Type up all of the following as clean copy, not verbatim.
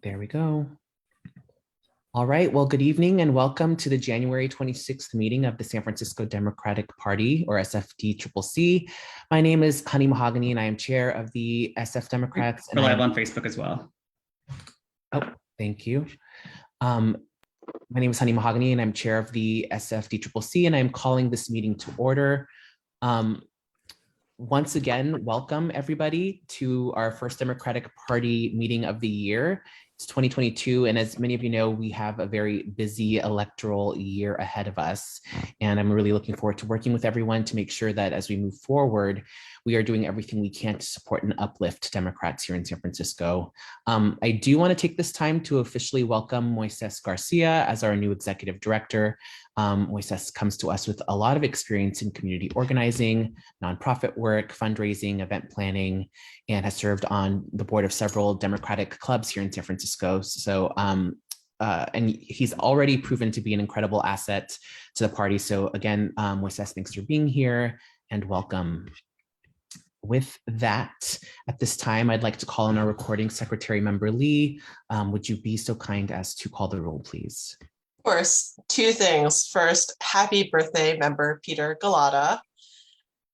There we go. All right, well, good evening and welcome to the January 26th meeting of the San Francisco Democratic Party, or SFDCCC. My name is Honey Mahogany and I am chair of the SF Democrats. We're live on Facebook as well. Oh, thank you. My name is Honey Mahogany and I'm chair of the SFDCCC and I'm calling this meeting to order. Once again, welcome everybody to our first Democratic Party meeting of the year. It's 2022, and as many of you know, we have a very busy electoral year ahead of us. And I'm really looking forward to working with everyone to make sure that as we move forward, we are doing everything we can to support and uplift Democrats here in San Francisco. I do want to take this time to officially welcome Moises Garcia as our new executive director. Moises comes to us with a lot of experience in community organizing, nonprofit work, fundraising, event planning, and has served on the board of several Democratic clubs here in San Francisco. So, and he's already proven to be an incredible asset to the party. So again, Moises, thanks for being here and welcome. With that, at this time, I'd like to call on our recording secretary, Member Lee. Would you be so kind as to call the roll, please? Of course, two things. First, happy birthday, Member Peter Galata.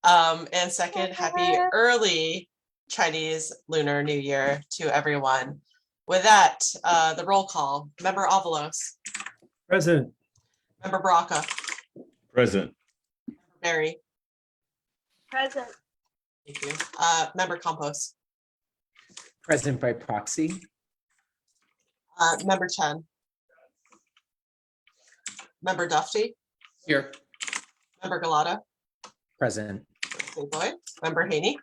And second, happy early Chinese Lunar New Year to everyone. With that, the roll call. Member Avalos. Present. Member Braca. Present. Mary. Present. Thank you. Member Campos. Present by proxy. Member Chen. Member Dufty. Here. Member Galata. Present. Boyd. Member Haney.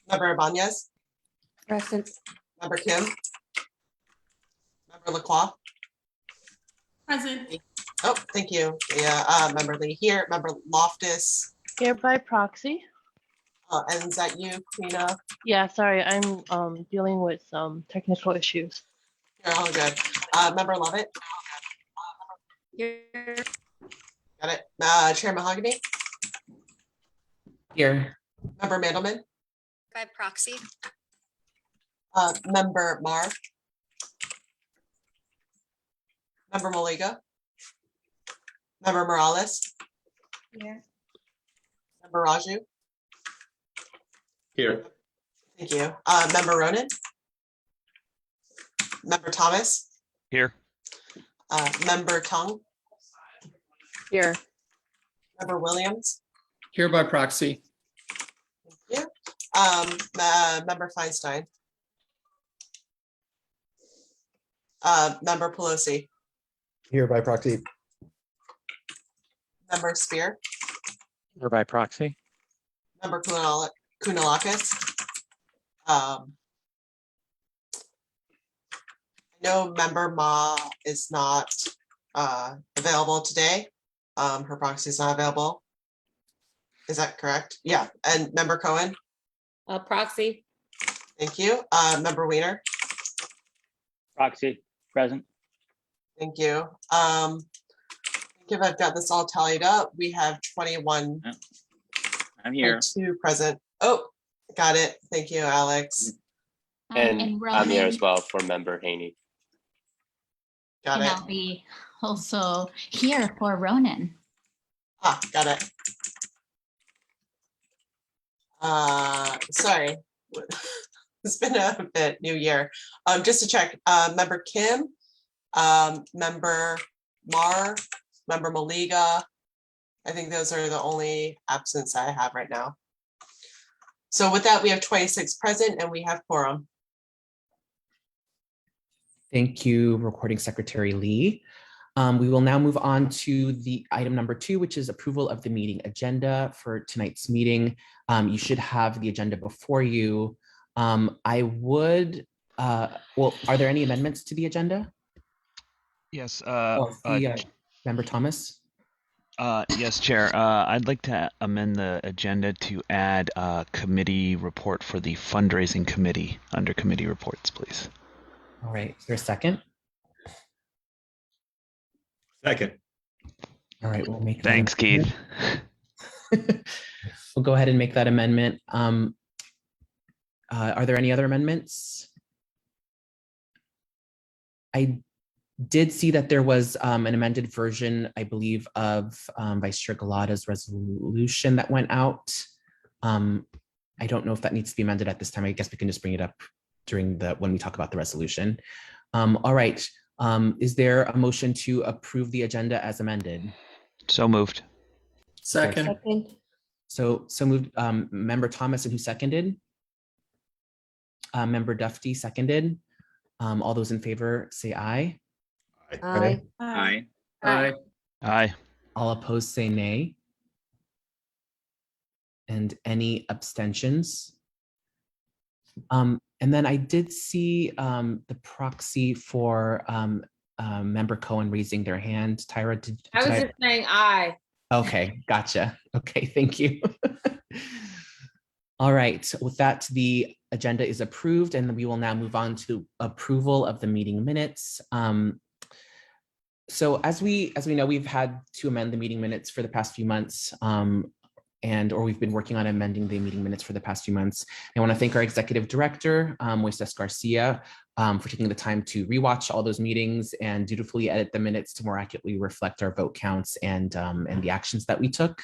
Member Ibanez. Present. Member Kim. Member Lacroix. Present. Oh, thank you. Yeah, Member Lee here. Member Loftus. Here by proxy. And is that you, Queena? Yeah, sorry, I'm dealing with some technical issues. You're all good. Member Lovett. Here. Got it. Chair Mahogany. Here. Member Mandelman. By proxy. Member Mar. Member Maliga. Member Morales. Here. Member Raju. Here. Thank you. Member Ronan. Member Thomas. Here. Member Tung. Here. Member Williams. Here by proxy. Thank you. Member Feinstein. Member Pelosi. Here by proxy. Member Spear. Or by proxy. Member Kounalakis. I know Member Ma is not available today. Her proxy is not available. Is that correct? Yeah. And Member Cohen. Proxy. Thank you. Member Weiner. Proxy, present. Thank you. I think if I've got this all tallied up, we have 21. I'm here. 2 present. Oh, got it. Thank you, Alex. And I'm here as well for Member Haney. Got And it. I'll be also here for Ronan. Got it. Sorry. It's been a bit new year. Just to check, Member Kim, Member Mar, Member Maliga. I think those are the only absence I have right now. So with that, we have 26 present and we have quorum. Thank you, Recording Secretary Lee. We will now move on to the item number 2, which is approval of the meeting agenda for tonight's meeting. You should have the agenda before you. I would, well, are there any amendments to the agenda? Yes. Member Thomas? Yes, Chair. I'd like to amend the agenda to add a committee report for the fundraising committee under committee reports, please. All right, is there a second? Second. All right, we'll make that Thanks, Keith. We'll go ahead and make that amendment. Are there any other amendments? I did see that there was an amended version, I believe, of Vice Chair Galata's resolution that went out. I don't know if that needs to be amended at this time. I guess we can just bring it up during when we talk about the resolution. All right. Is there a motion to approve the agenda as amended? So moved. Second. Second. So moved. Member Thomas, and who seconded? Member Dufty seconded. All those in favor say aye. Aye. Aye. Aye. Aye. All opposed say nay. And any abstentions? And then I did see the proxy for Member Cohen raising their hand. Tyra, I was just saying aye. Okay, gotcha. Okay, thank you. All right, with that, the agenda is approved, and we will now move on to approval of the meeting minutes. So as we know, we've had to amend the meeting minutes for the past few months, or we've been working on amending the meeting minutes for the past few months. I want to thank our executive director, Moises Garcia, for taking the time to rewatch all those meetings and dutifully edit the minutes to more accurately reflect our vote counts and the actions that we took.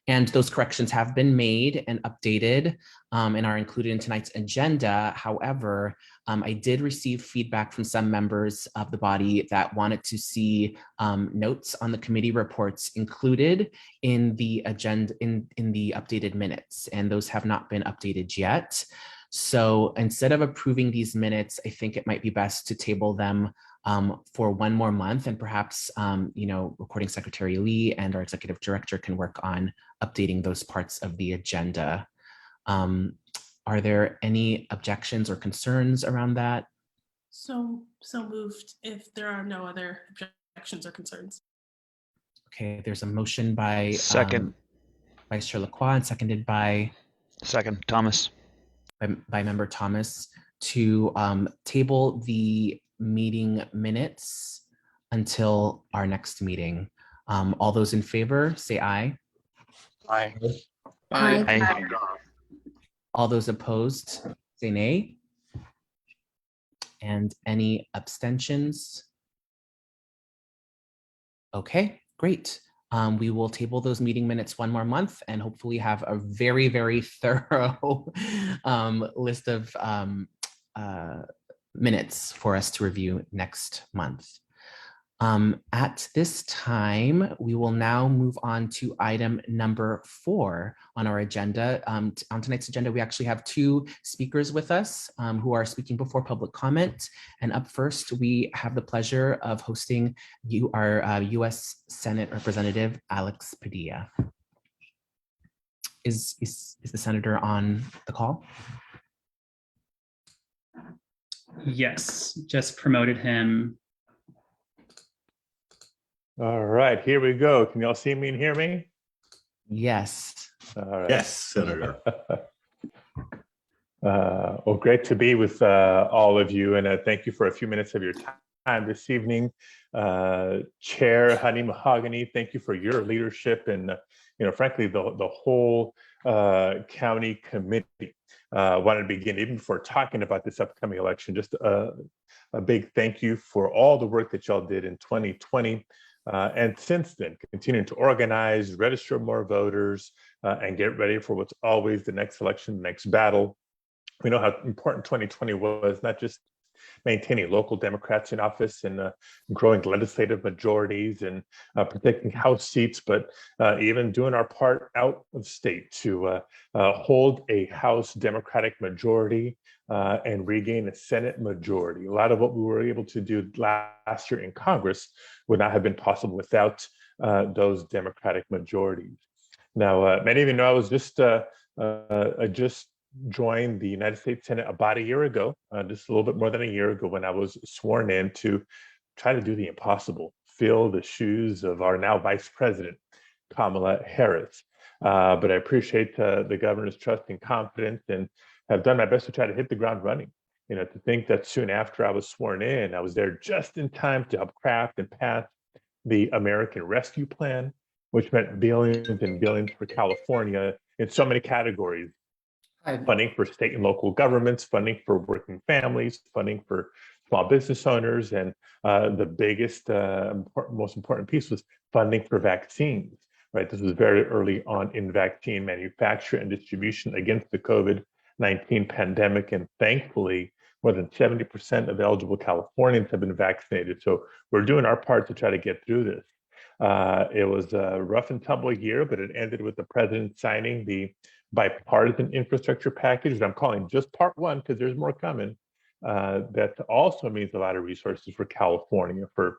And those corrections have been made and updated and are included in tonight's agenda. However, I did receive feedback from some members of the body that wanted to see notes on the committee reports included in the agenda, in the updated minutes, and those have not been updated yet. So instead of approving these minutes, I think it might be best to table them for one more month, and perhaps Recording Secretary Lee and our executive director can work on updating those parts of the agenda. Are there any objections or concerns around that? So moved if there are no other objections or concerns. Okay, there's a motion by Second. Vice Chair Lacroix and seconded by Thomas. by Member Thomas to table the meeting minutes until our next meeting. All those in favor say aye. Aye. Aye. All those opposed say nay. And any abstentions? Okay, great. We will table those meeting minutes one more month and hopefully have a very, very thorough list of minutes for us to review next month. At this time, we will now move on to item number 4 on our agenda. On tonight's agenda, we actually have 2 speakers with us who are speaking before public comment. And up first, we have the pleasure of hosting our U.S. Senate Representative Alex Padilla. Is the senator on the call? Yes, just promoted him. All right, here we go. Can y'all see me and hear me? Yes. All right. Yes, Senator. Well, great to be with all of you, and thank you for a few minutes of your time this evening. Chair Honey Mahogany, thank you for your leadership and, frankly, the whole county committee. Wanted to begin, even before talking about this upcoming election, just a big thank you for all the work that y'all did in 2020. And since then, continuing to organize, register more voters, and get ready for what's always the next election, the next battle. We know how important 2020 was, not just maintaining local Democrats in office and growing legislative majorities and protecting House seats, but even doing our part out of state to hold a House Democratic majority and regain a Senate majority. A lot of what we were able to do last year in Congress would not have been possible without those Democratic majorities. Now, many of you know I was just joined the United States Senate about a year ago, just a little bit more than a year ago, when I was sworn in to try to do the impossible, fill the shoes of our now Vice President, Kamala Harris. But I appreciate the governor's trust and confidence, and have done my best to try to hit the ground running. To think that soon after I was sworn in, I was there just in time to help craft and pass the American Rescue Plan, which meant billions and billions for California in so many categories. Funding for state and local governments, funding for working families, funding for small business owners. And the biggest, most important piece was funding for vaccines, right? This was very early on in vaccine manufacture and distribution against the COVID-19 pandemic. And thankfully, more than 70% of eligible Californians have been vaccinated. So we're doing our part to try to get through this. It was a rough and tumble year, but it ended with the president signing the bipartisan infrastructure package that I'm calling just part one because there's more coming. That also means a lot of resources for California for,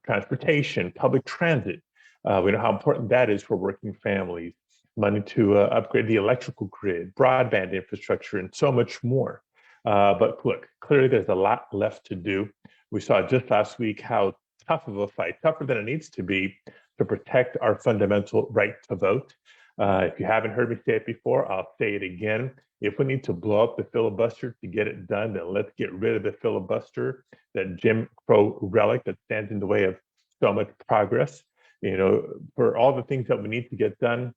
transportation, public transit. We know how important that is for working families, money to upgrade the electrical grid, broadband infrastructure, and so much more. But look, clearly there's a lot left to do. We saw just last week how tough of a fight, tougher than it needs to be, to protect our fundamental right to vote. If you haven't heard me say it before, I'll say it again. If we need to blow up the filibuster to get it done, then let's get rid of the filibuster, that Jim Crow relic that stands in the way of so much progress. For all the things that we need to get done,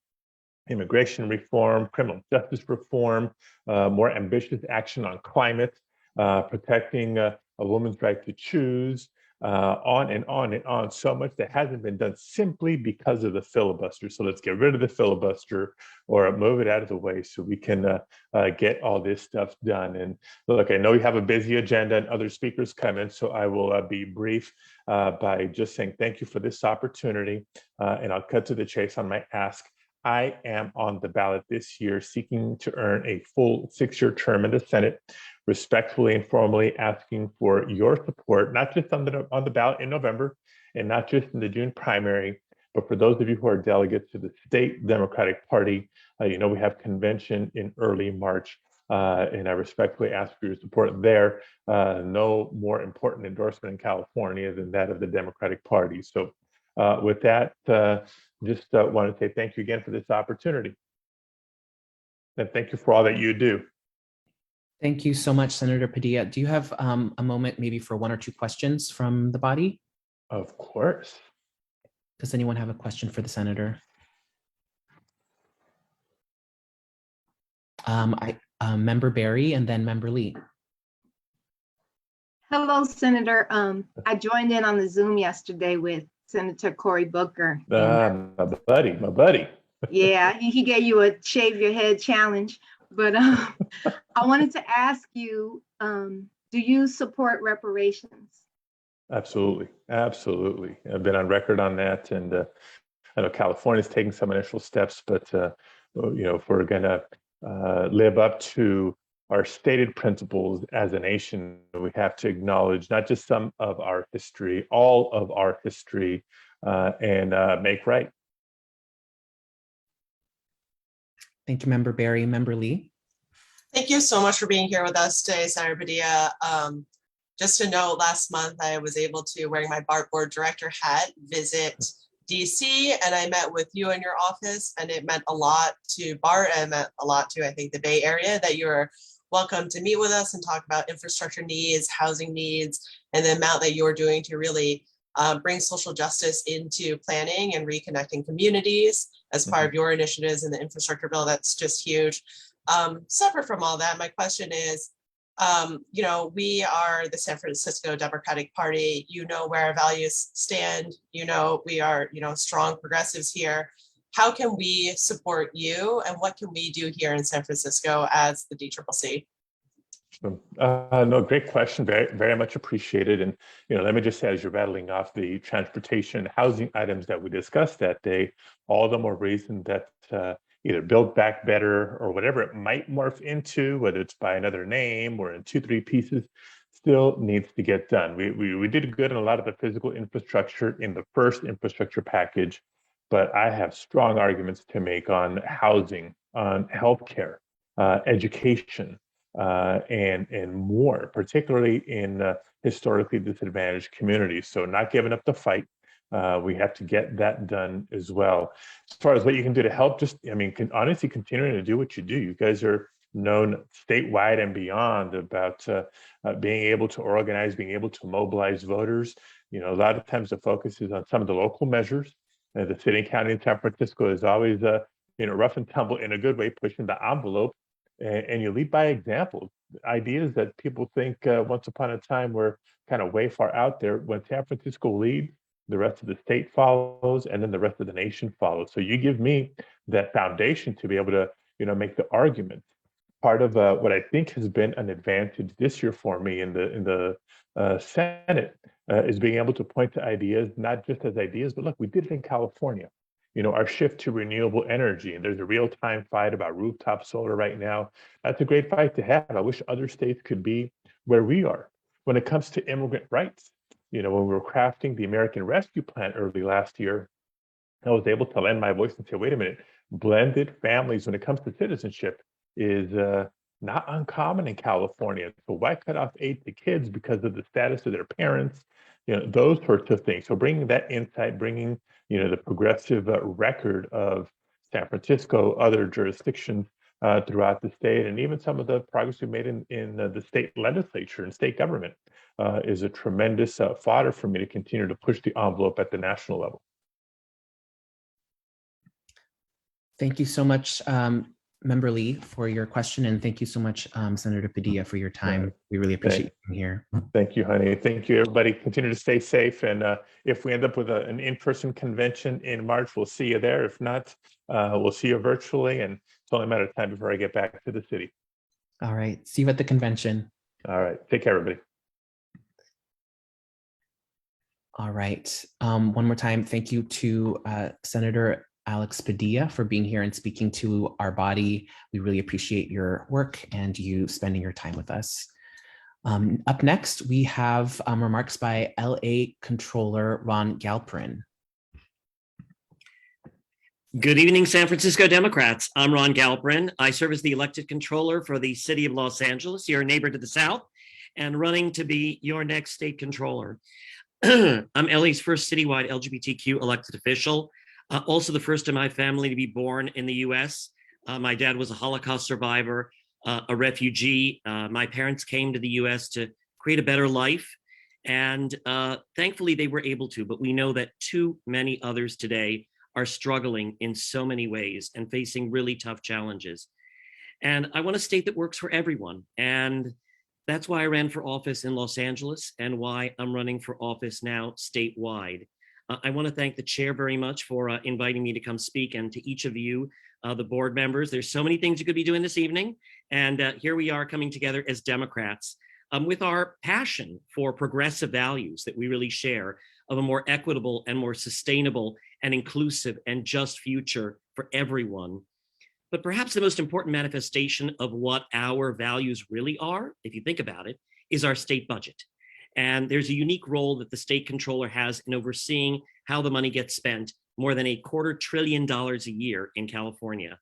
immigration reform, criminal justice reform, more ambitious action on climate, protecting a woman's right to choose, on and on and on. So much that hasn't been done simply because of the filibuster. So let's get rid of the filibuster or move it out of the way so we can get all this stuff done. And look, I know you have a busy agenda and other speakers come in, so I will be brief by just saying thank you for this opportunity. And I'll cut to the chase on my ask. I am on the ballot this year seeking to earn a full 6-year term in the Senate, respectfully and formally asking for your support, not just on the ballot in November and not just in the June primary, but for those of you who are delegates to the state Democratic Party. We have convention in early March, and I respectfully ask for your support there. No more important endorsement in California than that of the Democratic Party. So with that, just want to say thank you again for this opportunity. And thank you for all that you do. Thank you so much, Senator Padilla. Do you have a moment maybe for 1 or 2 questions from the body? Of course. Does anyone have a question for the senator? Member Barry and then Member Lee. Hello, Senator. I joined in on the Zoom yesterday with Senator Cory Booker. My buddy. Yeah, he gave you a shave your head challenge. But I wanted to ask you, do you support reparations? Absolutely. I've been on record on that. And I know California's taking some initial steps, but if we're going to live up to our stated principles as a nation, we have to acknowledge not just some of our history, all of our history, and make right. Thank you, Member Barry. Member Lee. Thank you so much for being here with us today, Senator Padilla. Just to note, last month I was able to, wearing my BART board director hat, visit DC, and I met with you in your office, and it meant a lot to BART, and it meant a lot to, I think, the Bay Area, that you're welcome to meet with us and talk about infrastructure needs, housing needs, and the amount that you're doing to really bring social justice into planning and reconnecting communities as part of your initiatives in the infrastructure bill. That's just huge. Separate from all that, my question is, we are the San Francisco Democratic Party. You know where our values stand. We are, strong progressives here. How can we support you, and what can we do here in San Francisco as the DCCC? No, great question. Very, very much appreciated. And, let me just say, as you're rattling off the transportation and housing items that we discussed that day, all the more reason that either Build Back Better or whatever it might morph into, whether it's by another name or in 2-3 pieces, still needs to get done. We did good in a lot of the physical infrastructure in the first infrastructure package, but I have strong arguments to make on housing, on healthcare, education, and more, particularly in historically disadvantaged communities. So not giving up the fight. We have to get that done as well. As far as what you can do to help, honestly, continuing to do what you do. You guys are known statewide and beyond about being able to organize, being able to mobilize voters. A lot of times the focus is on some of the local measures. The city and county in San Francisco is always, rough and tumble in a good way, pushing the envelope, and you lead by example. ideas that people think once upon a time were kind of way far out there. When San Francisco leads, the rest of the state follows, and then the rest of the nation follows. So you give me that foundation to be able to, make the argument. Part of what I think has been an advantage this year for me in the Senate is being able to point to ideas, not just as ideas, but look, we did it in California. Our shift to renewable energy, and there's a real-time fight about rooftop solar right now. That's a great fight to have. I wish other states could be where we are. When it comes to immigrant rights, when we were crafting the American Rescue Plan early last year, I was able to lend my voice and say, wait a minute, blended families when it comes to citizenship is not uncommon in California. So why cut off aid to kids because of the status of their parents? Those sorts of things. So bringing that insight, bringing the progressive record of San Francisco, other jurisdictions throughout the state, and even some of the progress we made in the state legislature and state government is a tremendous fodder for me to continue to push the envelope at the national level. Thank you so much, Member Lee, for your question, and thank you so much, Senator Padilla, for your time. We really appreciate you being here. Thank you, honey. Thank you, everybody. Continue to stay safe, and if we end up with an in-person convention in March, we'll see you there. If not, we'll see you virtually, and it's only a matter of time before I get back to the city. All right. See you at the convention. All right. Take care, everybody. All right. One more time, thank you to Senator Alex Padilla for being here and speaking to our body. We really appreciate your work and you spending your time with us. Up next, we have remarks by LA Controller Ron Galperin. Good evening, San Francisco Democrats. I'm Ron Galperin. I serve as the elected controller for the city of Los Angeles, your neighbor to the south, and running to be your next state controller. I'm LA's first citywide LGBTQ elected official. Also the first in my family to be born in the US. My dad was a Holocaust survivor, a refugee. My parents came to the US to create a better life. And thankfully they were able to, but we know that too many others today are struggling in so many ways and facing really tough challenges. And I want to state that works for everyone. And that's why I ran for office in Los Angeles and why I'm running for office now statewide. I want to thank the chair very much for inviting me to come speak, and to each of you, the board members. There's so many things you could be doing this evening. And here we are coming together as Democrats with our passion for progressive values that we really share of a more equitable and more sustainable and inclusive and just future for everyone. But perhaps the most important manifestation of what our values really are, if you think about it, is our state budget. And there's a unique role that the state controller has in overseeing how the money gets spent, more than $250 billion a year in California.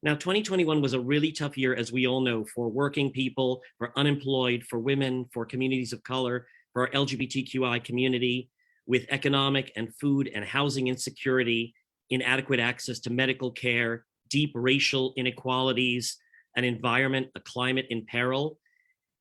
Now, 2021 was a really tough year, as we all know, for working people, for unemployed, for women, for communities of color, for our LGBTQI community, with economic and food and housing insecurity, inadequate access to medical care, deep racial inequalities, an environment, a climate in peril.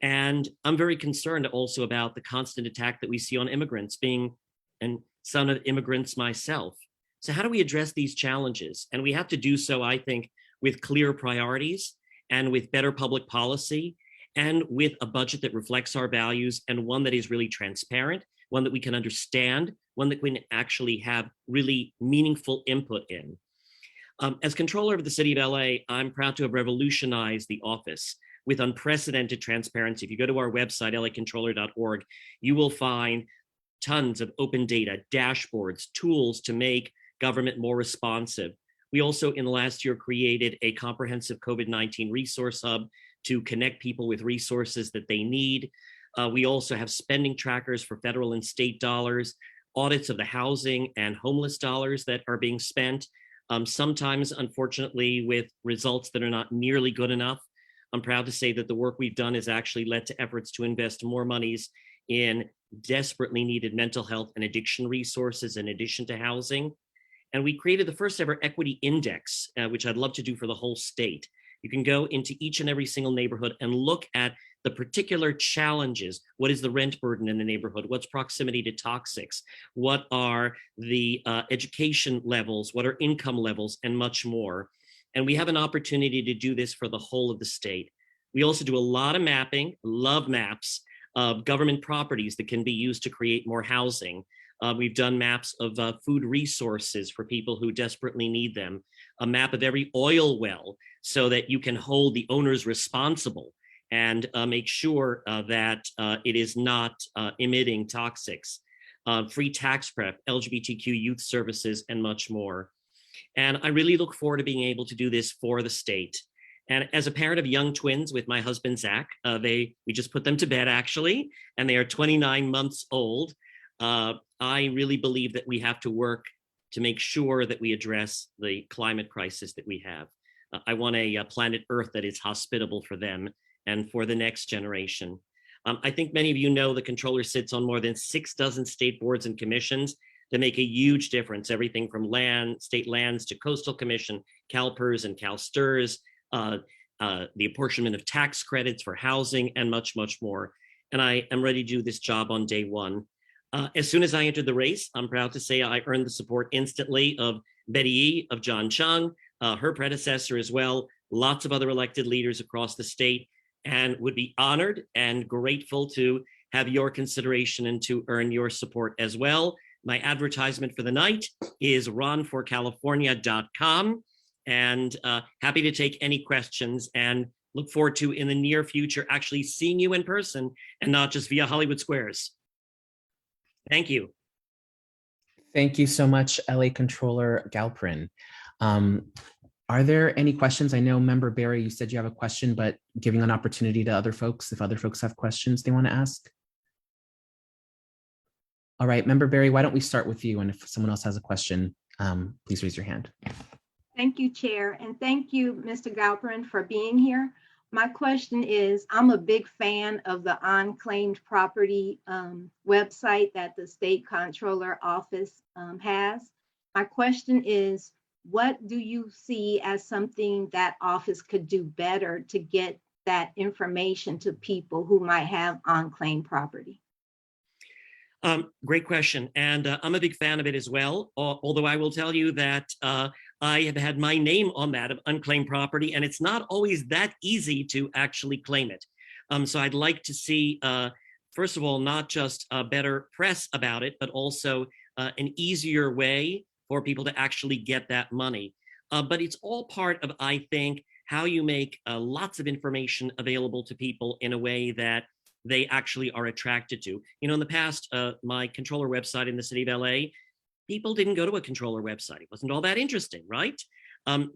And I'm very concerned also about the constant attack that we see on immigrants, being a son of immigrants myself. So how do we address these challenges? And we have to do so, I think, with clear priorities and with better public policy and with a budget that reflects our values and one that is really transparent, one that we can understand, one that we can actually have really meaningful input in. As controller of the city of LA, I'm proud to have revolutionized the office with unprecedented transparency. If you go to our website, lacontroller.org, you will find tons of open data, dashboards, tools to make government more responsive. We also, in the last year, created a comprehensive COVID-19 resource hub to connect people with resources that they need. We also have spending trackers for federal and state dollars, audits of the housing and homeless dollars that are being spent, sometimes, unfortunately, with results that are not nearly good enough. I'm proud to say that the work we've done has actually led to efforts to invest more monies in desperately needed mental health and addiction resources in addition to housing. And we created the first ever equity index, which I'd love to do for the whole state. You can go into each and every single neighborhood and look at the particular challenges. What is the rent burden in the neighborhood? What's proximity to toxics? What are the education levels? What are income levels? And much more. And we have an opportunity to do this for the whole of the state. We also do a lot of mapping, love maps of government properties that can be used to create more housing. We've done maps of food resources for people who desperately need them, a map of every oil well so that you can hold the owners responsible and make sure that it is not emitting toxics, free tax prep, LGBTQ youth services, and much more. And I really look forward to being able to do this for the state. And as a parent of young twins with my husband, Zach, we just put them to bed actually, and they are 29 months old. I really believe that we have to work to make sure that we address the climate crisis that we have. I want a planet Earth that is hospitable for them and for the next generation. I think many of you know the controller sits on more than 6 dozen state boards and commissions that make a huge difference, everything from state lands to coastal commission, CalPERS and CalSTRS, the apportionment of tax credits for housing, and much, much more. And I am ready to do this job on day one. As soon as I entered the race, I'm proud to say I earned the support instantly of Betty Yee, of John Chung, her predecessor as well, lots of other elected leaders across the state, and would be honored and grateful to have your consideration and to earn your support as well. My advertisement for the night is ronforcalifornia.com, and happy to take any questions and look forward to, in the near future, actually seeing you in person and not just via Hollywood Squares. Thank you. Thank you so much, LA Controller Galperin. Are there any questions? I know Member Barry, you said you have a question, but giving an opportunity to other folks, if other folks have questions they want to ask. All right, Member Barry, why don't we start with you? And if someone else has a question, please raise your hand. Thank you, Chair, and thank you, Mr. Galperin, for being here. My question is, I'm a big fan of the unclaimed property website that the State Comptroller Office has. My question is, what do you see as something that office could do better to get that information to people who might have unclaimed property? Great question. And I'm a big fan of it as well. Although I will tell you that I have had my name on that of unclaimed property, and it's not always that easy to actually claim it. So I'd like to see, first of all, not just better press about it, but also an easier way for people to actually get that money. But it's all part of, I think, how you make lots of information available to people in a way that they actually are attracted to. You know, in the past, my controller website in the city of LA, people didn't go to a controller website. It wasn't all that interesting, right?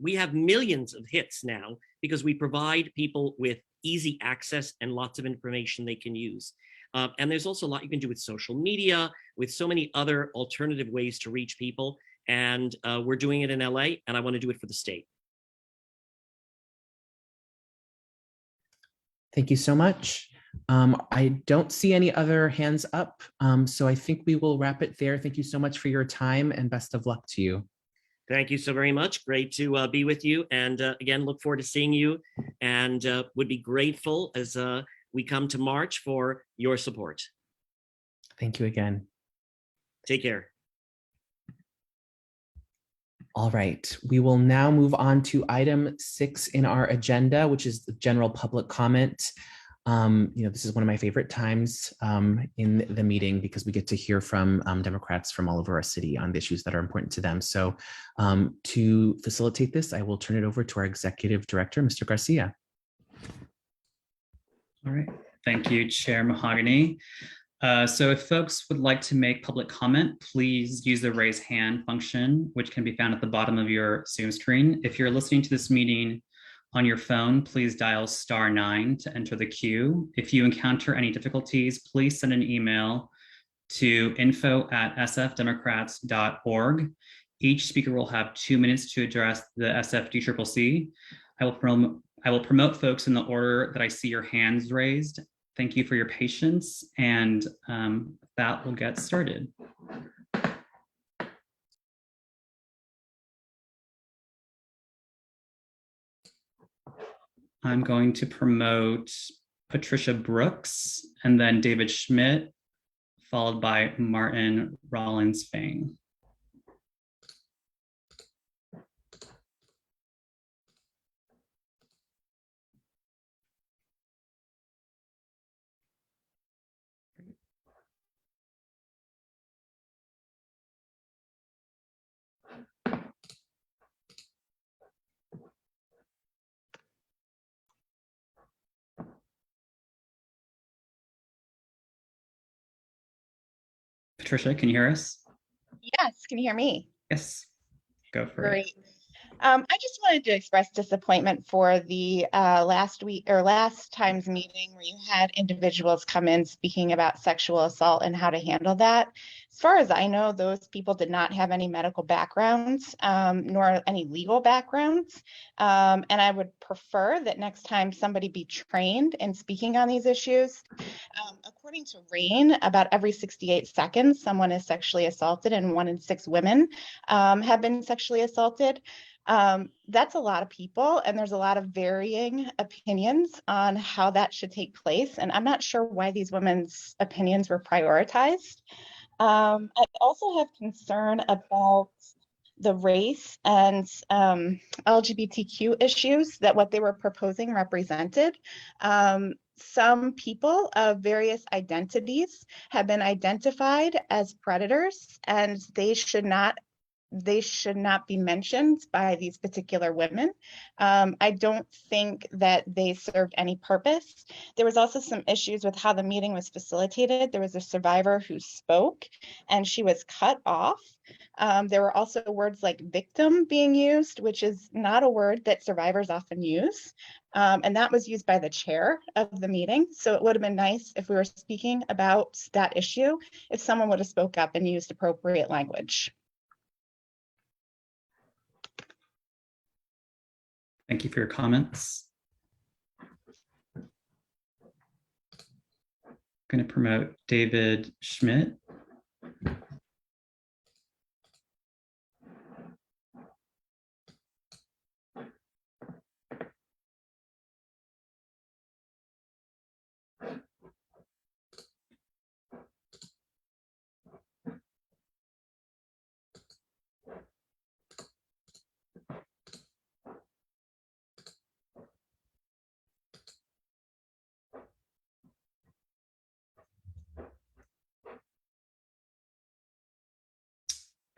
We have millions of hits now because we provide people with easy access and lots of information they can use. And there's also a lot you can do with social media, with so many other alternative ways to reach people. And we're doing it in LA, and I want to do it for the state. Thank you so much. I don't see any other hands up, so I think we will wrap it there. Thank you so much for your time and best of luck to you. Thank you so very much. Great to be with you. And again, look forward to seeing you, and would be grateful as we come to March for your support. Thank you again. Take care. All right, we will now move on to item 6 in our agenda, which is the general public comment. This is one of my favorite times in the meeting because we get to hear from Democrats from all over our city on the issues that are important to them. So to facilitate this, I will turn it over to our Executive Director, Mr. Garcia. All right, thank you, Chair Mahogany. So if folks would like to make public comment, please use the raise hand function, which can be found at the bottom of your Zoom screen. If you're listening to this meeting on your phone, please dial *9 to enter the queue. If you encounter any difficulties, please send an email to info@sfdemocrats.org. Each speaker will have 2 minutes to address the SFDCCC. I will promote folks in the order that I see your hands raised. Thank you for your patience, and that will get started. I'm going to promote Patricia Brooks and then David Schmidt, followed by Martin Rollins-Fang. Patricia, can you hear us? Yes, can you hear me? Yes, go for it. Great. I just wanted to express disappointment for the last time's meeting where you had individuals come in speaking about sexual assault and how to handle that. As far as I know, those people did not have any medical backgrounds, nor any legal backgrounds. And I would prefer that next time somebody be trained in speaking on these issues. According to RAINN, about every 68 seconds, someone is sexually assaulted, and 1 in 6 women have been sexually assaulted. That's a lot of people, and there's a lot of varying opinions on how that should take place. And I'm not sure why these women's opinions were prioritized. I also have concern about the race and LGBTQ issues that what they were proposing represented. Some people of various identities have been identified as predators, and they should not be mentioned by these particular women. I don't think that they served any purpose. There was also some issues with how the meeting was facilitated. There was a survivor who spoke and she was cut off. There were also words like victim being used, which is not a word that survivors often use. And that was used by the chair of the meeting. So it would have been nice if we were speaking about that issue, if someone would have spoke up and used appropriate language. Thank you for your comments. I'm going to promote David Schmidt.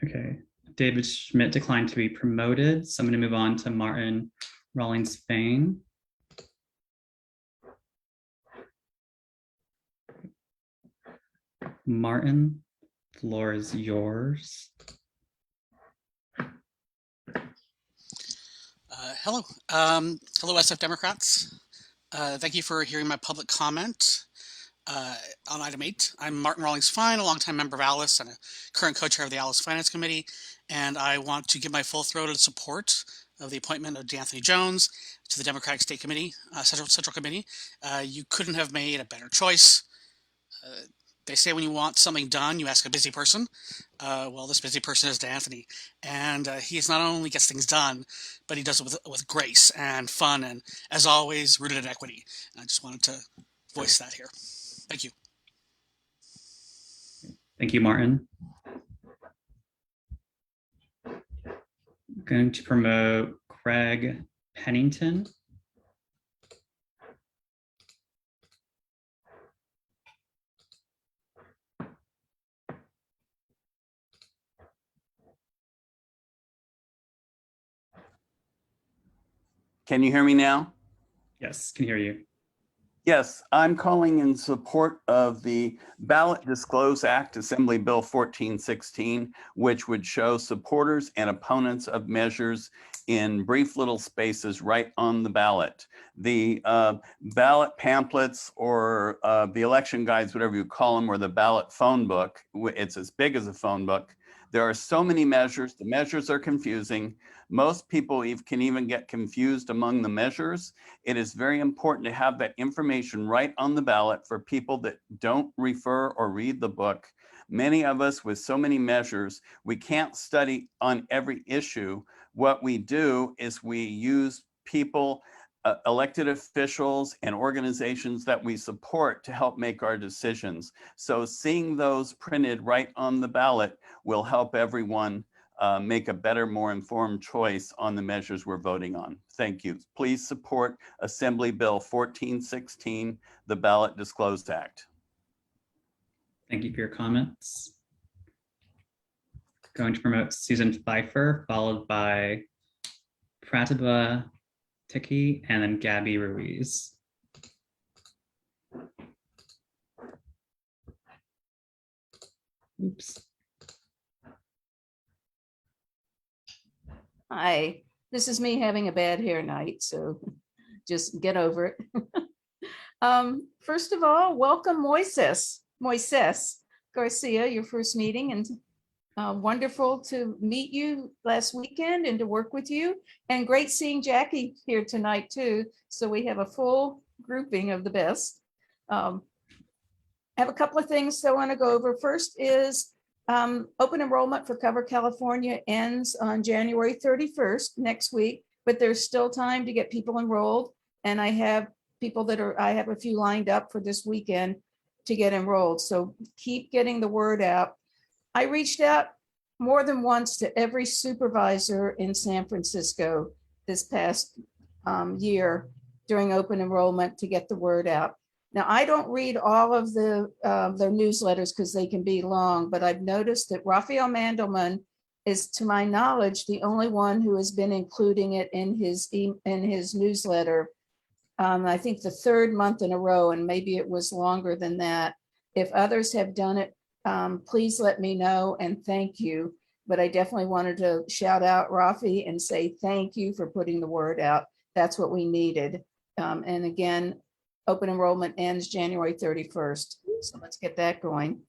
Okay, David Schmidt declined to be promoted, so I'm going to move on to Martin Rawlings-Fain. Martin, the floor is yours. Hello, hello SF Democrats. Thank you for hearing my public comment on item 8. I'm Martin Rawlings-Fine, a longtime member of ALICE and a current co-chair of the ALICE Finance Committee, and I want to give my full-throated support of the appointment of D'Anthony Jones to the Democratic State Committee, Central Committee. You couldn't have made a better choice. They say when you want something done, you ask a busy person. Well, this busy person is D'Anthony, and he not only gets things done, but he does it with grace and fun, and as always, rooted in equity. And I just wanted to voice that here. Thank you. Thank you, Martin. I'm going to promote Craig Pennington. Can you hear me now? Yes, can hear you. Yes, I'm calling in support of the Ballot Disclose Act, Assembly Bill 1416, which would show supporters and opponents of measures in brief little spaces right on the ballot. The ballot pamphlets or the election guides, whatever you call them, or the ballot phone book, it's as big as a phone book. There are so many measures. The measures are confusing. Most people can even get confused among the measures. It is very important to have that information right on the ballot for people that don't refer or read the book. Many of us with so many measures, we can't study on every issue. What we do is we use people, elected officials and organizations that we support to help make our decisions. So seeing those printed right on the ballot will help everyone make a better, more informed choice on the measures we're voting on. Thank you. Please support Assembly Bill 1416, the Ballot Disclosed Act. Thank you for your comments. Going to promote Susan Pfeiffer, followed by Pratibha Tiki, and then Gabby Ruiz. Oops. Hi, this is me having a bad hair night, so just get over it. First of all, welcome Moises Garcia, your first meeting, and wonderful to meet you last weekend and to work with you. And great seeing Jackie here tonight too. So we have a full grouping of the best. I have a couple of things I want to go over. First is open enrollment for Cover California ends on January 31st next week, but there's still time to get people enrolled. And I have people I have a few lined up for this weekend to get enrolled. So keep getting the word out. I reached out more than once to every supervisor in San Francisco this past year during open enrollment to get the word out. Now, I don't read all of their newsletters because they can be long, but I've noticed that Raphael Mandelman is, to my knowledge, the only one who has been including it in his newsletter. I think the third month in a row, and maybe it was longer than that. If others have done it, please let me know and thank you. But I definitely wanted to shout out Rafi and say thank you for putting the word out. That's what we needed. And again, open enrollment ends January 31st. So let's get that going.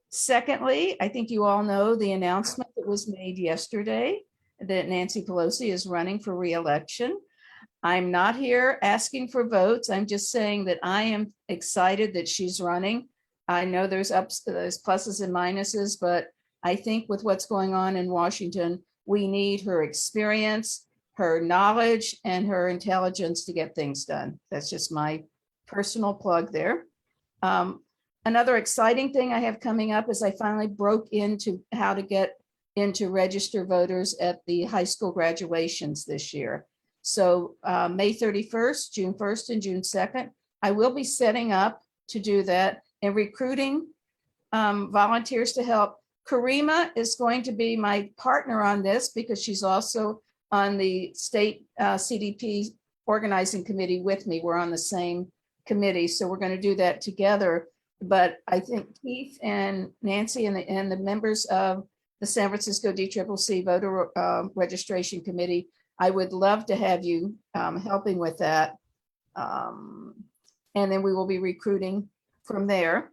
Secondly, I think you all know the announcement that was made yesterday that Nancy Pelosi is running for re-election. I'm not here asking for votes. I'm just saying that I am excited that she's running. I know there's pluses and minuses, but I think with what's going on in Washington, we need her experience, her knowledge, and her intelligence to get things done. That's just my personal plug there. Another exciting thing I have coming up is I finally broke into how to get into register voters at the high school graduations this year. So May 31st, June 1st, and June 2nd, I will be setting up to do that and recruiting volunteers to help. Karima is going to be my partner on this because she's also on the state CDP organizing committee with me. We're on the same committee, so we're going to do that together. But I think Keith and Nancy and the members of the San Francisco DCCC voter registration committee, I would love to have you helping with that. And then we will be recruiting from there.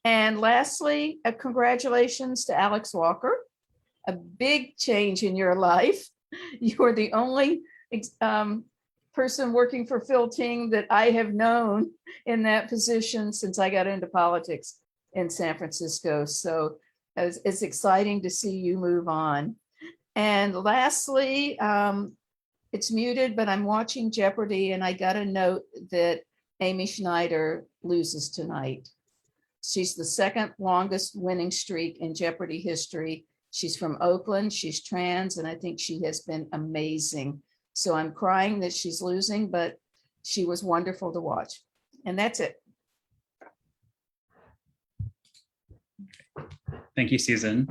And lastly, congratulations to Alex Walker. A big change in your life. You are the only person working for Phil Ting that I have known in that position since I got into politics in San Francisco. So it's exciting to see you move on. And lastly, it's muted, but I'm watching Jeopardy and I got a note that Amy Schneider loses tonight. She's the second longest winning streak in Jeopardy history. She's from Oakland, she's trans, and I think she has been amazing. So I'm crying that she's losing, but she was wonderful to watch. And that's it. Thank you, Susan.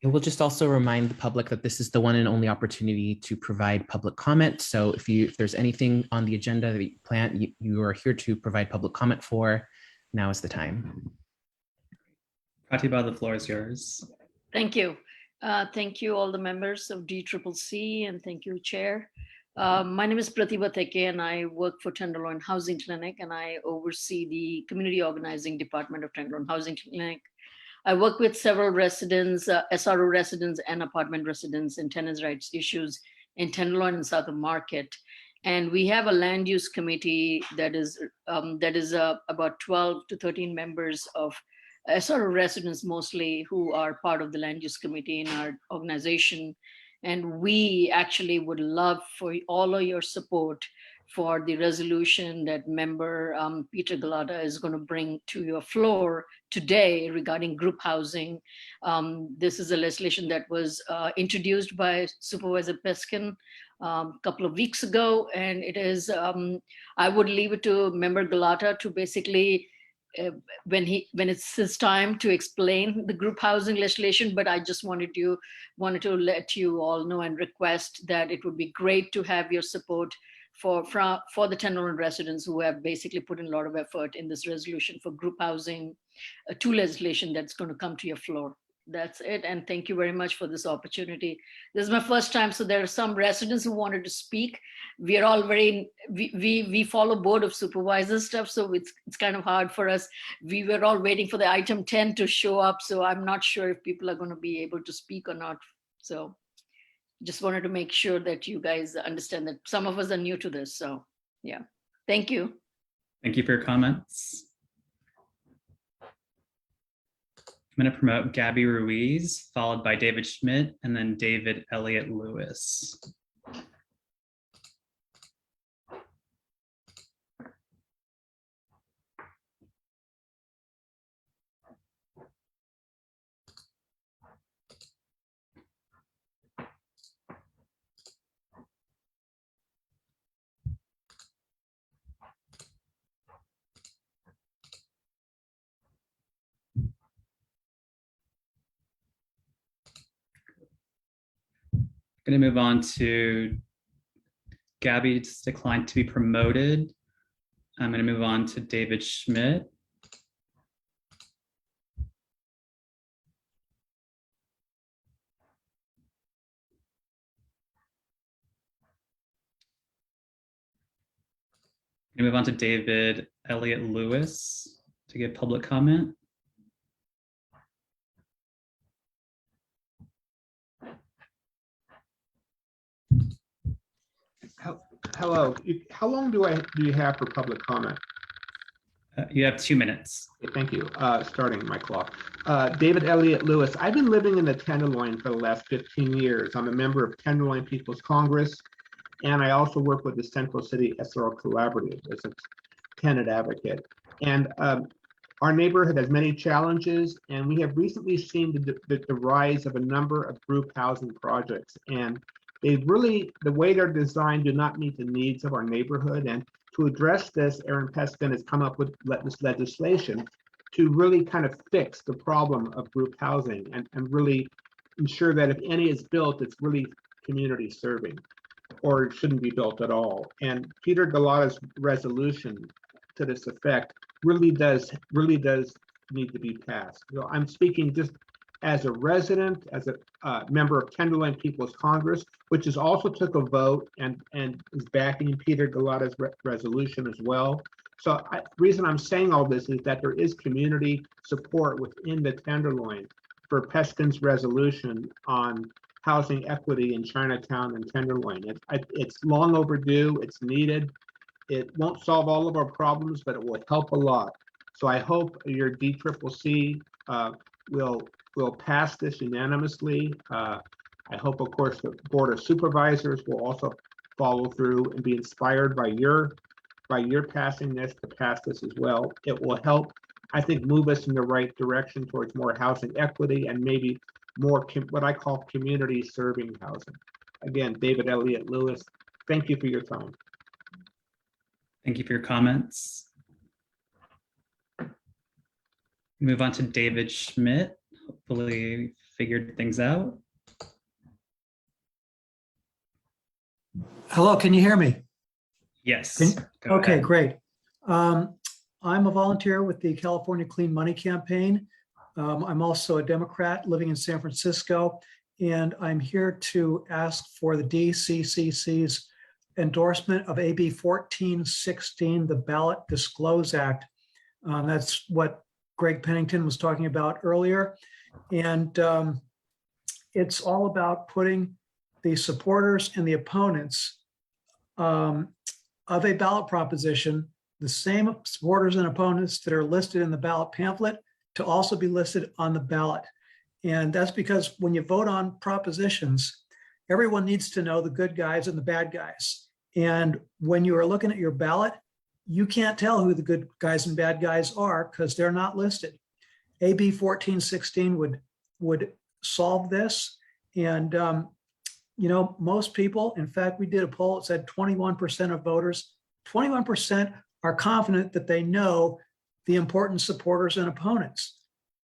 And we'll just also remind the public that this is the one and only opportunity to provide public comment. So if there's anything on the agenda that you plan, you are here to provide public comment for, now is the time. Pratibha, the floor is yours. Thank you. Thank you all the members of DCCC and thank you, Chair. My name is Pratibha Theke and I work for Tenderloin Housing Clinic and I oversee the Community Organizing Department of Tenderloin Housing Clinic. I work with several residents, SRO residents and apartment residents in tenants' rights issues in Tenderloin and South of Market. And we have a land use committee that is about 12 to 13 members of SRO residents mostly who are part of the land use committee in our organization. And we actually would love for all of your support for the resolution that member Peter Galata is going to bring to your floor today regarding group housing. This is a legislation that was introduced by Supervisor Peskin a couple of weeks ago, and it is, I would leave it to member Galata to basically when it's his time to explain the group housing legislation, but I just wanted to let you all know and request that it would be great to have your support for the Tenderloin residents who have basically put in a lot of effort in this resolution for group housing, two legislation that's going to come to your floor. That's it. And thank you very much for this opportunity. This is my first time. So there are some residents who wanted to speak. We are all we follow board of supervisors stuff. So it's kind of hard for us. We were all waiting for the item 10 to show up. So I'm not sure if people are going to be able to speak or not. So just wanted to make sure that you guys understand that some of us are new to this. So yeah, thank you. Thank you for your comments. I'm going to promote Gabby Ruiz, followed by David Schmidt, and then David Elliott Lewis. Going to move on to Gabby's declined to be promoted. I'm going to move on to David Schmidt. I'm going to move on to David Elliott Lewis to give public comment. Hello. How long do you have for public comment? You have 2 minutes. Okay, thank you. Starting my clock. David Elliott Lewis. I've been living in the Tenderloin for the last 15 years. I'm a member of Tenderloin People's Congress, and I also work with the Central City SRO Collaborative as a tenant advocate. And our neighborhood has many challenges, and we have recently seen the rise of a number of group housing projects. And they really, the way they're designed, do not meet the needs of our neighborhood. And to address this, Aaron Peskin has come up with this legislation to really kind of fix the problem of group housing and really ensure that if any is built, it's really community serving, or it shouldn't be built at all. And Peter Galata's resolution to this effect really does need to be passed. So I'm speaking just as a resident, as a member of Tenderloin People's Congress, which has also took a vote and is backing Peter Galata's resolution as well. So the reason I'm saying all this is that there is community support within the Tenderloin for Peskin's resolution on housing equity in Chinatown and Tenderloin. It's long overdue, it's needed. It won't solve all of our problems, but it will help a lot. So I hope your DCCC will pass this unanimously. I hope, of course, the Board of Supervisors will also follow through and be inspired by your passing this to pass this as well. It will help, I think, move us in the right direction towards more housing equity and maybe more what I call community serving housing. Again, David Elliott Lewis, thank you for your time. Thank you for your comments. Move on to David Schmidt. Hopefully figured things out. Hello, can you hear me? Yes. Okay, great. I'm a volunteer with the California Clean Money Campaign. I'm also a Democrat living in San Francisco, and I'm here to ask for the DCCC's endorsement of AB 1416, the Ballot Disclose Act. That's what Greg Pennington was talking about earlier. And it's all about putting the supporters and the opponents of a ballot proposition, the same supporters and opponents that are listed in the ballot pamphlet, to also be listed on the ballot. And that's because when you vote on propositions, everyone needs to know the good guys and the bad guys. And when you are looking at your ballot, you can't tell who the good guys and bad guys are because they're not listed. AB 1416 would solve this. And, you know, most people, in fact, we did a poll, it said 21% of voters, 21% are confident that they know the important supporters and opponents.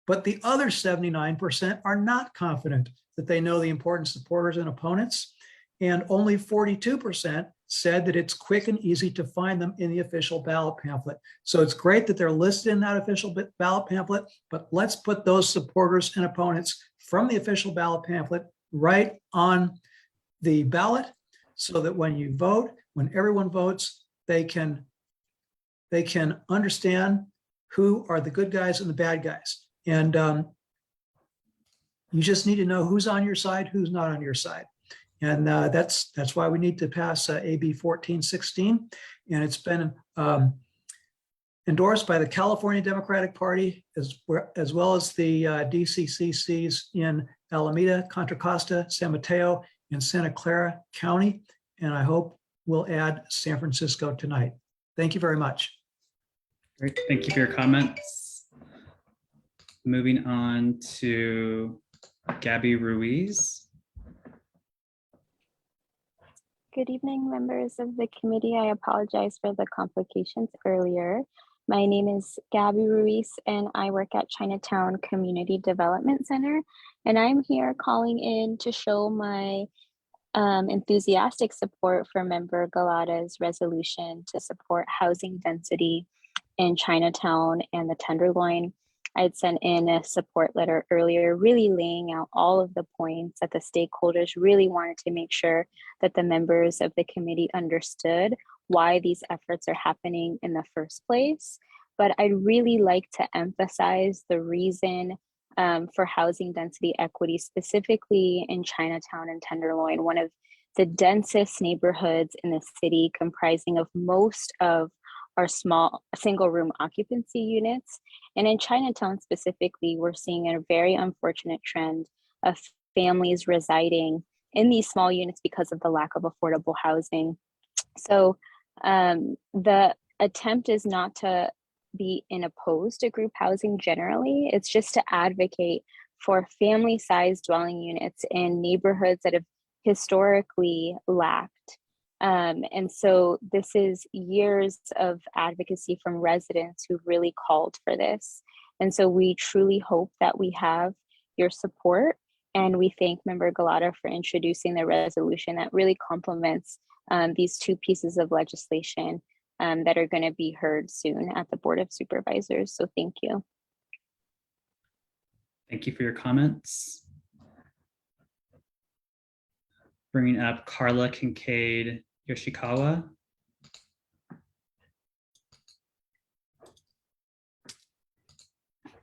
But the other 79% are not confident that they know the important supporters and opponents. And only 42% said that it's quick and easy to find them in the official ballot pamphlet. So it's great that they're listed in that official ballot pamphlet, but let's put those supporters and opponents from the official ballot pamphlet right on the ballot so that when you vote, when everyone votes, they can understand who are the good guys and the bad guys. And you just need to know who's on your side, who's not on your side. And that's why we need to pass AB 1416. And it's been endorsed by the California Democratic Party as well as the DCCCs in Alameda, Contra Costa, San Mateo, and Santa Clara County. And I hope we'll add San Francisco tonight. Thank you very much. Great, thank you for your comments. Moving on to Gabby Ruiz. Good evening, members of the committee. I apologize for the complications earlier. My name is Gabby Ruiz, and I work at Chinatown Community Development Center. And I'm here calling in to show my enthusiastic support for Member Galata's resolution to support housing density in Chinatown and the Tenderloin. I had sent in a support letter earlier, really laying out all of the points that the stakeholders really wanted to make sure that the members of the committee understood why these efforts are happening in the first place. But I'd really like to emphasize the reason for housing density equity, specifically in Chinatown and Tenderloin, one of the densest neighborhoods in the city, comprising of most of our small single room occupancy units. And in Chinatown specifically, we're seeing a very unfortunate trend of families residing in these small units because of the lack of affordable housing. So the attempt is not to be opposed to group housing generally, it's just to advocate for family-sized dwelling units in neighborhoods that have historically lacked. And so this is years of advocacy from residents who really called for this. And so we truly hope that we have your support. And we thank Member Galata for introducing the resolution that really complements these two pieces of legislation that are going to be heard soon at the Board of Supervisors. So thank you. Thank you for your comments. Bringing up Carla Kincaid Yoshikawa.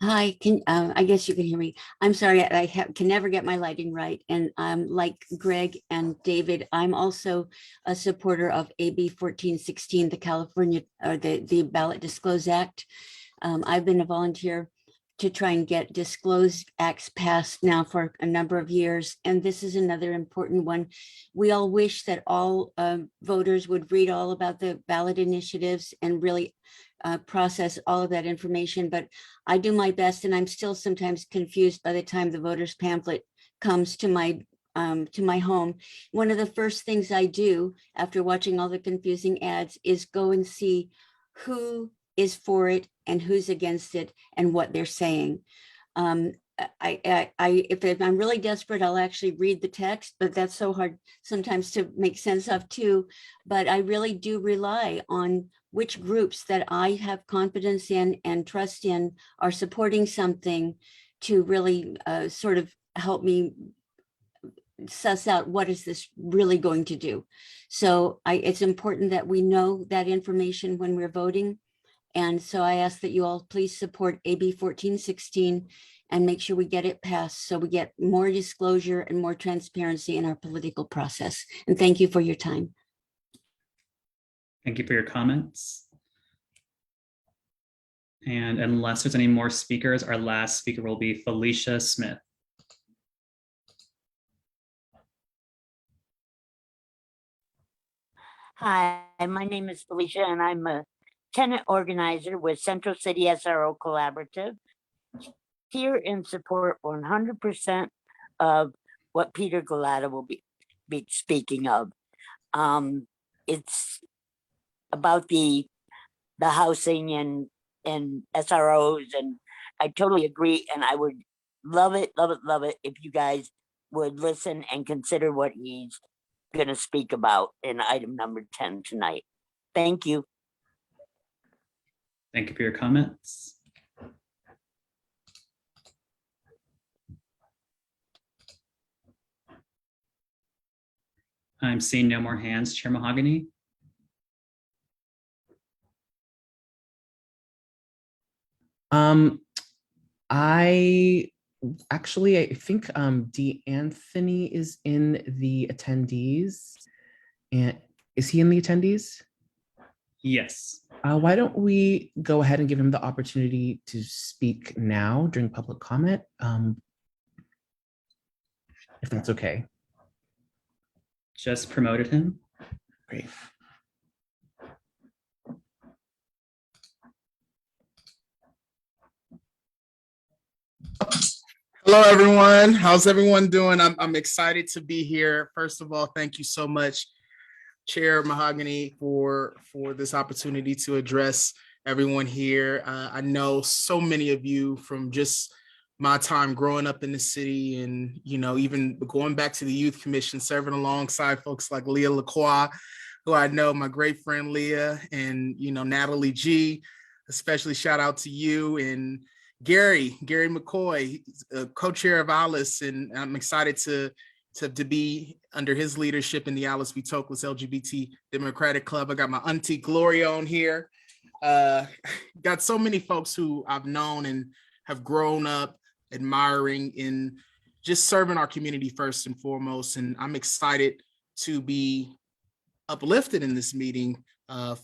Hi, I guess you can hear me. I'm sorry, I can never get my lighting right. And like Greg and David, I'm also a supporter of AB 1416, the California, or the Ballot Disclose Act. I've been a volunteer to try and get disclosed acts passed now for a number of years. And this is another important one. We all wish that all voters would read all about the ballot initiatives and really process all of that information, but I do my best, and I'm still sometimes confused by the time the voters pamphlet comes to my home. One of the first things I do after watching all the confusing ads is go and see who is for it and who's against it and what they're saying. If I'm really desperate, I'll actually read the text, but that's so hard sometimes to make sense of too. But I really do rely on which groups that I have confidence in and trust in are supporting something to really sort of help me suss out what is this really going to do. So it's important that we know that information when we're voting. And so I ask that you all please support AB 1416 and make sure we get it passed so we get more disclosure and more transparency in our political process. And thank you for your time. Thank you for your comments. And unless there's any more speakers, our last speaker will be Felicia Smith. Hi, my name is Felicia and I'm a tenant organizer with Central City SRO Collaborative, here in support 100% of what Peter Galata will be speaking of. It's about the housing and SROs, and I totally agree, and I would love it if you guys would listen and consider what he's going to speak about in item number 10 tonight. Thank you. Thank you for your comments. I'm seeing no more hands. Chair Mahogany. I think D'Anthony is in the attendees. And is he in the attendees? Yes. Why don't we go ahead and give him the opportunity to speak now during public comment, if that's okay. Just promoted him. Great. Hello, everyone. How's everyone doing? I'm excited to be here. First of all, thank you so much, Chair Mahogany, for this opportunity to address everyone here. I know so many of you from just my time growing up in the city, and even going back to the Youth Commission, serving alongside folks like Leah Lacroix, who I know, my great friend Leah, and Natalie G. Especially shout out to you, and Gary McCoy, co-chair of Alice, and I'm excited to be under his leadership in the Alice B. Toklas LGBT Democratic Club. I got my auntie Gloria on here. Got so many folks who I've known and have grown up admiring in just serving our community first and foremost. And I'm excited to be uplifted in this meeting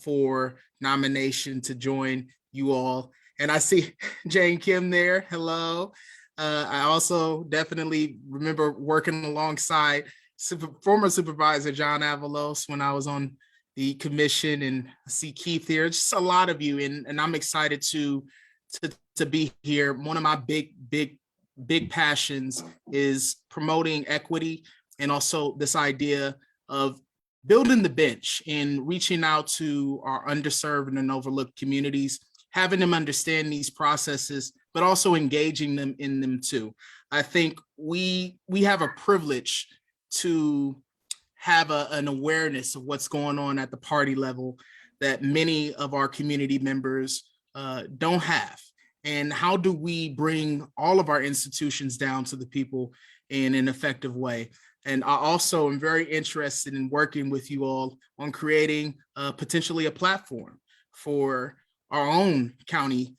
for nomination to join you all. And I see Jane Kim there. Hello. I also definitely remember working alongside former supervisor John Avalos when I was on the commission, and I see Keith here. Just a lot of you, and I'm excited to be here. One of my big passions is promoting equity, and also this idea of building the bench and reaching out to our underserved and overlooked communities, having them understand these processes, but also engaging them in them too. I think we have a privilege to have an awareness of what's going on at the party level that many of our community members don't have. And how do we bring all of our institutions down to the people in an effective way? And I also am very interested in working with you all on creating potentially a platform for our own county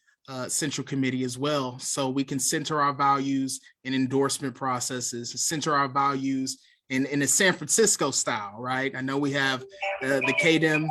central committee as well, so we can center our values in endorsement processes, center our values in a San Francisco style, right? I know we have the KDEM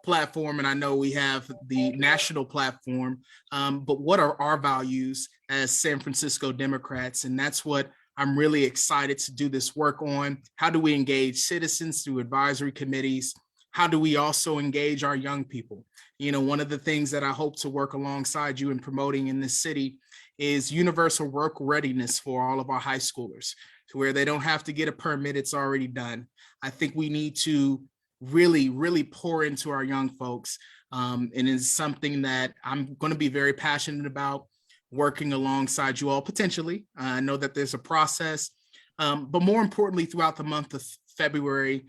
platform, and I know we have the national platform, but what are our values as San Francisco Democrats? And that's what I'm really excited to do this work on. How do we engage citizens through advisory committees? How do we also engage our young people? One of the things that I hope to work alongside you in promoting in this city is universal work readiness for all of our high schoolers, to where they don't have to get a permit, it's already done. I think we need to really, really pour into our young folks. And it's something that I'm going to be very passionate about working alongside you all potentially. I know that there's a process, but more importantly, throughout the month of February,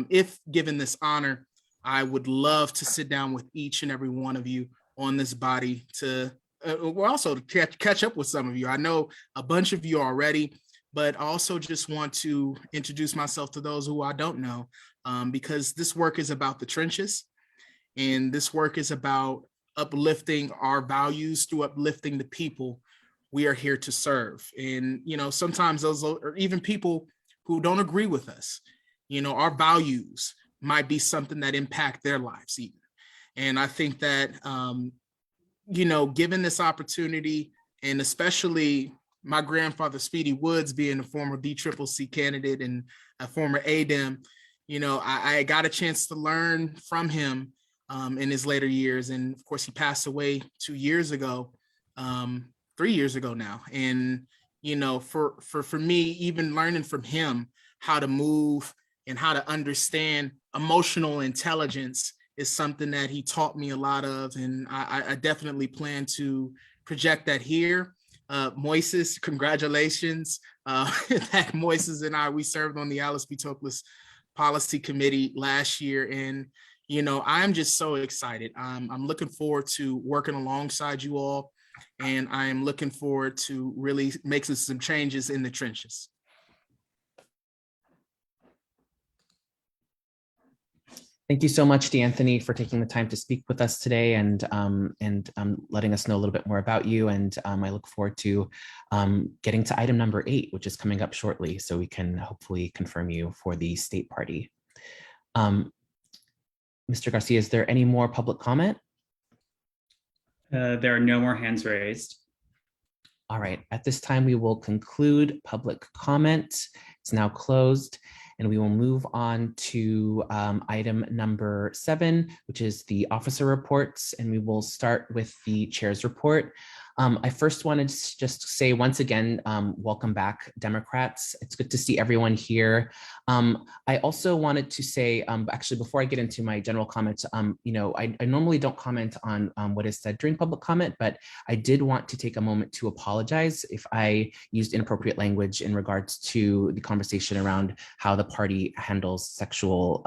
if given this honor, I would love to sit down with each and every one of you on this body to also to catch up with some of you. I know a bunch of you already, but also just want to introduce myself to those who I don't know, because this work is about the trenches, and this work is about uplifting our values through uplifting the people we are here to serve. And, sometimes those are even people who don't agree with us. Our values might be something that impact their lives even. And I think that, given this opportunity, and especially my grandfather, Speedy Woods, being a former DCCC candidate and a former ADEM, I got a chance to learn from him in his later years. And of course, he passed away 2 years ago, 3 years ago now. And, for me, even learning from him how to move and how to understand emotional intelligence is something that he taught me a lot of. And I definitely plan to project that here. Moises, congratulations. That Moises and I, we served on the Alice B. Toklas policy committee last year, and I'm just so excited. I'm looking forward to working alongside you all, and I am looking forward to really making some changes in the trenches. Thank you so much, DeAnthony, for taking the time to speak with us today and letting us know a little bit more about you. And I look forward to getting to item number 8, which is coming up shortly, so we can hopefully confirm you for the state party. Mr. Garcia, is there any more public comment? There are no more hands raised. All right, at this time, we will conclude public comment. It's now closed. And we will move on to item number 7, which is the officer reports. And we will start with the chair's report. I first wanted to just say once again, welcome back, Democrats. It's good to see everyone here. I also wanted to say, actually, before I get into my general comments, I normally don't comment on what is said during public comment, but I did want to take a moment to apologize if I used inappropriate language in regards to the conversation around how the party handles sexual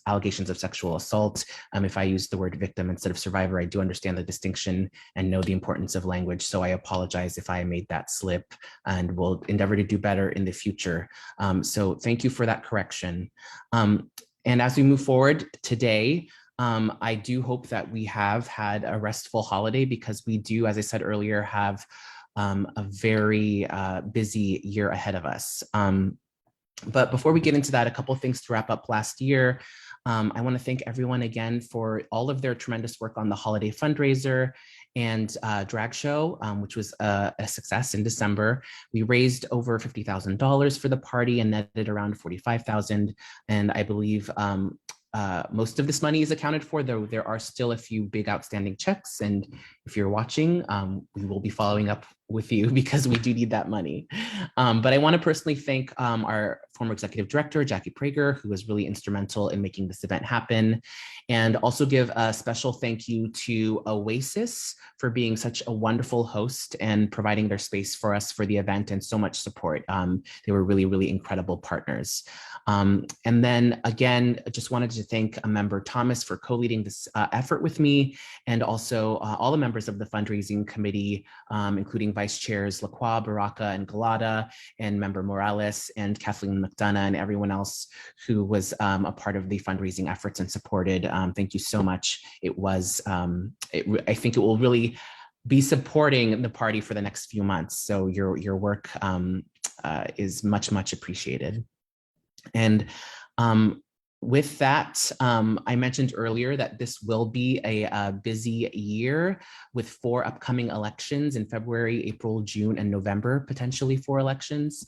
allegations of sexual assault. If I used the word victim instead of survivor, I do understand the distinction and know the importance of language. So I apologize if I made that slip, and will endeavor to do better in the future. So thank you for that correction. And as we move forward today, I do hope that we have had a restful holiday, because we do, as I said earlier, have a very busy year ahead of us. But before we get into that, a couple of things to wrap up last year. I want to thank everyone again for all of their tremendous work on the holiday fundraiser and drag show, which was a success in December. We raised over $50,000 for the party and netted around $45,000. And I believe most of this money is accounted for, though there are still a few big outstanding checks. And if you're watching, we will be following up with you, because we do need that money. But I want to personally thank our former executive director, Jackie Prager, who was really instrumental in making this event happen. And also give a special thank you to Oasis for being such a wonderful host and providing their space for us for the event and so much support. They were really, really incredible partners. And then again, I just wanted to thank member Thomas for co-leading this effort with me, and also all the members of the fundraising committee, including Vice Chairs Lacroix, Baraka, and Galata, and member Morales, and Kathleen McDonough, and everyone else who was a part of the fundraising efforts and supported. Thank you so much. It was, I think it will really be supporting the party for the next few months. So your work is much, much appreciated. And with that, I mentioned earlier that this will be a busy year with 4 upcoming elections in February, April, June, and November, potentially 4 elections.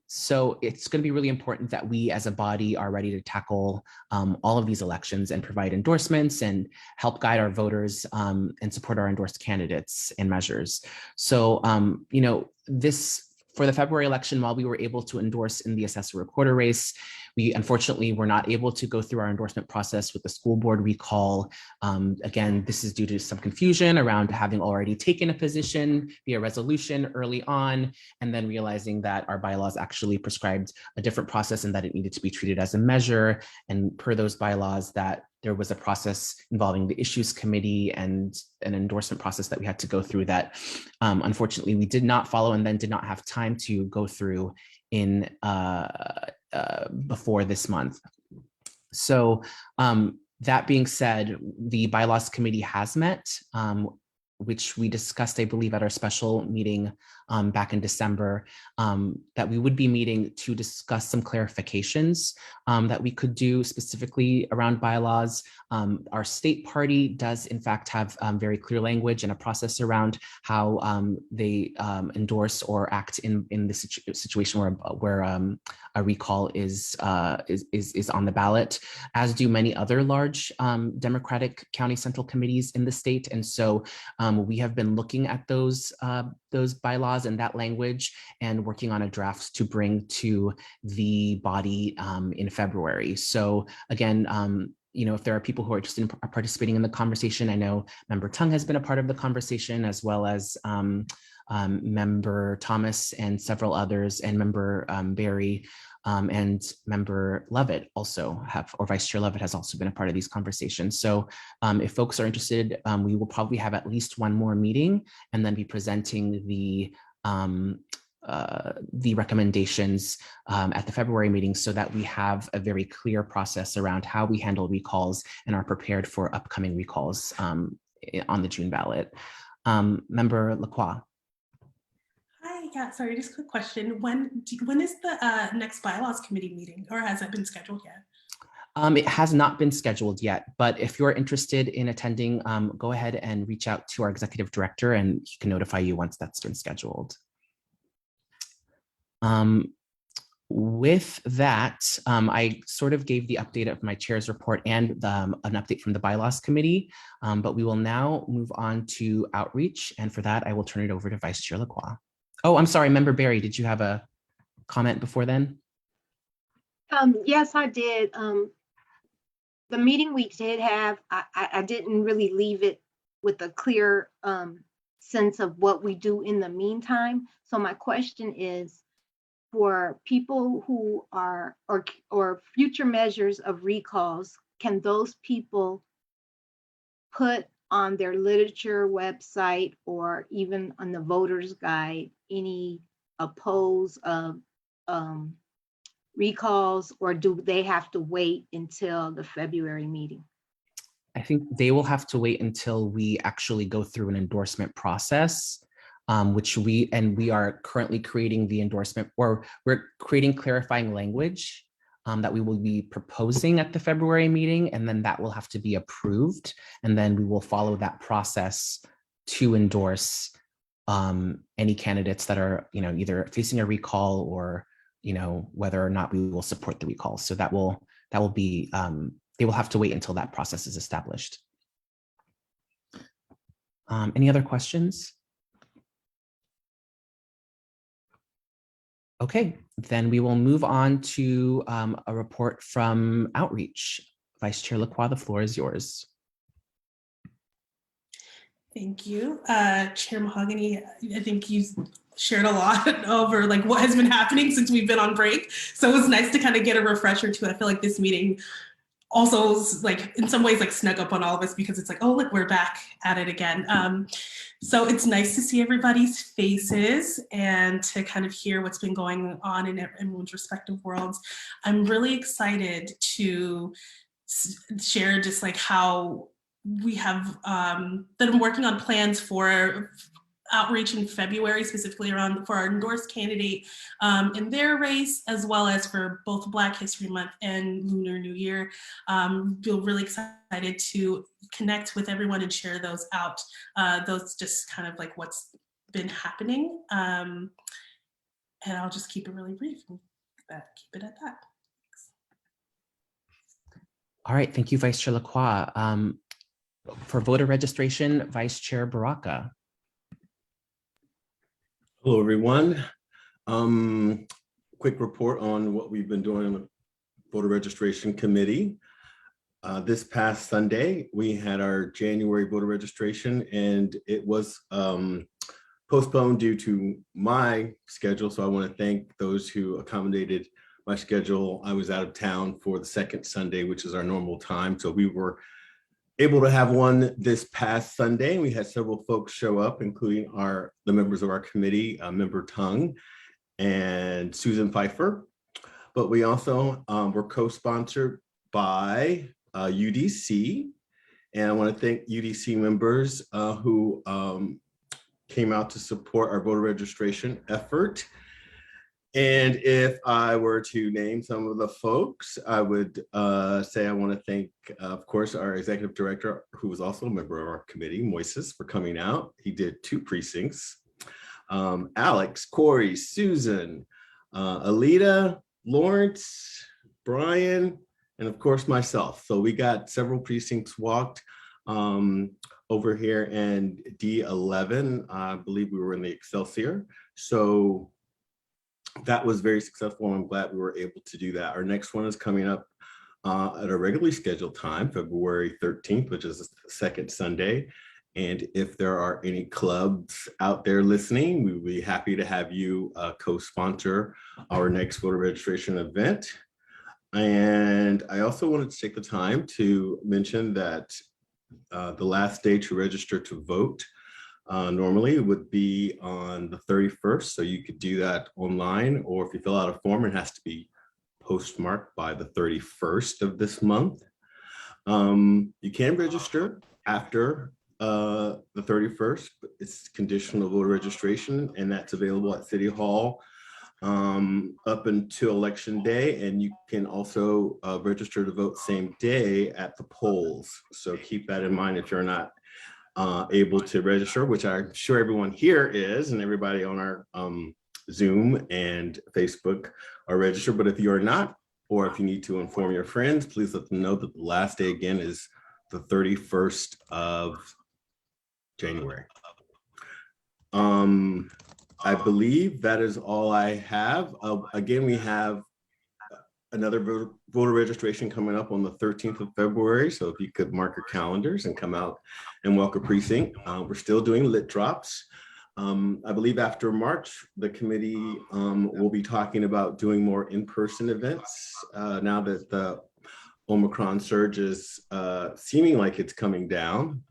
So it's going to be really important that we as a body are ready to tackle all of these elections and provide endorsements and help guide our voters and support our endorsed candidates and measures. So, for the February election, while we were able to endorse in the assessor recorder race, we unfortunately were not able to go through our endorsement process with the school board recall. Again, this is due to some confusion around having already taken a position via resolution early on, and then realizing that our bylaws actually prescribed a different process and that it needed to be treated as a measure. And per those bylaws, that there was a process involving the issues committee and an endorsement process that we had to go through that unfortunately we did not follow, and then did not have time to go through in before this month. So that being said, the bylaws committee has met, which we discussed, I believe, at our special meeting back in December, that we would be meeting to discuss some clarifications that we could do specifically around bylaws. Our state party does in fact have very clear language and a process around how they endorse or act in the situation where a recall is on the ballot, as do many other large Democratic county central committees in the state. And so we have been looking at those bylaws and that language and working on a draft to bring to the body in February. So again, if there are people who are interested in participating in the conversation, I know Member Tung has been a part of the conversation, as well as Member Thomas and several others, and Member Barry. and Member Lovett also or Vice Chair Lovett has also been a part of these conversations. So if folks are interested, we will probably have at least one more meeting and then be presenting the recommendations at the February meeting so that we have a very clear process around how we handle recalls and are prepared for upcoming recalls on the June ballot. Member Lacroix. Hi, yeah, sorry, just a quick question. When is the next bylaws committee meeting, or has that been scheduled yet? It has not been scheduled yet, but if you're interested in attending, go ahead and reach out to our executive director and he can notify you once that's been scheduled. With that, I sort of gave the update of my chair's report and an update from the bylaws committee, but we will now move on to outreach. And for that, I will turn it over to Vice Chair Lacroix. Oh, I'm sorry, Member Barry, did you have a comment before then? Yes, I did. The meeting we did have, I didn't really leave it with a clear sense of what we do in the meantime. So my question is, for people who are, or future measures of recalls, can those people put on their literature website or even on the voter's guide any oppose of recalls, or do they have to wait until the February meeting? I think they will have to wait until we actually go through an endorsement process, which we are currently creating the endorsement, or we're creating clarifying language that we will be proposing at the February meeting, and then that will have to be approved, and then we will follow that process to endorse any candidates that are, either facing a recall or, whether or not we will support the recall. So that will be, they will have to wait until that process is established. Any other questions? Okay, then we will move on to a report from Outreach. Vice Chair Lacroix, the floor is yours. Thank you. Chair Mahogany, I think you shared a lot over what has been happening since we've been on break. So it was nice to kind of get a refresher too. I feel like this meeting also in some ways snuck up on all of us because it's oh, look, we're back at it again. So it's nice to see everybody's faces and to kind of hear what's been going on in everyone's respective worlds. I'm really excited to share just how we have been working on plans for outreach in February, specifically for our endorsed candidate in their race, as well as for both Black History Month and Lunar New Year. Feel really excited to connect with everyone and share those out. Those just kind of what's been happening. And I'll just keep it really brief and keep it at that. All right, thank you, Vice Chair Lacroix. For voter registration, Vice Chair Baraka. Hello, everyone. Quick report on what we've been doing in the voter registration committee. This past Sunday, we had our January voter registration, and it was postponed due to my schedule. So I want to thank those who accommodated my schedule. I was out of town for the second Sunday, which is our normal time. So we were able to have one this past Sunday. We had several folks show up, including the members of our committee, Member Tung and Susan Pfeiffer. But we also were co-sponsored by UDC. And I want to thank UDC members who came out to support our voter registration effort. And if I were to name some of the folks, I would say I want to thank, of course, our executive director, who was also a member of our committee, Moises, for coming out. He did 2 precincts. Alex, Corey, Susan, Alita, Lawrence, Brian, and of course myself. So we got several precincts walked over here, and D11, I believe we were in the Excelsior. So that was very successful. I'm glad we were able to do that. Our next one is coming up at a regularly scheduled time, February 13th, which is the second Sunday. And if there are any clubs out there listening, we would be happy to have you co-sponsor our next voter registration event. And I also wanted to take the time to mention that the last day to register to vote normally would be on the 31st. So you could do that online, or if you fill out a form, it has to be postmarked by the 31st of this month. You can register after the 31st, but it's conditional voter registration, and that's available at City Hall up until Election Day. And you can also register to vote same day at the polls. So keep that in mind if you're not able to register, which I'm sure everyone here is, and everybody on our Zoom and Facebook are registered. But if you are not, or if you need to inform your friends, please let them know that the last day again is the 31st of January. I believe that is all I have. Again, we have another voter registration coming up on the 13th of February. So if you could mark your calendars and come out and walk a precinct. We're still doing lit drops. I believe after March, the committee will be talking about doing more in-person events now that the Omicron surge is seeming like it's coming down,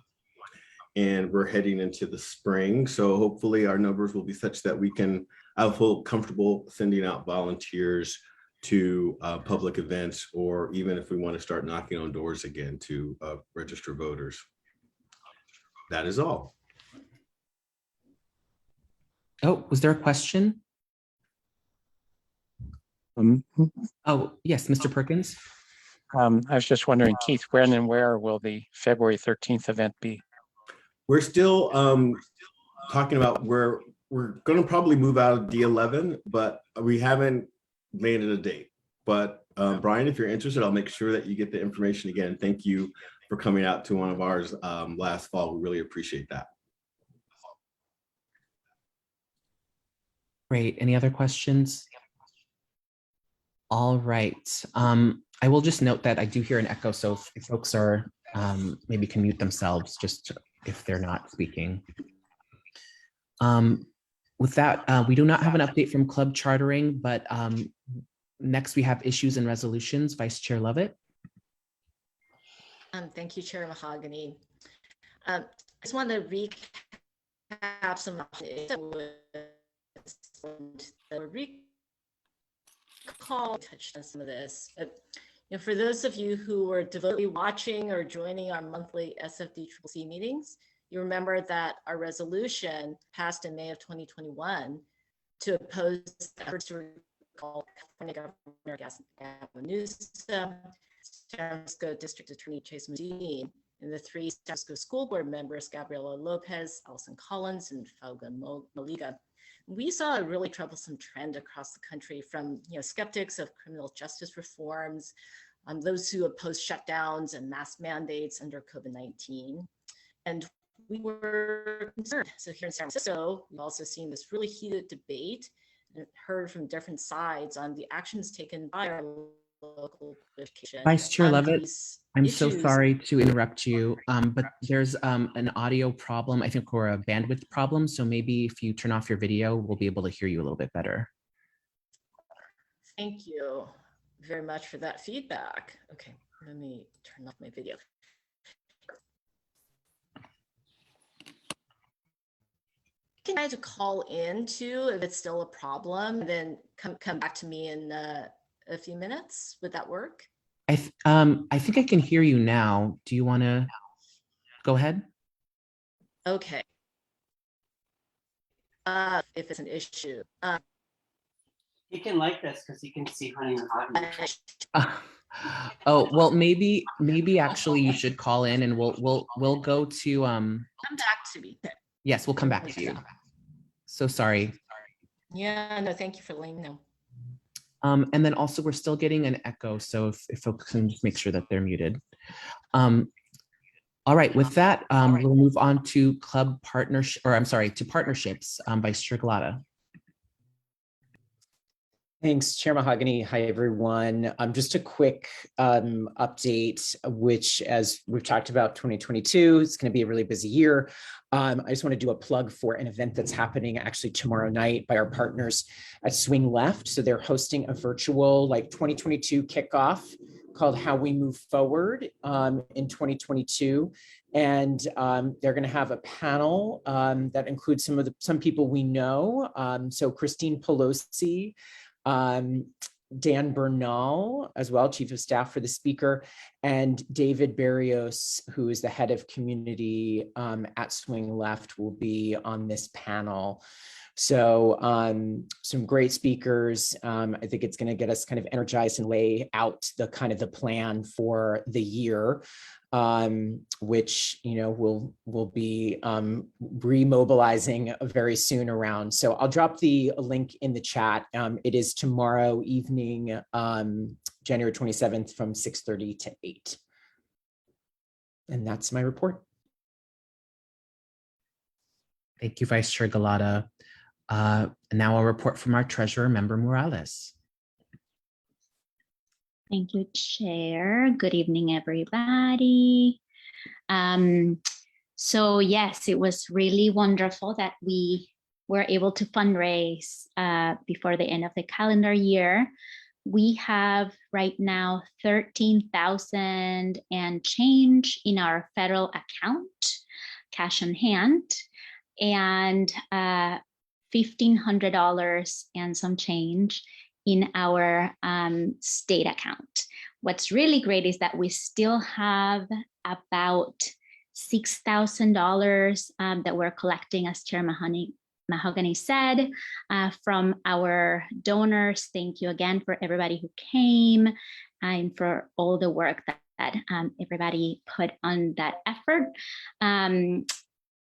and we're heading into the spring. So hopefully our numbers will be such that I'll feel comfortable sending out volunteers to public events, or even if we want to start knocking on doors again to register voters. That is all. Oh, was there a question? Oh, yes, Mr. Perkins. I was just wondering, Keith, when and where will the February 13th event be? We're still talking about where we're going to probably move out of D11, but we haven't landed a date. But Brian, if you're interested, I'll make sure that you get the information again. Thank you for coming out to one of ours last fall. We really appreciate that. Great. Any other questions? All right. I will just note that I do hear an echo. So if folks are maybe can mute themselves just if they're not speaking. With that, we do not have an update from club chartering, but next we have issues and resolutions. Vice Chair Lovett. Thank you, Chair Mahogany. I just want to recap some recall, touched on some of this. But, for those of you who are devotedly watching or joining our monthly SFDCC meetings, you remember that our resolution passed in May of 2021 to oppose efforts to recall California Governor Gavin Newsom, San Francisco District Attorney Chase Medine, and the three San Francisco School Board members, Gabriela Lopez, Allison Collins, and Fauga Maliga. We saw a really troublesome trend across the country from skeptics of criminal justice reforms, those who oppose shutdowns and mask mandates under COVID-19. And we were concerned. So here in San Francisco, we've also seen this really heated debate and heard from different sides on the actions taken by our local education. Vice Chair Lovett, I'm so issues. sorry to interrupt you, but there's an audio problem, I think, or a bandwidth problem. So maybe if you turn off your video, we'll be able to hear you a little bit better. Thank you very much for that feedback. Okay, let me turn off my video. Can I call in too if it's still a problem, and then come back to me in a few minutes? Would that work? I think I can hear you now. Do you want to go ahead? Okay. If it's an issue. He can like this because he can see Honey and Hottie. Oh, well, maybe actually you should call in and we'll go to Come back to me. yes, we'll come back to you. So sorry. Yeah, no, thank you for letting me know. And then also we're still getting an echo. So if folks can just make sure that they're muted. All right, with that, we'll move on to club partnership, or I'm sorry, to partnerships, Vice Chair Galata. Thanks, Chair Mahogany. Hi, everyone. Just a quick update, which, as we've talked about, 2022 is going to be a really busy year. I just want to do a plug for an event that's happening actually tomorrow night by our partners at Swing Left. So they're hosting a virtual 2022 kickoff called How We Move Forward in 2022. And they're going to have a panel that includes some people we know. So Christine Pelosi, Dan Bernal as well, Chief of Staff for the speaker, and David Barrios, who is the head of community at Swing Left, will be on this panel. So some great speakers. I think it's going to get us kind of energized and lay out the plan for the year, which we'll be remobilizing very soon around. So I'll drop the link in the chat. It is tomorrow evening, January 27th from 6:30 to 8. And that's my report. Thank you, Vice Chair Galata. Now a report from our treasurer, Member Morales. Thank you, Chair. Good evening, everybody. So yes, it was really wonderful that we were able to fundraise before the end of the calendar year. We have right now 13,000 and change in our federal account, cash on hand, and $1,500 and some change in our state account. What's really great is that we still have about $6,000 that we're collecting, as Chair Mahogany said, from our donors. Thank you again for everybody who came and for all the work that everybody put on that effort.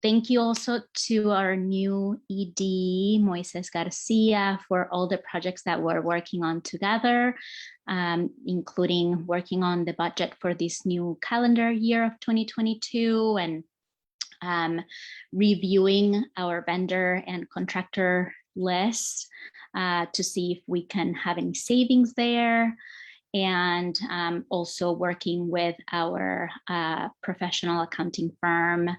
Thank you also to our new ED, Moises Garcia, for all the projects that we're working on together, including working on the budget for this new calendar year of 2022 and reviewing our vendor and contractor list to see if we can have any savings there. And also working with our professional accounting firm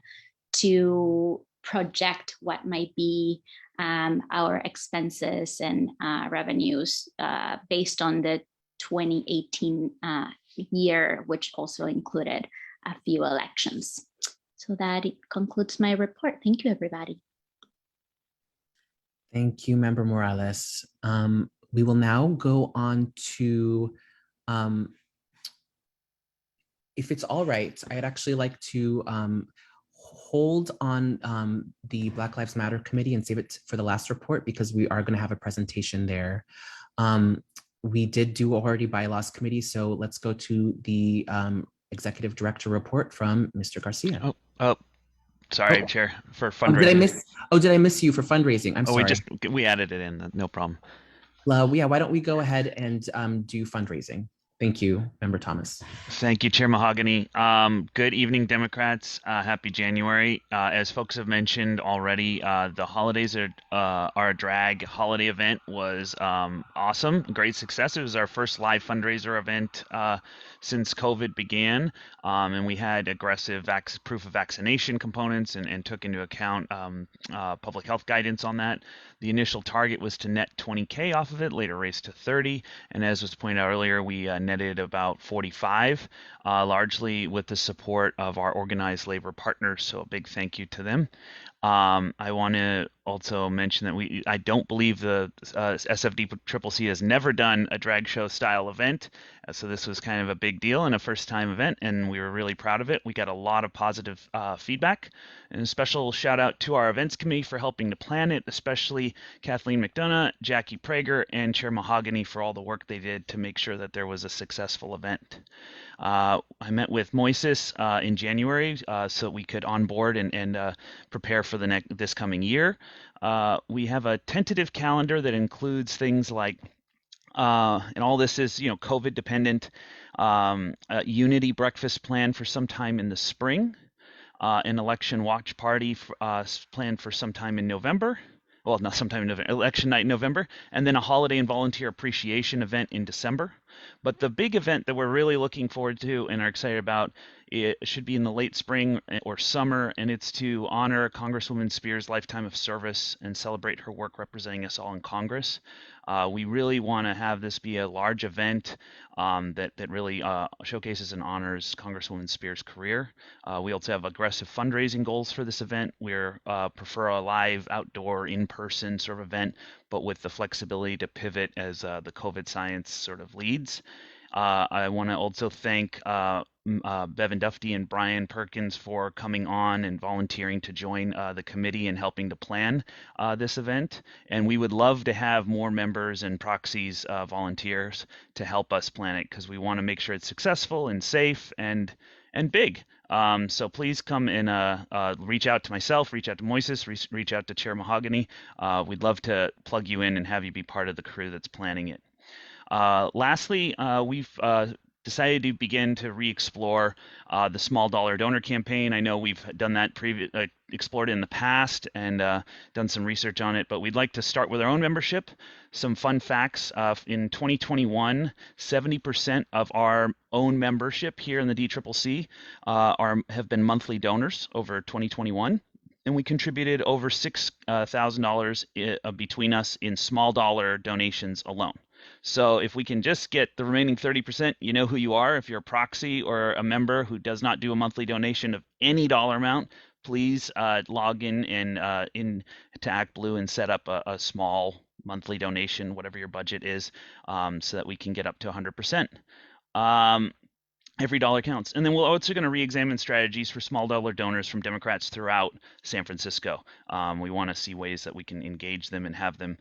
to project what might be our expenses and revenues based on the 2018 year, which also included a few elections. So that concludes my report. Thank you, everybody. Thank you, Member Morales. We will now go on to, if it's all right, I'd actually like to hold on the Black Lives Matter committee and save it for the last report, because we are going to have a presentation there. We did do already bylaws committee, so let's go to the executive director report from Mr. Garcia. Sorry, Oh. Chair, for Oh, fundraising. did I miss you for fundraising? I'm sorry. We added it in, no problem. Yeah, why don't we go ahead and do fundraising? Thank you, Member Thomas. Thank you, Chair Mahogany. Good evening, Democrats. Happy January. As folks have mentioned already, the holidays are a drag holiday event was awesome, great success. It was our first live fundraiser event since COVID began, and we had aggressive proof of vaccination components and took into account public health guidance on that. The initial target was to net 20K off of it, later raised to 30, and as was pointed out earlier, we netted about 45, largely with the support of our organized labor partners, so a big thank you to them. I want to also mention that I don't believe the SFDCCC has never done a drag show style event, so this was kind of a big deal and a first time event, and we were really proud of it. We got a lot of positive feedback, and a special shout out to our events committee for helping to plan it, especially Kathleen McDonough, Jackie Prager, and Chair Mahogany for all the work they did to make sure that there was a successful event. I met with Moises in January so we could onboard and prepare for this coming year. We have a tentative calendar that includes things like, and all this is, COVID dependent, a unity breakfast plan for sometime in the spring, an election watch party planned for sometime in November, well, not sometime in November, election night in November, and then a holiday and volunteer appreciation event in December. But the big event that we're really looking forward to and are excited about, it should be in the late spring or summer, and it's to honor Congresswoman Spears' lifetime of service and celebrate her work representing us all in Congress. We really want to have this be a large event that really showcases and honors Congresswoman Spears' career. We also have aggressive fundraising goals for this event. We prefer a live, outdoor, in-person sort of event, but with the flexibility to pivot as the COVID science sort of leads. I want to also thank Bevan Dufty and Brian Perkins for coming on and volunteering to join the committee and helping to plan this event. And we would love to have more members and proxies, volunteers, to help us plan it, because we want to make sure it's successful and safe and big. So please come and reach out to myself, reach out to Moises, reach out to Chair Mahogany. We'd love to plug you in and have you be part of the crew that's planning it. Lastly, we've decided to begin to re-explore the small dollar donor campaign. I know we've done that explored in the past and done some research on it, but we'd like to start with our own membership. Some fun facts: in 2021, 70% of our own membership here in the DCCC have been monthly donors over 2021. And we contributed over $6,000 between us in small dollar donations alone. So if we can just get the remaining 30%, you know who you are. If you're a proxy or a member who does not do a monthly donation of any dollar amount, please log in and to ActBlue and set up a small monthly donation, whatever your budget is, so that we can get up to 100%. Every dollar counts. And then we're also going to re-examine strategies for small dollar donors from Democrats throughout San Francisco. We want to see ways that we can engage them and have them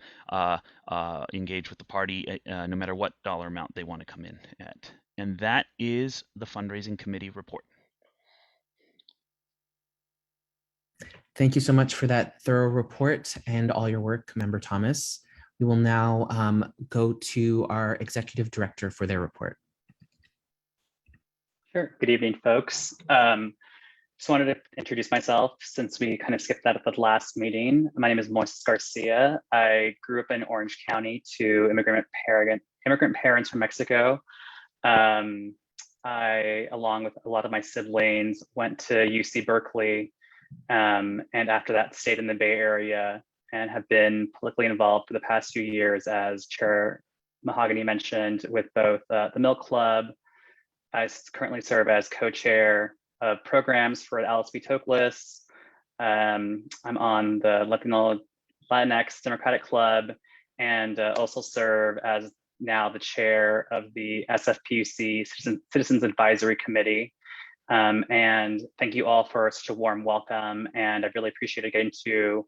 engage with the party no matter what dollar amount they want to come in at. And that is the fundraising committee report. Thank you so much for that thorough report and all your work, Member Thomas. We will now go to our executive director for their report. Sure. Good evening, folks. Just wanted to introduce myself since we kind of skipped that at the last meeting. My name is Moises Garcia. I grew up in Orange County to immigrant parents from Mexico. I, along with a lot of my siblings, went to UC Berkeley, and after that stayed in the Bay Area and have been politically involved for the past few years, as Chair Mahogany mentioned, with both the Milk Club. I currently serve as co-chair of programs for Alice B. Toklas. I'm on the Latino Latinx Democratic Club, and also serve as now the chair of the SFPUC Citizens Advisory Committee. And thank you all for such a warm welcome. And I've really appreciated getting to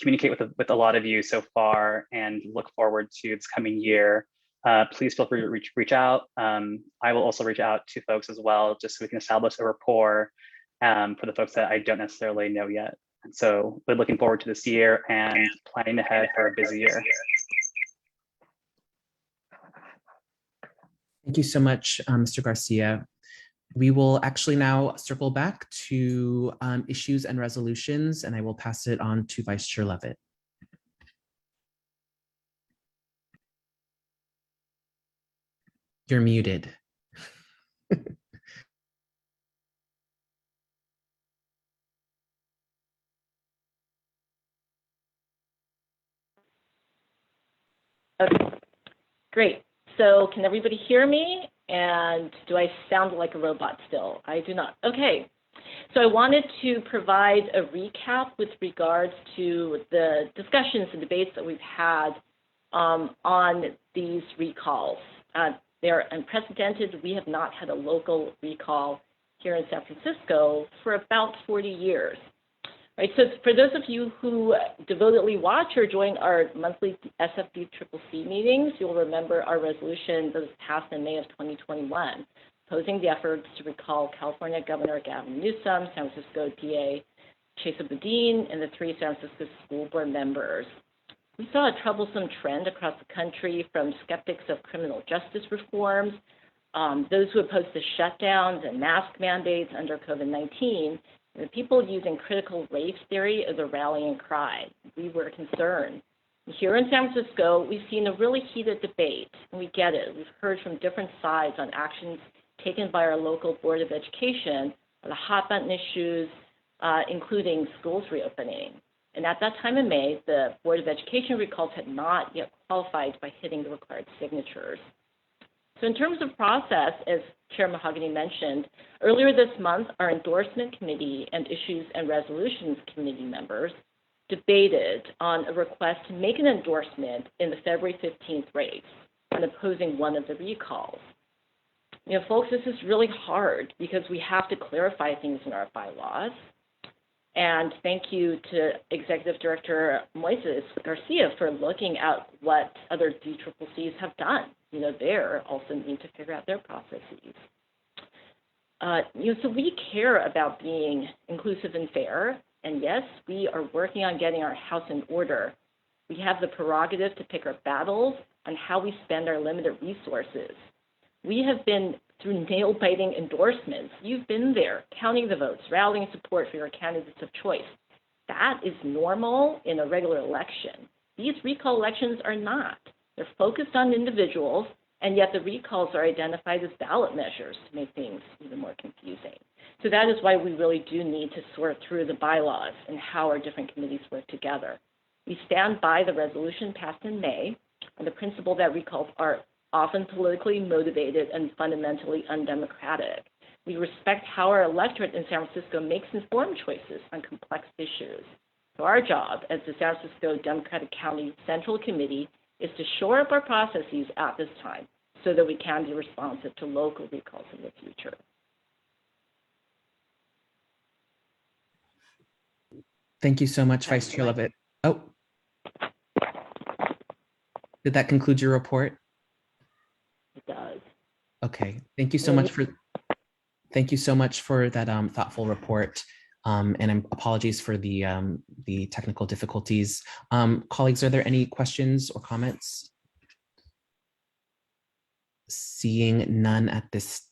communicate with a lot of you so far, and look forward to this coming year. Please feel free to reach out. I will also reach out to folks as well, just so we can establish a rapport for the folks that I don't necessarily know yet. And so we're looking forward to this year and planning ahead for a busy year. Thank you so much, Mr. Garcia. We will actually now circle back to issues and resolutions, and I will pass it on to Vice Chair Levitt. You're muted. Okay, great. So can everybody hear me? And do I sound like a robot still? I do not. Okay. So I wanted to provide a recap with regards to the discussions and debates that we've had on these recalls. They're unprecedented. We have not had a local recall here in San Francisco for about 40 years. Right, so for those of you who devotedly watch or join our monthly SFDCCC meetings, you'll remember our resolution that was passed in May of 2021, opposing the efforts to recall California Governor Gavin Newsom, San Francisco DA Chesa Boudin, and the 3 San Francisco school board members. We saw a troublesome trend across the country, from skeptics of criminal justice reforms those who opposed the shutdowns and mask mandates under COVID-19, the people using critical race theory as a rallying cry. We were concerned. Here in San Francisco, we've seen a really heated debate, and we get it. We've heard from different sides on actions taken by our local Board of Education on the hot button issues, including schools reopening. And at that time in May, the Board of Education recalls had not yet qualified by hitting the required signatures. So in terms of process, as Chair Mahogany mentioned, earlier this month, our endorsement committee and issues and resolutions committee members debated on a request to make an endorsement in the February 15th race on opposing one of the recalls. You know, folks, this is really hard because we have to clarify things in our bylaws. And thank you to Executive Director Moises Garcia for looking at what other DCCCs have done. You know, they're also need to figure out their processes. You know, so we care about being inclusive and fair. And yes, we are working on getting our house in order. We have the prerogative to pick our battles on how we spend our limited resources. We have been through nail-biting endorsements. You've been there, counting the votes, rallying support for your candidates of choice. That is normal in a regular election. These recall elections are not. They're focused on individuals, and yet the recalls are identified as ballot measures to make things even more confusing. So that is why we really do need to sort through the bylaws and how our different committees work together. We stand by the resolution passed in May on the principle that recalls are often politically motivated and fundamentally undemocratic. We respect how our electorate in San Francisco makes informed choices on complex issues. So our job as the San Francisco Democratic County Central Committee is to shore up our processes at this time so that we can be responsive to local recalls in the future. Thank you so much, Vice Chair Levitt. Oh, did that conclude your report? It does. Okay, thank you so much for that thoughtful report. And apologies for the technical difficulties. Colleagues, are there any questions or comments? Seeing none at this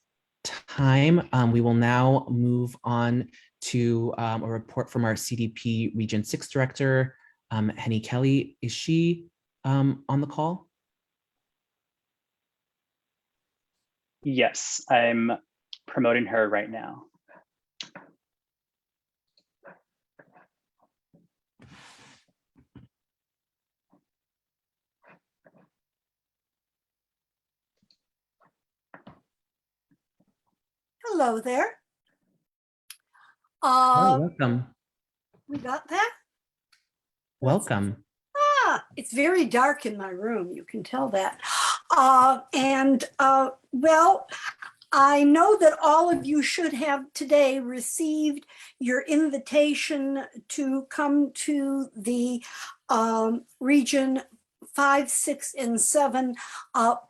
time, we will now move on to a report from our CDP Region 6 Director, Henny Kelly. Is she on the call? Yes, I'm promoting her right now. Hello there. Welcome. We got that? Welcome. It's very dark in my room. You can tell that. Well, I know that all of you should have today received your invitation to come to the Region 5, 6, and 7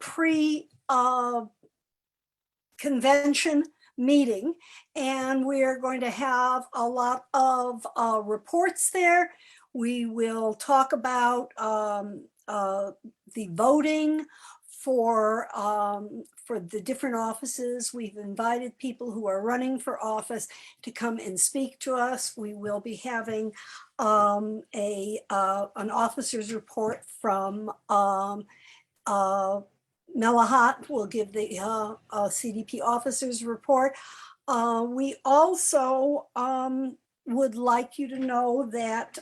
pre-convention meeting, and we are going to have a lot of reports there. We will talk about the voting for the different offices. We've invited people who are running for office to come and speak to us. We will be having an officer's report from Melahat will give the CDP officer's report. We also would like you to know that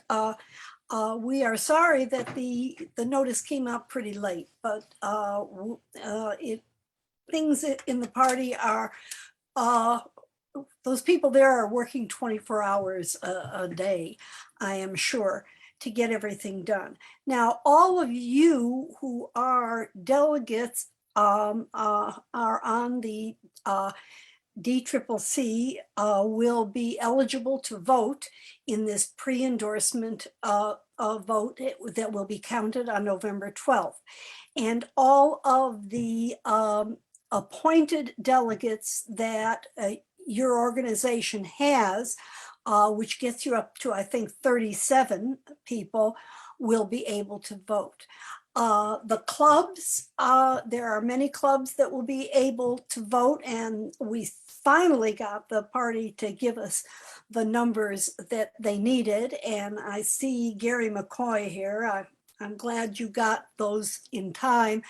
we are sorry that the notice came out pretty late, but things in the party are, those people there are working 24 hours a day, I am sure, to get everything done. Now, all of you who are delegates are on the DCCC will be eligible to vote in this pre-endorsement vote that will be counted on November 12th. And all of the appointed delegates that your organization has, which gets you up to, I think, 37 people, will be able to vote. The clubs, there are many clubs that will be able to vote, and we finally got the party to give us the numbers that they needed. And I see Gary McCoy here. I'm glad you got those in time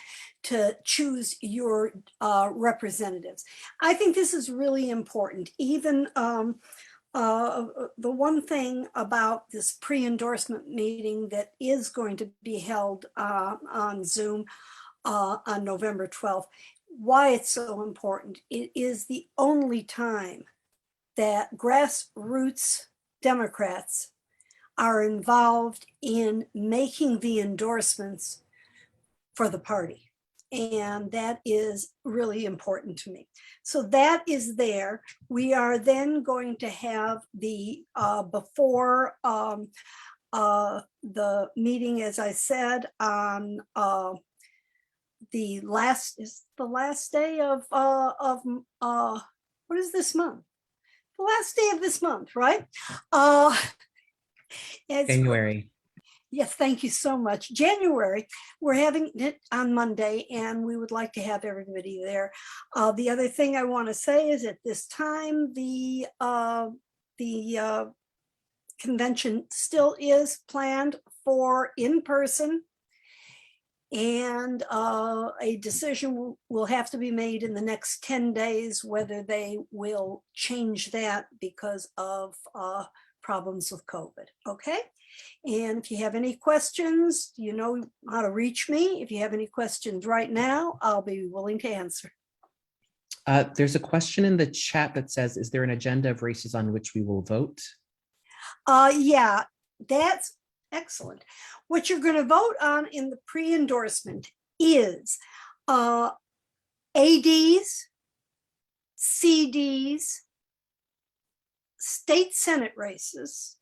to choose your representatives. I think this is really important. Even the one thing about this pre-endorsement meeting that is going to be held on Zoom on November 12th, why it's so important. It is the only time that grassroots Democrats are involved in making the endorsements for the party. And that is really important to me. So that is there. We are then going to have the before the meeting, as I said, on the last day of what is this month? The last day of this month, right? January. Yes, thank you so much. January, we're having it on Monday, and we would like to have everybody there. The other thing I want to say is at this time, the convention still is planned for in person, and a decision will have to be made in the next 10 days whether they will change that because of problems with COVID. Okay. And if you have any questions, you know how to reach me. If you have any questions right now, I'll be willing to answer. There's a question in the chat that says, is there an agenda of races on which we will vote? Yeah, that's excellent. What you're going to vote on in the pre-endorsement is ADs, CDs, state Senate races,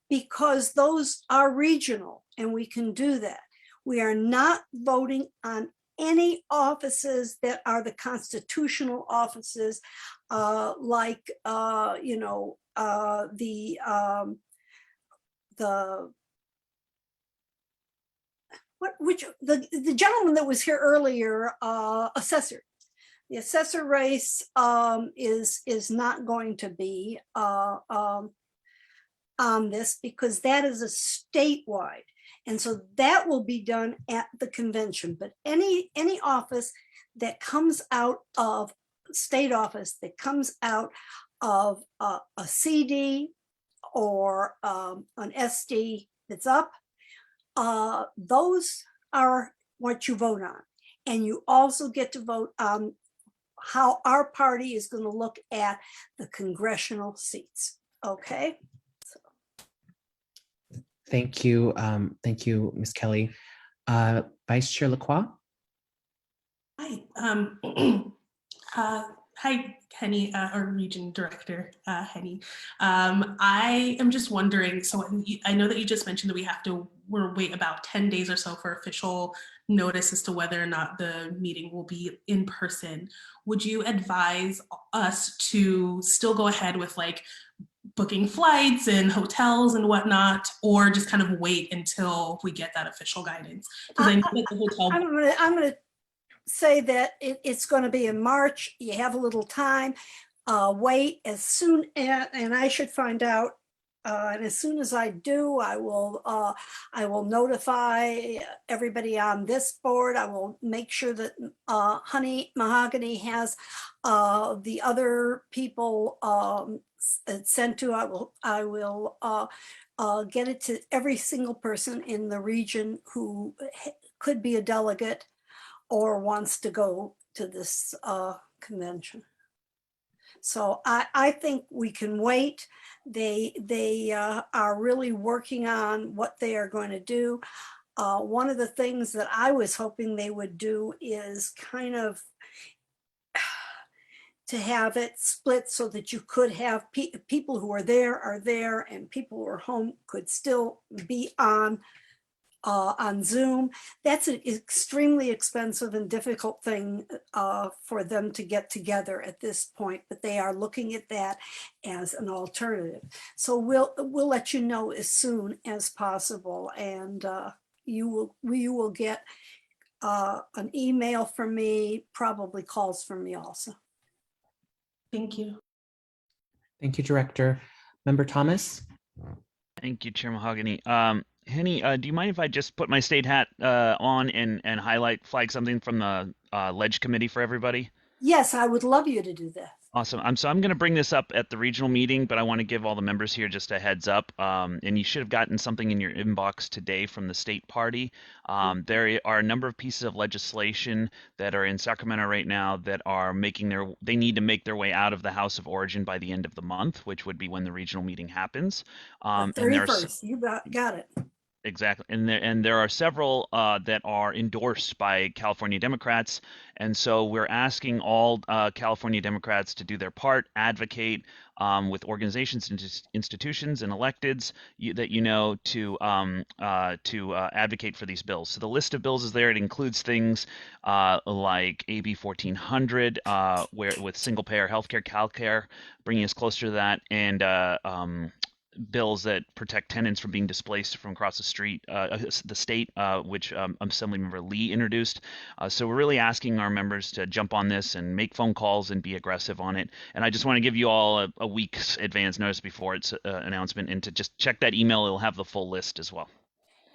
because those are regional and we can do that. We are not voting on any offices that are the constitutional offices, like, you know, the gentleman that was here earlier, assessor. The assessor race is not going to be on this because that is a statewide. And so that will be done at the convention. But any office that comes out of state office, that comes out of a CD or an SD that's up, those are what you vote on. And you also get to vote on how our party is going to look at the congressional seats. Okay. Thank you. Thank you, Ms. Kelly. Vice Chair Lacroix. Hi. Hi, Henny, or Region Director Henny. I am just wondering, so I know that you just mentioned that we'll wait about 10 days or so for official notice as to whether or not the meeting will be in person. Would you advise us to still go ahead with like booking flights and hotels and whatnot, or just kind of wait until we get that official guidance? Because I know that the hotel. I'm gonna say that it's going to be in March. You have a little time. Wait as soon and I should find out. And as soon as I do, I will notify everybody on this board. I will make sure that Mahogany has the other people sent to. I will get it to every single person in the region who could be a delegate or wants to go to this convention. So I think we can wait. They are really working on what they are going to do. One of the things that I was hoping they would do is kind of to have it split so that you could have people who are there and people who are home could still be on Zoom. That's an extremely expensive and difficult thing for them to get together at this point, but they are looking at that as an alternative. So we'll let you know as soon as possible. And you will get an email from me, probably calls from me also. Thank you. Thank you, Director. Member Thomas? Thank you, Chair Mahogany. Henny, do you mind if I just put my state hat on and flag something from the Ledge Committee for everybody? Yes, I would love you to do that. Awesome. I'm going to bring this up at the regional meeting, but I want to give all the members here just a heads up. And you should have gotten something in your inbox today from the state party. There are a number of pieces of legislation that are in Sacramento right now that are they need to make their way out of the House of Origin by the end of the month, which would be when the regional meeting happens. The 31st, you got it. Exactly, and there are several that are endorsed by California Democrats, and so we're asking all California Democrats to do their part, advocate with organizations and institutions and electeds to advocate for these bills. So the list of bills is there. It includes things like AB 1400, with single payer healthcare, CalCare, bringing us closer to that, and bills that protect tenants from being displaced from across the state, which Assemblymember Lee introduced. So we're really asking our members to jump on this and make phone calls and be aggressive on it. And I just want to give you all a week's advance notice before its announcement, and to just check that email. It'll have the full list as well.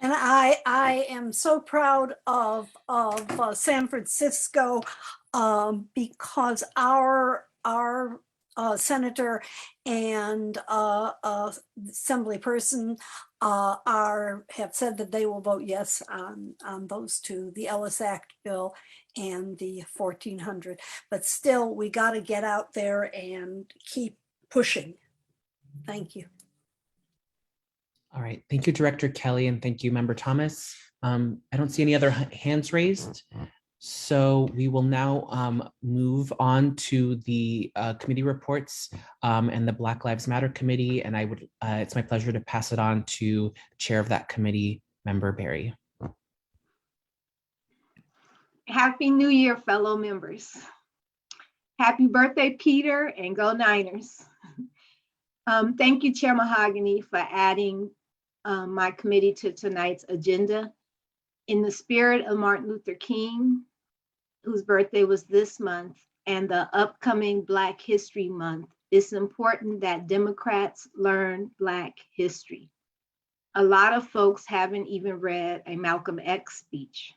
And I am so proud of San Francisco because our senator and assembly person have said that they will vote yes on those two, the Ellis Act bill and the 1400. But still, we got to get out there and keep pushing. Thank you. All right. Thank you, Director Kelly, and thank you, Member Thomas. I don't see any other hands raised. So we will now move on to the committee reports and the Black Lives Matter Committee. And it's my pleasure to pass it on to the chair of that committee, Member Barry. Happy New Year, fellow members. Happy birthday, Peter, and go Niners. Thank you, Chair Mahogany, for adding my committee to tonight's agenda. In the spirit of Martin Luther King, whose birthday was this month, and the upcoming Black History Month, it's important that Democrats learn Black history. A lot of folks haven't even read a Malcolm X speech.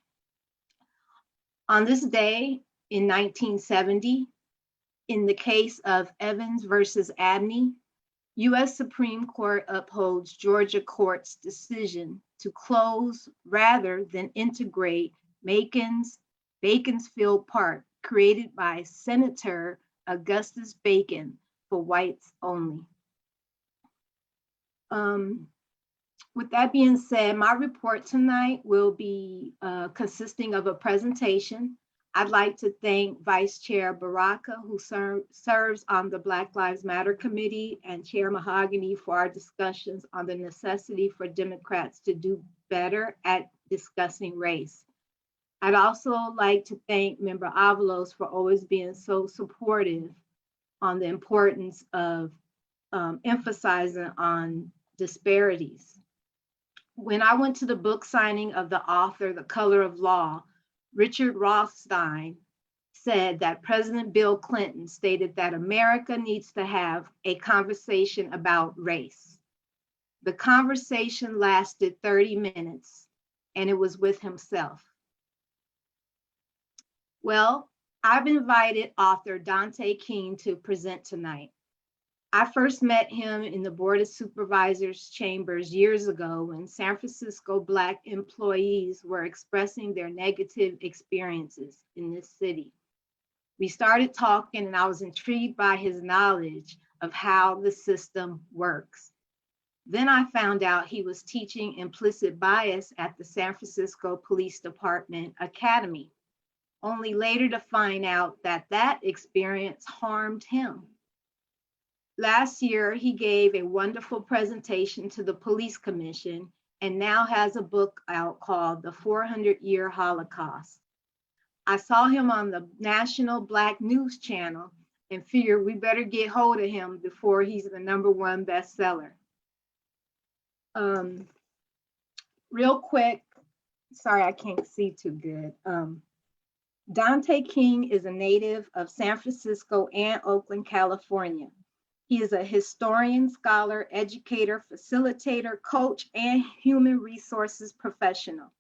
On this day in 1970, in the case of Evans versus Abney, U.S. Supreme Court upholds Georgia court's decision to close rather than integrate Baconsfield Park, created by Senator Augustus Bacon for whites only. With that being said, my report tonight will be consisting of a presentation. I'd like to thank Vice Chair Baraka, who serves on the Black Lives Matter Committee, and Chair Mahogany for our discussions on the necessity for Democrats to do better at discussing race. I'd also like to thank Member Avalos for always being so supportive on the importance of emphasizing on disparities. When I went to the book signing of the author, The Color of Law, Richard Rothstein said that President Bill Clinton stated that America needs to have a conversation about race. The conversation lasted 30 minutes, and it was with himself. Well, I've invited author Dante King to present tonight. I first met him in the Board of Supervisors chambers years ago when San Francisco Black employees were expressing their negative experiences in this city. We started talking, and I was intrigued by his knowledge of how the system works. Then I found out he was teaching implicit bias at the San Francisco Police Department Academy, only later to find out that that experience harmed him. Last year, he gave a wonderful presentation to the Police Commission and now has a book out called The 400-Year Holocaust. I saw him on the National Black News Channel and figured we better get hold of him before he's the #1 bestseller. Real quick, sorry, I can't see too good. Dante King is a native of San Francisco and Oakland, California. He is a historian, scholar, educator, facilitator, coach, and human resources professional.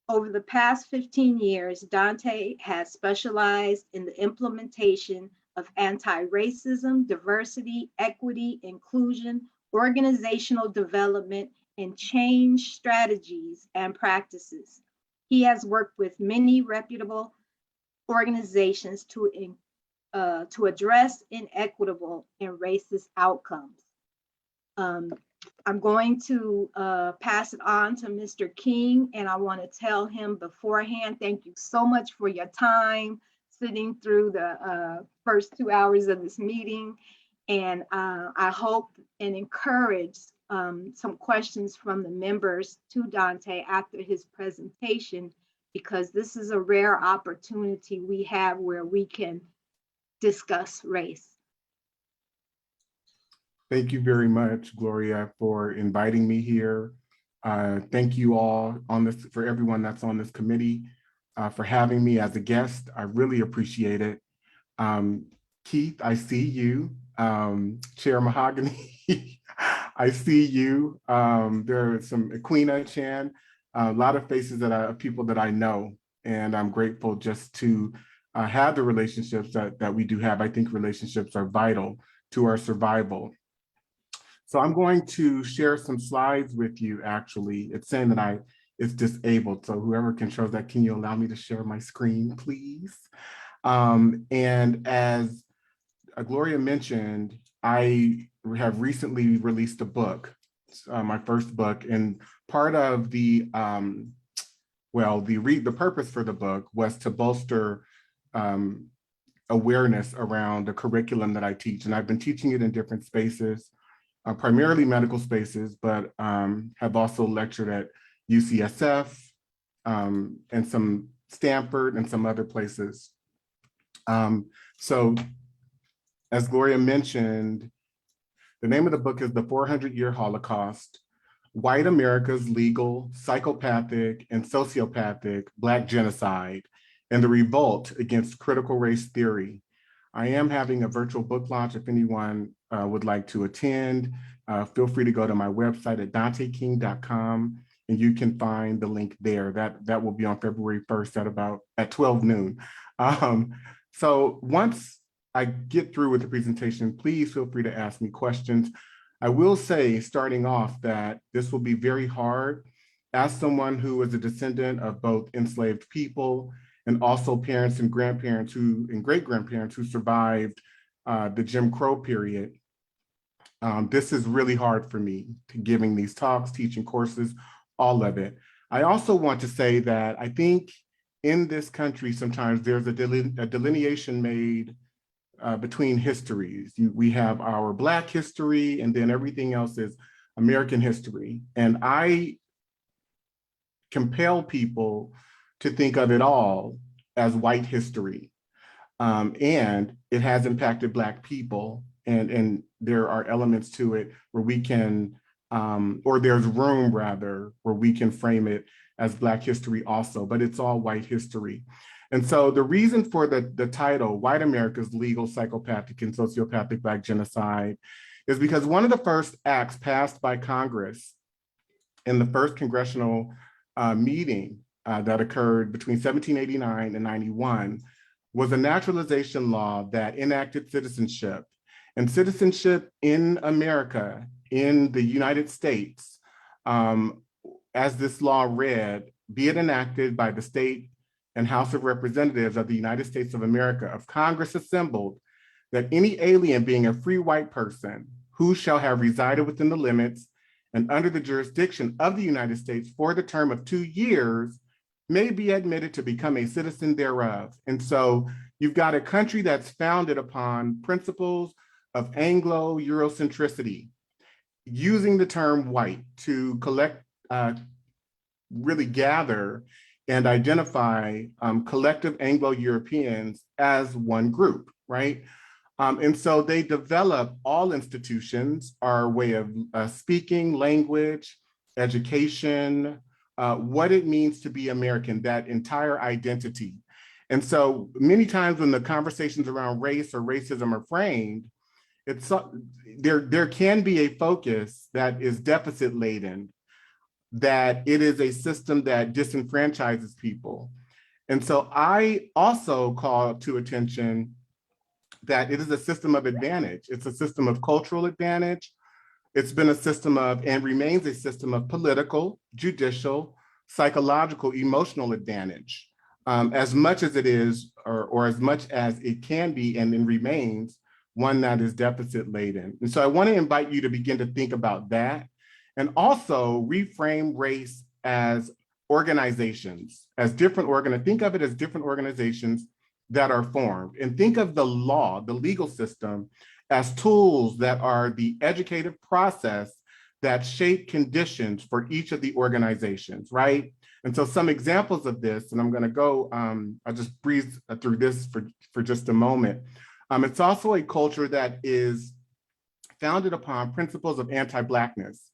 Over the past 15 years, Dante has specialized in the implementation of anti-racism, diversity, equity, inclusion, organizational development, and change strategies and practices. He has worked with many reputable organizations to address inequitable and racist outcomes. I'm going to pass it on to Mr. King, and I want to tell him beforehand, thank you so much for your time sitting through the first 2 hours of this meeting. And I hope and encourage some questions from the members to Dante after his presentation, because this is a rare opportunity we have where we can discuss race. Thank you very much, Gloria, for inviting me here. Thank you all for everyone that's on this committee for having me as a guest. I really appreciate it. Keith, I see you. Chair Mahogany, I see you. There are some Aquina Chan, a lot of faces of people that I know, and I'm grateful just to have the relationships that we do have. I think relationships are vital to our survival. So I'm going to share some slides with you, actually. It's saying that it's disabled, so whoever controls that, can you allow me to share my screen, please? And as Gloria mentioned, I have recently released a book, my first book, and part of the purpose for the book was to bolster awareness around the curriculum that I teach, and I've been teaching it in different spaces, primarily medical spaces, but have also lectured at UCSF and some Stanford and some other places. So as Gloria mentioned, the name of the book is The 400-Year Holocaust, White America's Legal, Psychopathic, and Sociopathic Black Genocide and the Revolt Against Critical Race Theory. I am having a virtual book launch. If anyone would like to attend, feel free to go to my website at danteking.com, and you can find the link there. That will be on February 1st at 12 noon. So once I get through with the presentation, please feel free to ask me questions. I will say, starting off, that this will be very hard. As someone who is a descendant of both enslaved people and also parents and grandparents and great-grandparents who survived the Jim Crow period, this is really hard for me, giving these talks, teaching courses, all of it. I also want to say that I think in this country, sometimes there's a delineation made between histories. We have our Black history, and then everything else is American history. And I compel people to think of it all as white history. And it has impacted Black people. And there are elements to it where we can, or there's room rather, where we can frame it as Black history also, but it's all white history. And so the reason for the title, White America's Legal, Psychopathic, and Sociopathic Black Genocide, is because one of the first acts passed by Congress in the first congressional meeting that occurred between 1789 and 91 was a naturalization law that enacted citizenship. And citizenship in America, in the United States, as this law read, be it enacted by the state and House of Representatives of the United States of America, of Congress assembled, that any alien being a free white person who shall have resided within the limits and under the jurisdiction of the United States for the term of 2 years may be admitted to become a citizen thereof. And so you've got a country that's founded upon principles of Anglo-Eurocentricity, using the term white to collect, really gather and identify collective Anglo-Europeans as one group, right? And so they develop all institutions, our way of speaking, language, education, what it means to be American, that entire identity. And so many times when the conversations around race or racism are framed, there can be a focus that is deficit laden, that it is a system that disenfranchises people. And so I also call to attention that it is a system of advantage. It's a system of cultural advantage. It's been a system of, and remains a system of, political, judicial, psychological, emotional advantage, as much as it is, or as much as it can be and remains one that is deficit laden. And so I want to invite you to begin to think about that, and also reframe race as organizations, as different think of it as different organizations that are formed, and think of the law, the legal system, as tools that are the educative process that shape conditions for each of the organizations, right? And so some examples of this, and I'm gonna go, I'll just breeze through this for just a moment. It's also a culture that is founded upon principles of anti-Blackness.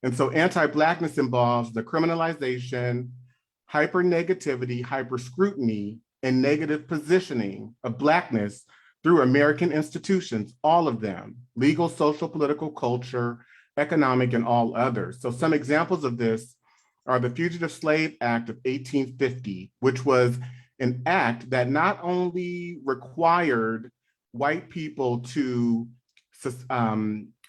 And so anti-Blackness involves the criminalization, hyper-negativity, hyper-scrutiny, and negative positioning of Blackness through American institutions, all of them, legal, social, political, culture, economic, and all others. So some examples of this are the Fugitive Slave Act of 1850, which was an act that not only required white people to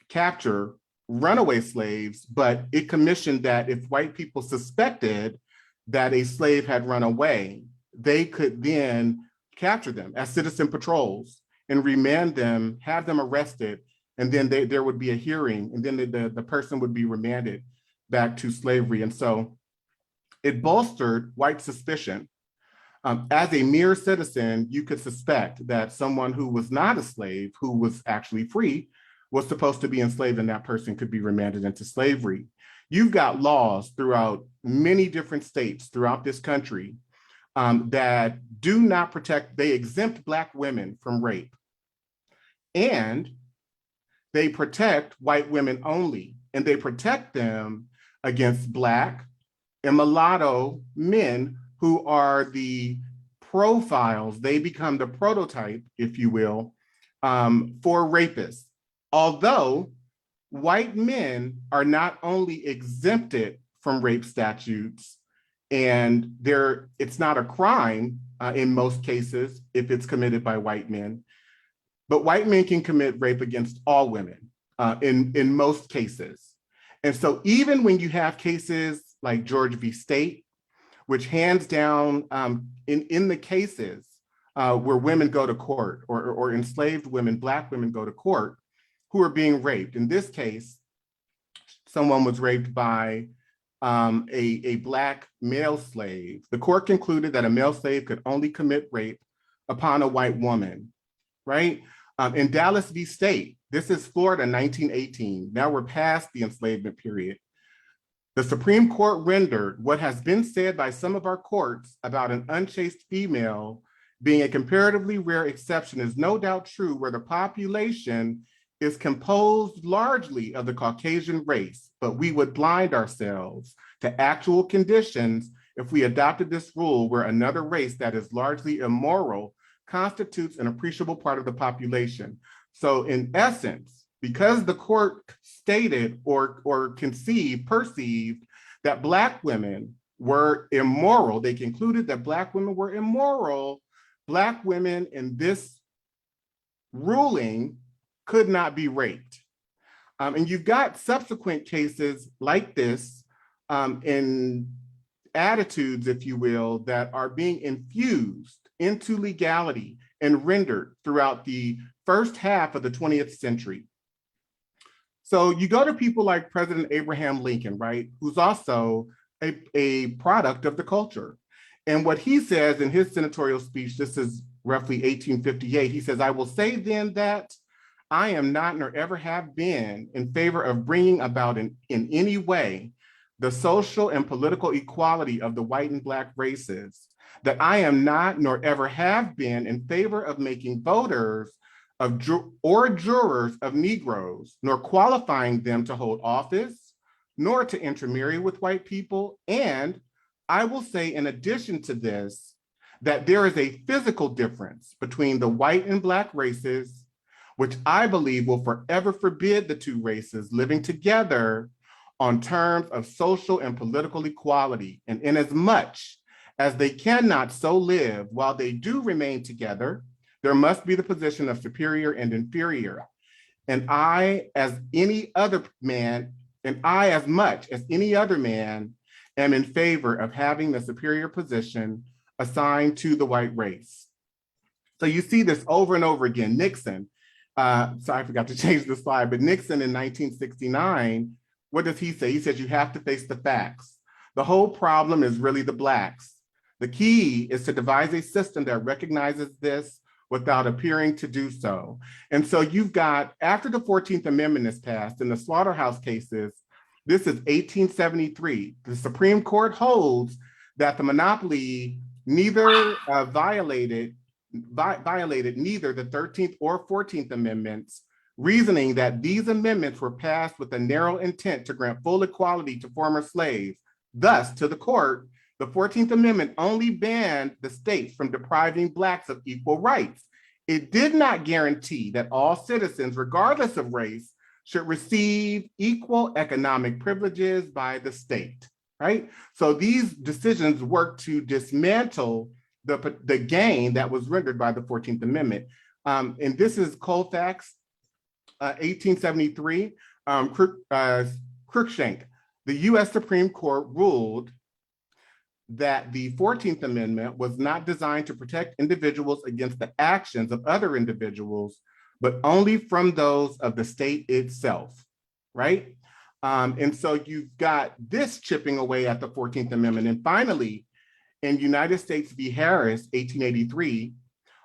capture runaway slaves, but it commissioned that if white people suspected that a slave had run away, they could then capture them as citizen patrols and remand them, have them arrested, and then there would be a hearing, and then the person would be remanded back to slavery. And so it bolstered white suspicion. As a mere citizen, you could suspect that someone who was not a slave, who was actually free, was supposed to be enslaved, and that person could be remanded into slavery. You've got laws throughout many different states throughout this country that do not protect, they exempt Black women from rape. And they protect white women only, and they protect them against Black and mulatto men who are the profiles. They become the prototype, if you will, for rapists. Although white men are not only exempted from rape statutes, and it's not a crime in most cases if it's committed by white men, but white men can commit rape against all women in most cases. And so even when you have cases like George v. State, which hands down in the cases where women go to court, or enslaved women, Black women go to court, who are being raped. In this case, someone was raped by a Black male slave. The court concluded that a male slave could only commit rape upon a white woman, right? In Dallas v. State, this is Florida, 1918. Now we're past the enslavement period. The Supreme Court rendered what has been said by some of our courts about an unchaste female being a comparatively rare exception is no doubt true where the population is composed largely of the Caucasian race, but we would blind ourselves to actual conditions if we adopted this rule where another race that is largely immoral constitutes an appreciable part of the population. So in essence, because the court stated or perceived that Black women were immoral, they concluded that Black women were immoral, Black women in this ruling could not be raped. And you've got subsequent cases like this in attitudes, if you will, that are being infused into legality and rendered throughout the first half of the 20th century. So you go to people like President Abraham Lincoln, right, who's also a product of the culture. And what he says in his senatorial speech, this is roughly 1858, he says, "I will say then that I am not nor ever have been in favor of bringing about in any way the social and political equality of the white and Black races, that I am not nor ever have been in favor of making voters or jurors of Negroes, nor qualifying them to hold office, nor to intermarry with white people. And I will say, in addition to this, that there is a physical difference between the white and Black races, which I believe will forever forbid the two races living together on terms of social and political equality. And inasmuch as they cannot so live while they do remain together, there must be the position of superior and inferior. And I, as any other man, and I, as much as any other man, am in favor of having the superior position assigned to the white race. So you see this over and over again. Nixon, sorry, I forgot to change the slide, but Nixon in 1969, what does he say? He says, you have to face the facts. The whole problem is really the Blacks. The key is to devise a system that recognizes this without appearing to do so. And so you've got, after the 14th Amendment is passed in the slaughterhouse cases, this is 1873. The Supreme Court holds that the monopoly neither violated neither the 13th or 14th Amendments, reasoning that these amendments were passed with a narrow intent to grant full equality to former slaves. Thus, to the court, the 14th Amendment only banned the states from depriving Blacks of equal rights. It did not guarantee that all citizens, regardless of race, should receive equal economic privileges by the state, right? So these decisions work to dismantle the gain that was rendered by the 14th Amendment. And this is Colfax, 1873, Cruikshank. The US Supreme Court ruled that the 14th Amendment was not designed to protect individuals against the actions of other individuals, but only from those of the state itself, right? And so you've got this chipping away at the 14th Amendment. And finally, in United States v. Harris, 1883,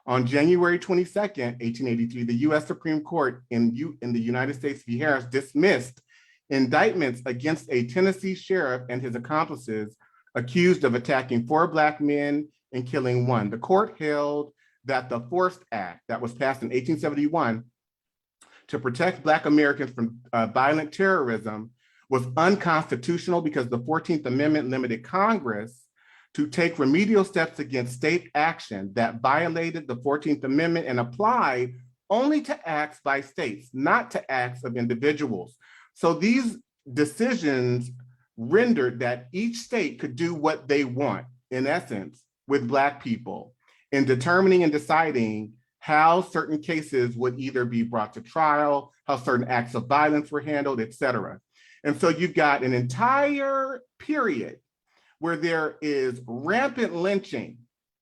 on January 22nd, 1883, the US Supreme Court in the United States v. Harris dismissed indictments against a Tennessee sheriff and his accomplices accused of attacking 4 Black men and killing 1. The court held that the Forced Act that was passed in 1871 to protect Black Americans from violent terrorism was unconstitutional because the 14th Amendment limited Congress to take remedial steps against state action that violated the 14th Amendment and applied only to acts by states, not to acts of individuals. So these decisions rendered that each state could do what they want, in essence, with Black people in determining and deciding how certain cases would either be brought to trial, how certain acts of violence were handled, et cetera. And so you've got an entire period where there is rampant lynching.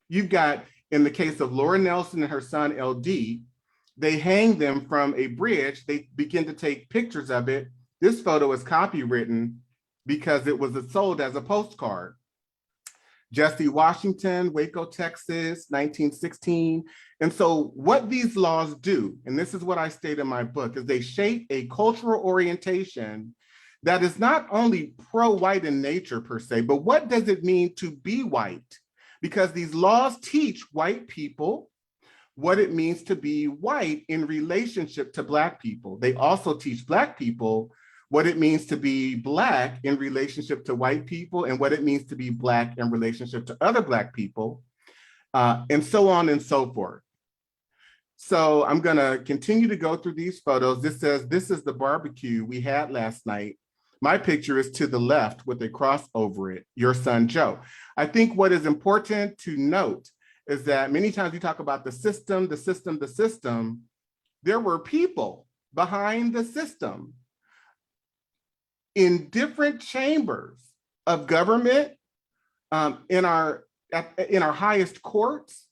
You've got, in the case of Laura Nelson and her son LD, they hang them from a bridge. They begin to take pictures of it. This photo is copywritten because it was sold as a postcard. Jesse Washington, Waco, Texas, 1916. And so what these laws do, and this is what I state in my book, is they shape a cultural orientation that is not only pro-white in nature per se, but what does it mean to be white? Because these laws teach white people what it means to be white in relationship to Black people. They also teach Black people what it means to be Black in relationship to white people and what it means to be Black in relationship to other Black people, and so on and so forth. So I'm gonna continue to go through these photos. This says, this is the barbecue we had last night. My picture is to the left with a cross over it, your son, Joe. I think what is important to note is that many times we talk about the system, the system, the system. There were people behind the system in different chambers of government, in our highest courts,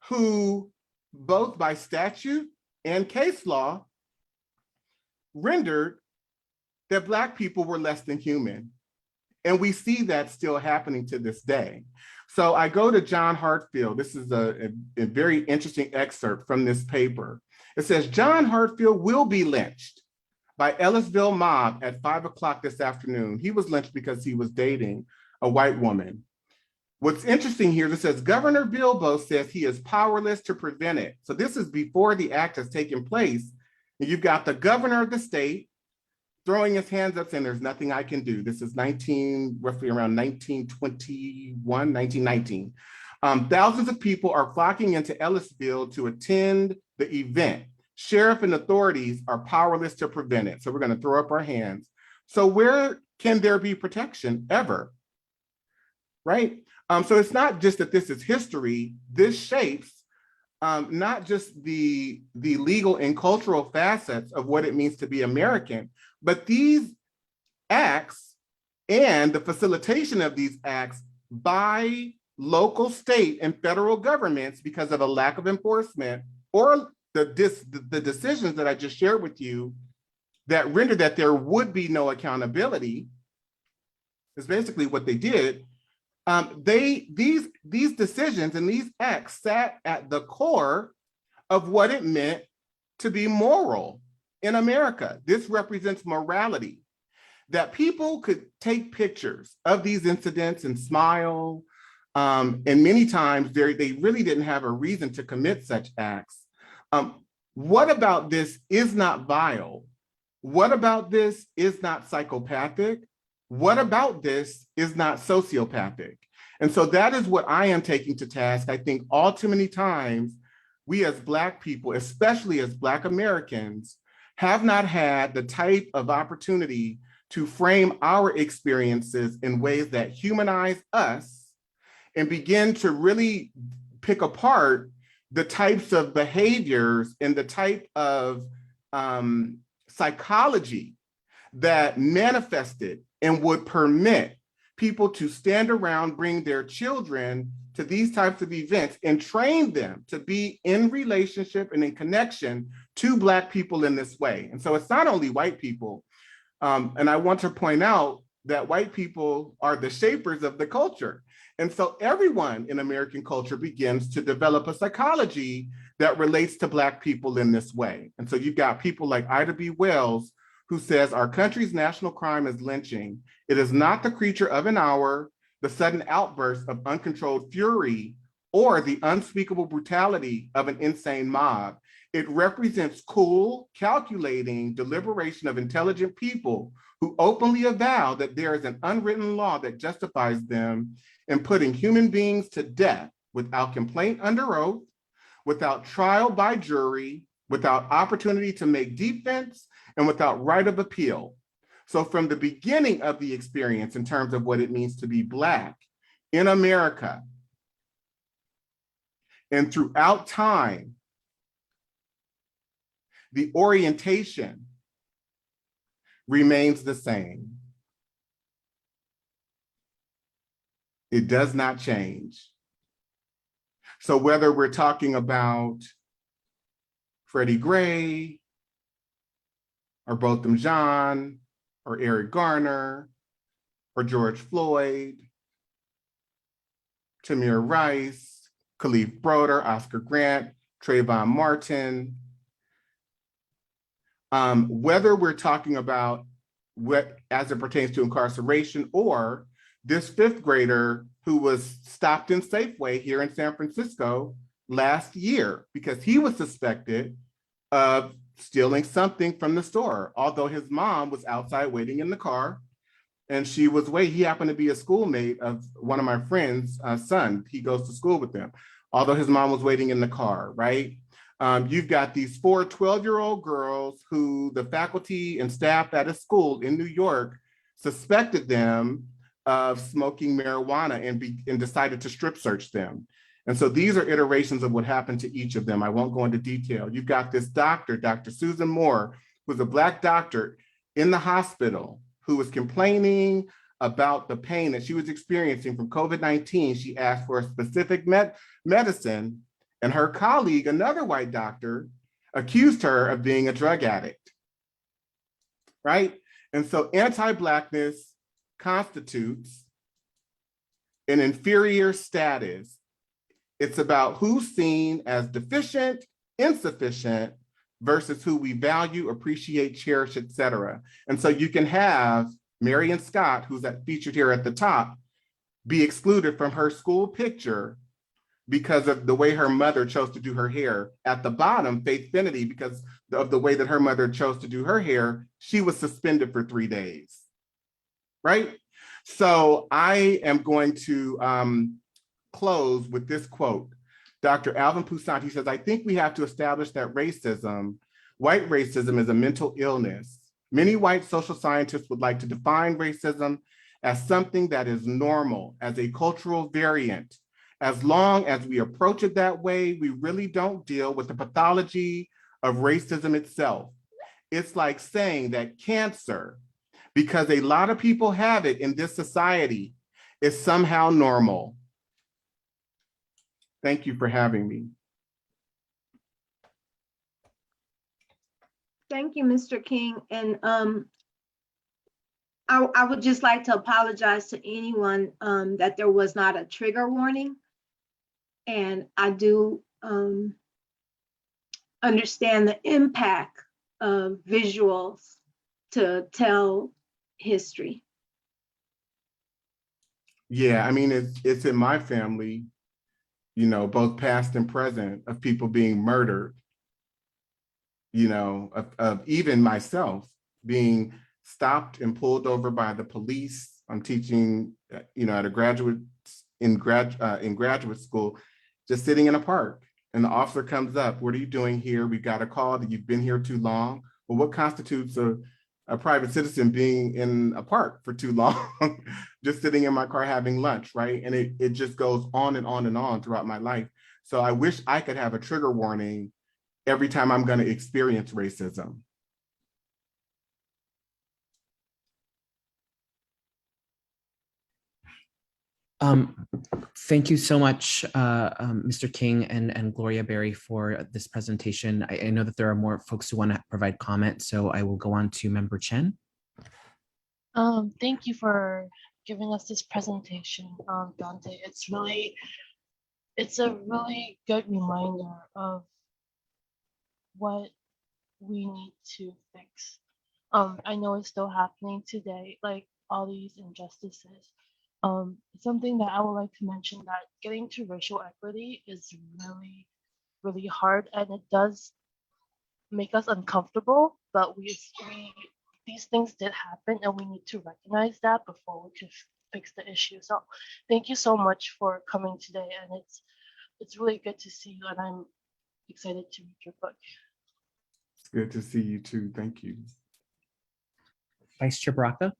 who both by statute and case law rendered that Black people were less than human. And we see that still happening to this day. So I go to John Hartfield. This is a very interesting excerpt from this paper. It says, John Hartfield will be lynched by Ellisville mob at 5 o'clock this afternoon. He was lynched because he was dating a white woman. What's interesting here, it says Governor Bilbo says he is powerless to prevent it. So this is before the act has taken place. And you've got the governor of the state throwing his hands up saying, there's nothing I can do. This is roughly around 1921, 1919. Thousands of people are flocking into Ellisville to attend the event. Sheriff and authorities are powerless to prevent it. So we're going to throw up our hands. So where can there be protection ever? Right? So it's not just that this is history. This shapes not just the legal and cultural facets of what it means to be American, but these acts and the facilitation of these acts by local, state, and federal governments because of a lack of enforcement or the decisions that I just shared with you that render that there would be no accountability is basically what they did. These decisions and these acts sat at the core of what it meant to be moral in America. This represents morality, that people could take pictures of these incidents and smile. And many times they really didn't have a reason to commit such acts. What about this is not vile? What about this is not psychopathic? What about this is not sociopathic? And so that is what I am taking to task. I think all too many times, we as Black people, especially as Black Americans, have not had the type of opportunity to frame our experiences in ways that humanize us and begin to really pick apart the types of behaviors and the type of psychology that manifested and would permit people to stand around, bring their children to these types of events and train them to be in relationship and in connection to Black people in this way. And so it's not only white people. And I want to point out that white people are the shapers of the culture. And so everyone in American culture begins to develop a psychology that relates to Black people in this way. And so you've got people like Ida B. Wells, who says our country's national crime is lynching. It is not the creature of an hour, the sudden outburst of uncontrolled fury, or the unspeakable brutality of an insane mob. It represents cool, calculating deliberation of intelligent people who openly avow that there is an unwritten law that justifies them in putting human beings to death without complaint under oath, without trial by jury, without opportunity to make defense, and without right of appeal. So from the beginning of the experience in terms of what it means to be Black in America, and throughout time, the orientation remains the same. It does not change. So whether we're talking about Freddie Gray, or Botham Jean, or Eric Garner, or George Floyd, Tamir Rice, Khalif Broder, Oscar Grant, Trayvon Martin, whether we're talking about what as it pertains to incarceration or this fifth grader who was stopped in Safeway here in San Francisco last year because he was suspected of stealing something from the store, although his mom was outside waiting in the car and she was waiting. He happened to be a schoolmate of one of my friend's son. He goes to school with them, although his mom was waiting in the car, right? You've got these 4 12-year-old girls who the faculty and staff at a school in New York suspected them of smoking marijuana and decided to strip search them. And so these are iterations of what happened to each of them. I won't go into detail. You've got this doctor, Dr. Susan Moore, who's a Black doctor in the hospital who was complaining about the pain that she was experiencing from COVID-19. She asked for a specific medicine, and her colleague, another white doctor, accused her of being a drug addict, right? And so anti-Blackness constitutes an inferior status. It's about who's seen as deficient, insufficient, versus who we value, appreciate, cherish, et cetera. And so you can have Marion Scott, who's featured here at the top, be excluded from her school picture because of the way her mother chose to do her hair. At the bottom, Faith Finity, because of the way that her mother chose to do her hair, she was suspended for 3 days, right? So I am going to close with this quote. Dr. Alvin Poussaint, he says, I think we have to establish that racism, white racism, is a mental illness. Many white social scientists would like to define racism as something that is normal, as a cultural variant. As long as we approach it that way, we really don't deal with the pathology of racism itself. It's like saying that cancer, because a lot of people have it in this society, is somehow normal. Thank you for having me. Thank you, Mr. King. And I would just like to apologize to anyone that there was not a trigger warning. And I do understand the impact of visuals to tell history. Yeah, I mean, it's in my family, you know, both past and present, of people being murdered, you know, of even myself being stopped and pulled over by the police. I'm teaching, you know, at a graduate school, just sitting in a park, and the officer comes up. What are you doing here? We got a call that you've been here too long. Well, what constitutes a private citizen being in a park for too long? Just sitting in my car having lunch, right? And it just goes on and on and on throughout my life. So I wish I could have a trigger warning every time I'm going to experience racism. Thank you so much, Mr. King and Gloria Berry, for this presentation. I know that there are more folks who want to provide comment, so I will go on to Member Chen. Thank you for giving us this presentation, Dante. It's a really good reminder of what we need to fix. I know it's still happening today, like all these injustices. Something that I would like to mention, that getting to racial equity is really, really hard, and it does make us uncomfortable, but these things did happen, and we need to recognize that before we can fix the issue. So thank you so much for coming today, and it's really good to see you, and I'm excited to read your book. It's good to see you too. Thank you. Vice Chair Baraka.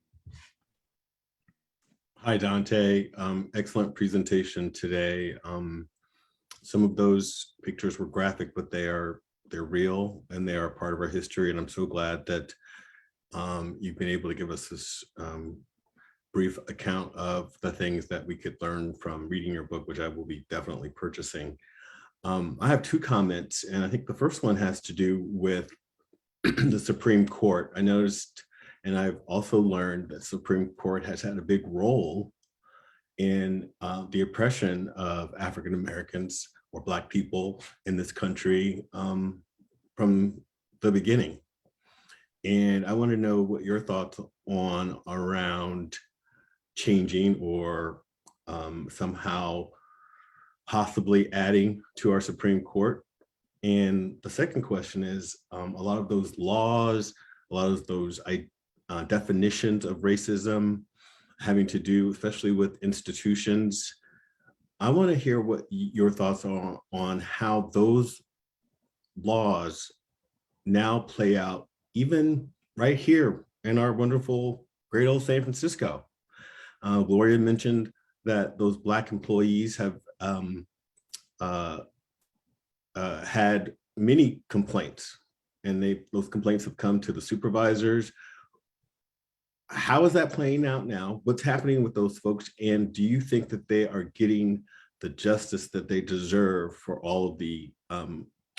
Hi, Dante. Excellent presentation today. Some of those pictures were graphic, but they're real and they are part of our history. And I'm so glad that you've been able to give us this brief account of the things that we could learn from reading your book, which I will be definitely purchasing. I have 2 comments, and I think the first one has to do with the Supreme Court. I noticed, and I've also learned, that Supreme Court has had a big role in the oppression of African Americans or Black people in this country from the beginning. And I want to know what your thoughts on around changing or somehow possibly adding to our Supreme Court. And the second question is, a lot of those laws, a lot of those definitions of racism having to do, especially with institutions. I want to hear what your thoughts are on how those laws now play out, even right here in our wonderful, great old San Francisco. Gloria mentioned that those Black employees have had many complaints, and those complaints have come to the supervisors. How is that playing out now? What's happening with those folks? And do you think that they are getting the justice that they deserve for all of the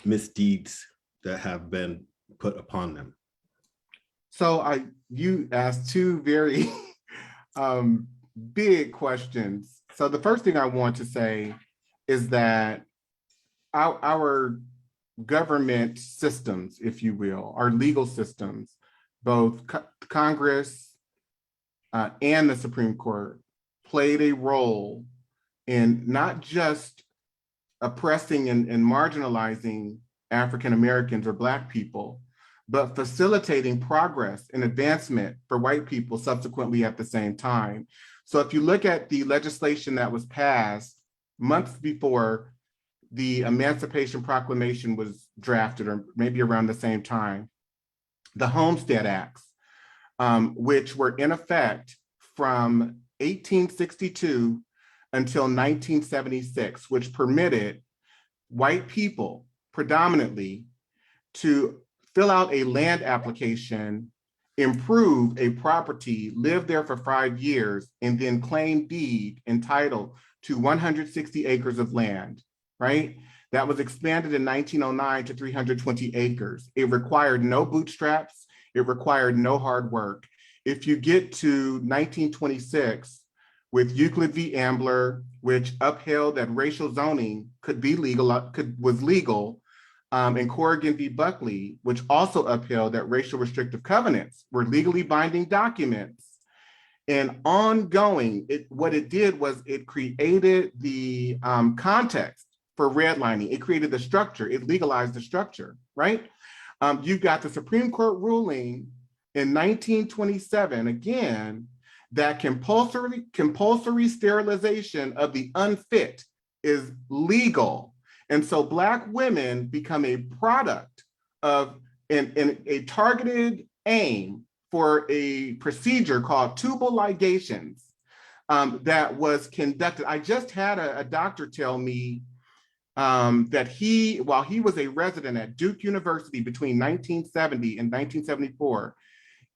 misdeeds that have been put upon them? So you asked 2 very big questions. So the first thing I want to say is that our government systems, if you will, our legal systems, both Congress and the Supreme Court, played a role in not just oppressing and marginalizing African Americans or Black people, but facilitating progress and advancement for white people subsequently at the same time. So if you look at the legislation that was passed months before the Emancipation Proclamation was drafted, or maybe around the same time, the Homestead Acts, which were in effect from 1862 until 1976, which permitted white people predominantly to fill out a land application, improve a property, live there for 5 years, and then claim deed and title to 160 acres of land, right? That was expanded in 1909 to 320 acres. It required no bootstraps. It required no hard work. If you get to 1926 with Euclid v. Ambler, which upheld that racial zoning was legal, and Corrigan v. Buckley, which also upheld that racial restrictive covenants were legally binding documents. And ongoing, what it did was it created the context for redlining. It created the structure. It legalized the structure, right? You've got the Supreme Court ruling in 1927, again, that compulsory sterilization of the unfit is legal. And so Black women become a product of a targeted aim for a procedure called tubal ligations that was conducted. I just had a doctor tell me that while he was a resident at Duke University between 1970 and 1974,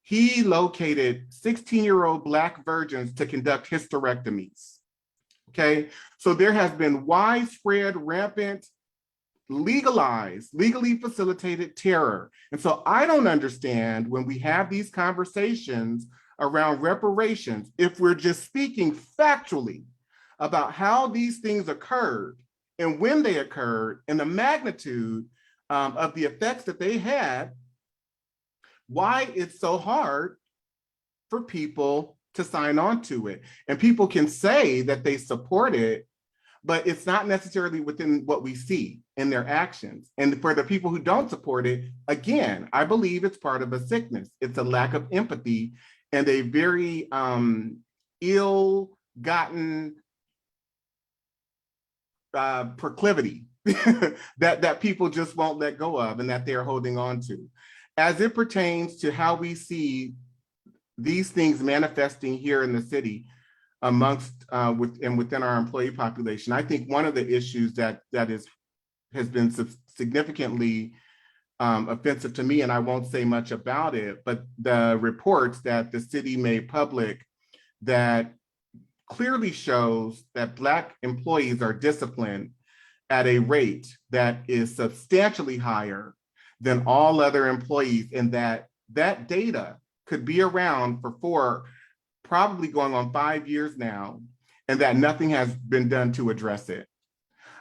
he located 16-year-old Black virgins to conduct hysterectomies. Okay, so there has been widespread, rampant, legally facilitated terror. And so I don't understand when we have these conversations around reparations, if we're just speaking factually about how these things occurred and when they occurred and the magnitude of the effects that they had, why it's so hard for people to sign on to it. And people can say that they support it, but it's not necessarily within what we see in their actions. And for the people who don't support it, again, I believe it's part of a sickness. It's a lack of empathy and a very ill-gotten proclivity that people just won't let go of and that they're holding on to. As it pertains to how we see these things manifesting here in the city amongst within our employee population, I think one of the issues that has been significantly offensive to me, and I won't say much about it, but the reports that the city made public that clearly shows that Black employees are disciplined at a rate that is substantially higher than all other employees, and that data could be around for probably going on 5 years now, and that nothing has been done to address it.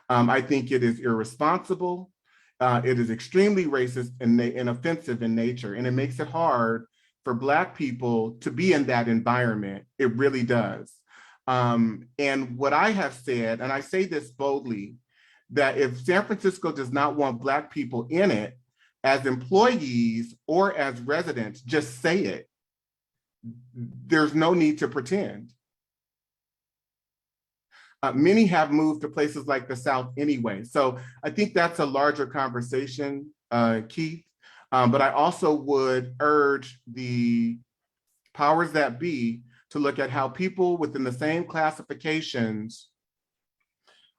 I think it is irresponsible. It is extremely racist and offensive in nature, and it makes it hard for Black people to be in that environment. It really does. And what I have said, and I say this boldly, that if San Francisco does not want Black people in it as employees or as residents, just say it. There's no need to pretend. Many have moved to places like the South anyway. So I think that's a larger conversation, Keith. But I also would urge the powers that be to look at how people within the same classifications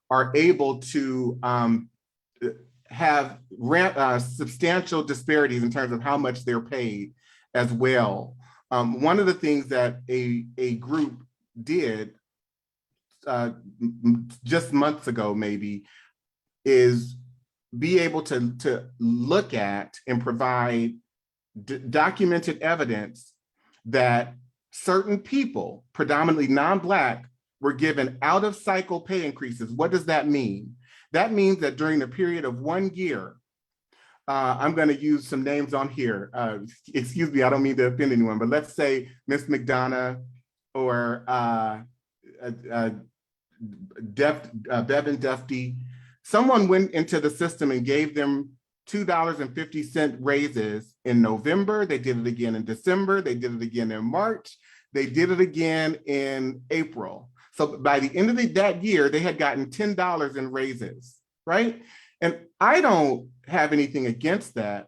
are able to have substantial disparities in terms of how much they're paid as well. One of the things that a group did just months ago maybe is be able to look at and provide documented evidence that certain people, predominantly non-Black, were given out of cycle pay increases. What does that mean? That means that during the period of 1 year, I'm going to use some names on here. Excuse me, I don't mean to offend anyone, but let's say Miss McDonough or Bevan Dufty. Someone went into the system and gave them $2.50 raises in November. They did it again in December. They did it again in March. They did it again in April. So by the end of that year, they had gotten $10 in raises, right? And I don't have anything against that.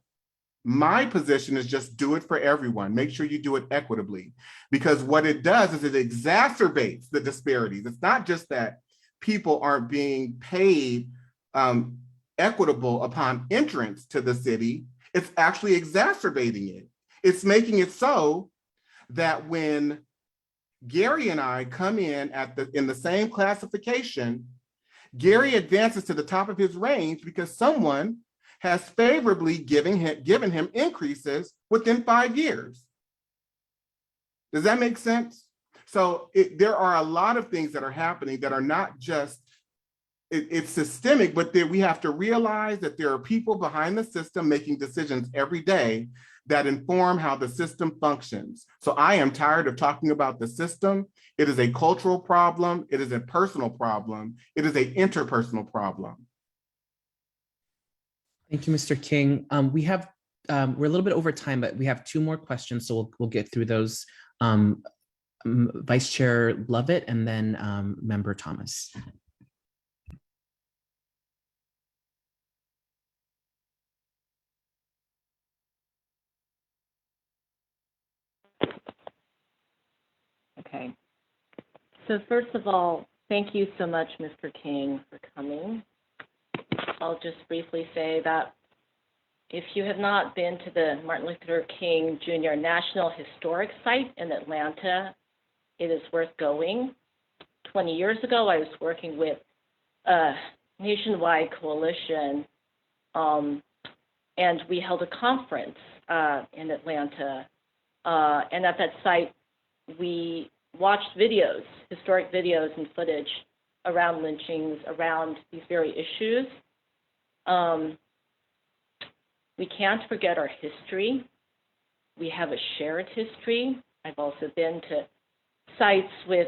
My position is just do it for everyone. Make sure you do it equitably, because what it does is it exacerbates the disparities. It's not just that people aren't being paid equitable upon entrance to the city, it's actually exacerbating it. It's making it so that when Gary and I come in in the same classification, Gary advances to the top of his range because someone has favorably given him increases within 5 years. Does that make sense? So there are a lot of things that are happening that are not just, it's systemic, but we have to realize that there are people behind the system making decisions every day that inform how the system functions. So I am tired of talking about the system. It is a cultural problem. It is a personal problem. It is an interpersonal problem. Thank you, Mr. King. We're a little bit over time, but we have 2 more questions, so we'll get through those. Vice Chair Lovett and then Member Thomas. Okay. So first of all, thank you so much, Mr. King, for coming. I'll just briefly say that if you have not been to the Martin Luther King Jr. National Historic Site in Atlanta, it is worth going. 20 years ago, I was working with a nationwide coalition, and we held a conference in Atlanta. And at that site, we watched videos, historic videos and footage around lynchings, around these very issues. We can't forget our history. We have a shared history. I've also been to sites with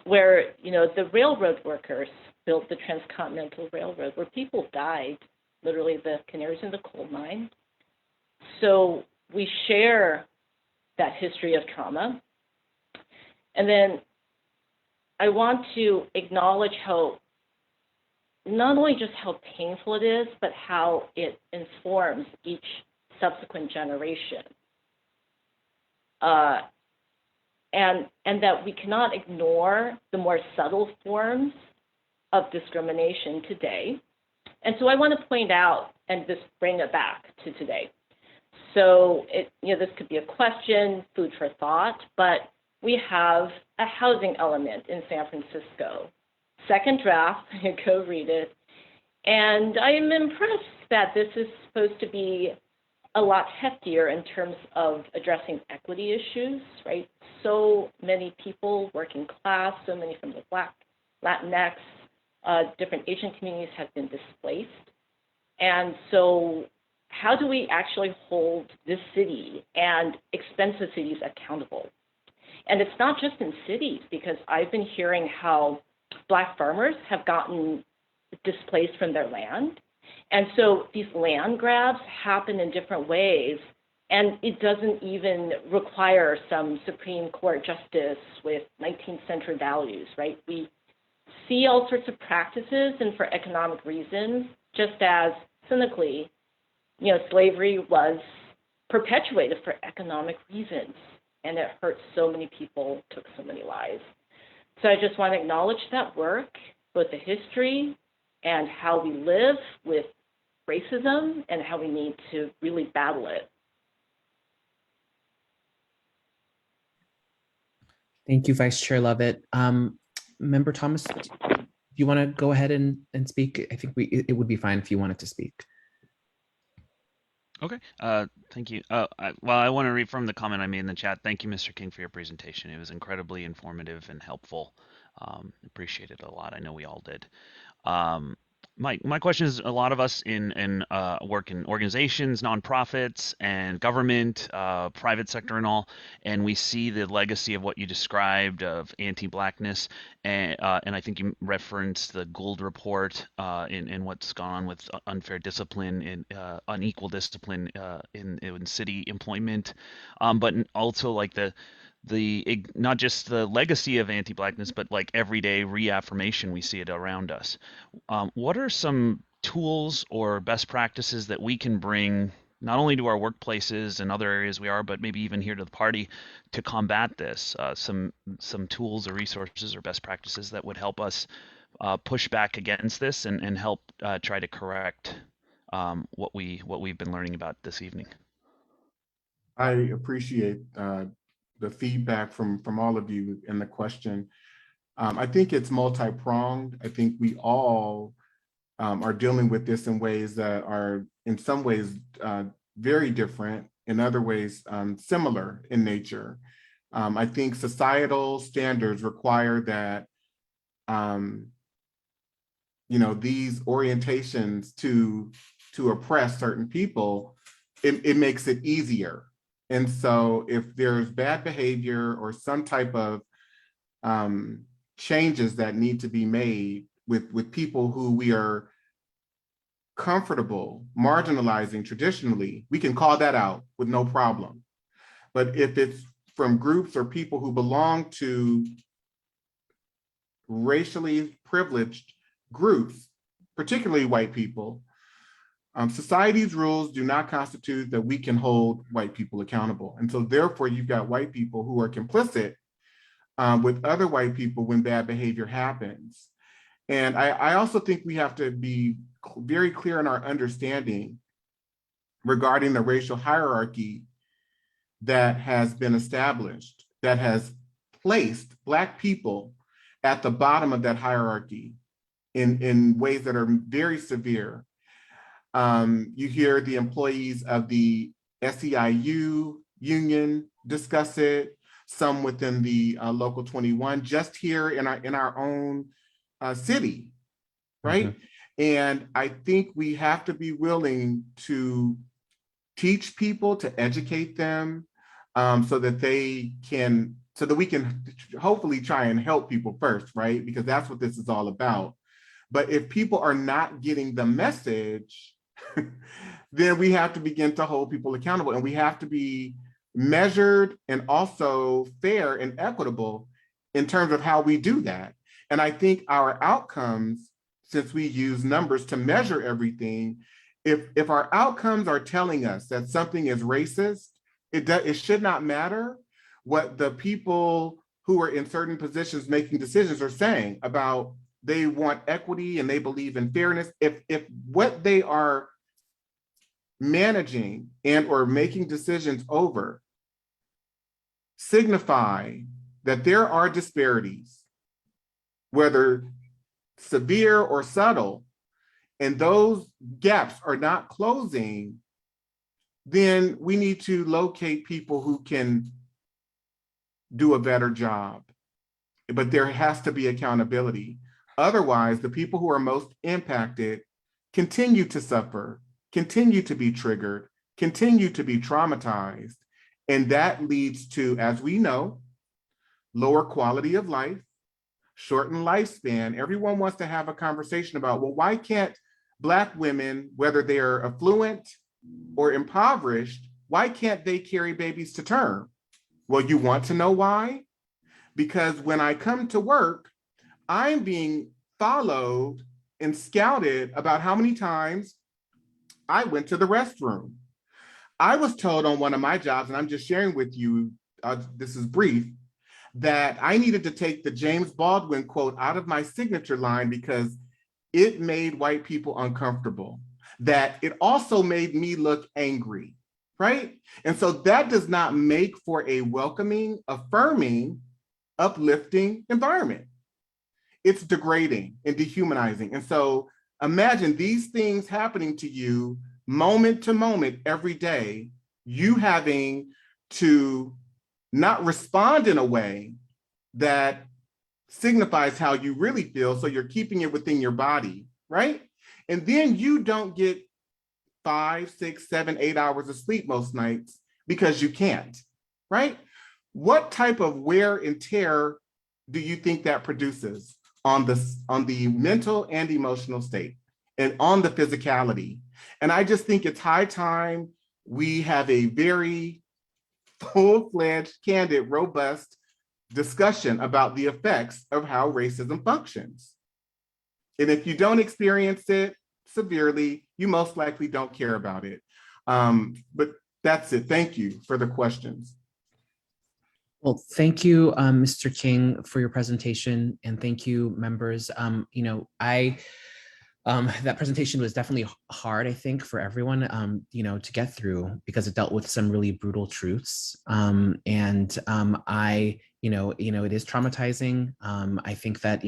where the railroad workers built the Transcontinental Railroad, where people died, literally the canaries in the coal mine. So we share that history of trauma. And then I want to acknowledge how, not only just how painful it is, but how it informs each subsequent generation. And that we cannot ignore the more subtle forms of discrimination today. And so I want to point out and just bring it back to today. So this could be a question, food for thought, but we have a housing element in San Francisco. Second draft, go read it. And I'm impressed that this is supposed to be a lot heftier in terms of addressing equity issues, right? So many people, working class, so many from the Black, Latinx, different Asian communities have been displaced. And so how do we actually hold this city and expensive cities accountable? And it's not just in cities, because I've been hearing how Black farmers have gotten displaced from their land. And so these land grabs happen in different ways, and it doesn't even require some Supreme Court justice with 19th century values, right? We see all sorts of practices, and for economic reasons, just as cynically, slavery was perpetuated for economic reasons, and it hurt so many people, took so many lives. So I just want to acknowledge that work, both the history and how we live with racism and how we need to really battle it. Thank you, Vice Chair Lovett. Member Thomas, do you want to go ahead and speak? I think it would be fine if you wanted to speak. Okay, thank you. I want to read from the comment I made in the chat. Thank you, Mr. King, for your presentation. It was incredibly informative and helpful. Appreciate it a lot. I know we all did. My question is, a lot of us work in organizations, nonprofits, and government, private sector, and all, and we see the legacy of what you described of anti-blackness, and I think you referenced the Gould report in what's gone on with unfair discipline and unequal discipline in city employment, but also like not just the legacy of anti-blackness, but like everyday reaffirmation, we see it around us. What are some tools or best practices that we can bring not only to our workplaces and other areas we are, but maybe even here to the party to combat this? Some tools or resources or best practices that would help us push back against this and help try to correct what we've been learning about this evening. I appreciate the feedback from all of you and the question. I think it's multi-pronged. I think we all are dealing with this in ways that are in some ways very different, in other ways similar in nature. I think societal standards require that these orientations to oppress certain people, it makes it easier. And so if there's bad behavior or some type of changes that need to be made with people who we are comfortable marginalizing traditionally, we can call that out with no problem. But if it's from groups or people who belong to racially privileged groups, particularly white people, society's rules do not constitute that we can hold white people accountable. And so therefore you've got white people who are complicit with other white people when bad behavior happens. And I also think we have to be very clear in our understanding regarding the racial hierarchy that has been established, that has placed Black people at the bottom of that hierarchy in ways that are very severe. You hear the employees of the SEIU union discuss it, some within the Local 21, just here in our own city, right? Mm-hmm. And I think we have to be willing to teach people, to educate them, so that we can hopefully try and help people first, right? Because that's what this is all about. But if people are not getting the message, then we have to begin to hold people accountable, and we have to be measured and also fair and equitable in terms of how we do that. And I think our outcomes, since we use numbers to measure everything, if our outcomes are telling us that something is racist, it should not matter what the people who are in certain positions making decisions are saying about they want equity and they believe in fairness. If what they are managing and or making decisions over signify that there are disparities, whether severe or subtle, and those gaps are not closing, then we need to locate people who can do a better job. But there has to be accountability. Otherwise, the people who are most impacted continue to suffer, continue to be triggered, continue to be traumatized. And that leads to, as we know, lower quality of life, shortened lifespan. Everyone wants to have a conversation about, well, why can't Black women, whether they're affluent or impoverished, why can't they carry babies to term? Well, you want to know why? Because when I come to work, I'm being followed and scouted about how many times I went to the restroom. I was told on one of my jobs, and I'm just sharing with you, this is brief, that I needed to take the James Baldwin quote out of my signature line because it made white people uncomfortable, that it also made me look angry, right? And so that does not make for a welcoming, affirming, uplifting environment. It's degrading and dehumanizing. And so imagine these things happening to you moment to moment every day, you having to not respond in a way that signifies how you really feel, so you're keeping it within your body, right? And then you don't get 5, 6, 7, 8 hours of sleep most nights because you can't, right? What type of wear and tear do you think that produces on the mental and emotional state and on the physicality? And I just think it's high time we have a very full-fledged, candid, robust discussion about the effects of how racism functions. And if you don't experience it severely, you most likely don't care about it. But that's it. Thank you for the questions. Well, thank you, Mr. King, for your presentation, and thank you, members. That presentation was definitely hard, I think, for everyone, to get through because it dealt with some really brutal truths. It is traumatizing. I think that,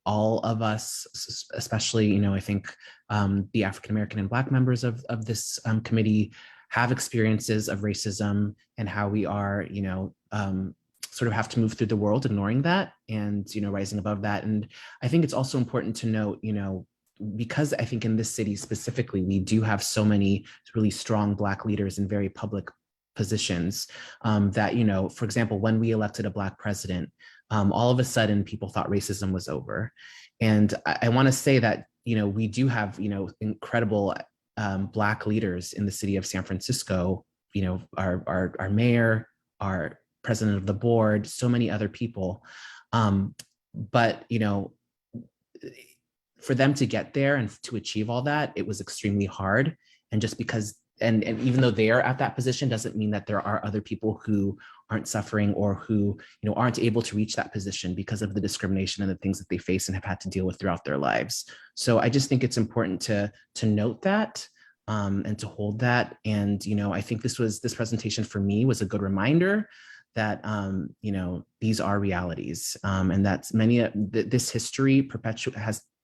all of us, especially, I think the African-American and Black members of this committee have experiences of racism and how we are, sort of have to move through the world ignoring that and, rising above that. And I think it's also important to note, because I think in this city specifically, we do have so many really strong Black leaders in very public positions that, for example, when we elected a Black president, all of a sudden people thought racism was over. And I want to say that, we do have, incredible Black leaders in the city of San Francisco, our mayor, our president of the board, so many other people. But, for them to get there and to achieve all that, it was extremely hard. And just because, and even though they are at that position, doesn't mean that there are other people who aren't suffering or who, aren't able to reach that position because of the discrimination and the things that they face and have had to deal with throughout their lives. So I just think it's important to note that and to hold that. And, I think this presentation for me was a good reminder that, these are realities, and that's this history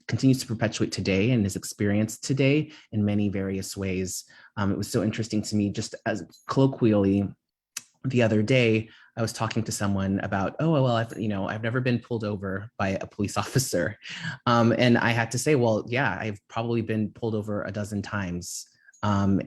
continues to perpetuate today and is experienced today in many various ways. It was so interesting to me, just as colloquially, the other day, I was talking to someone about, I've never been pulled over by a police officer. And I had to say, well, yeah, I've probably been pulled over a dozen times. I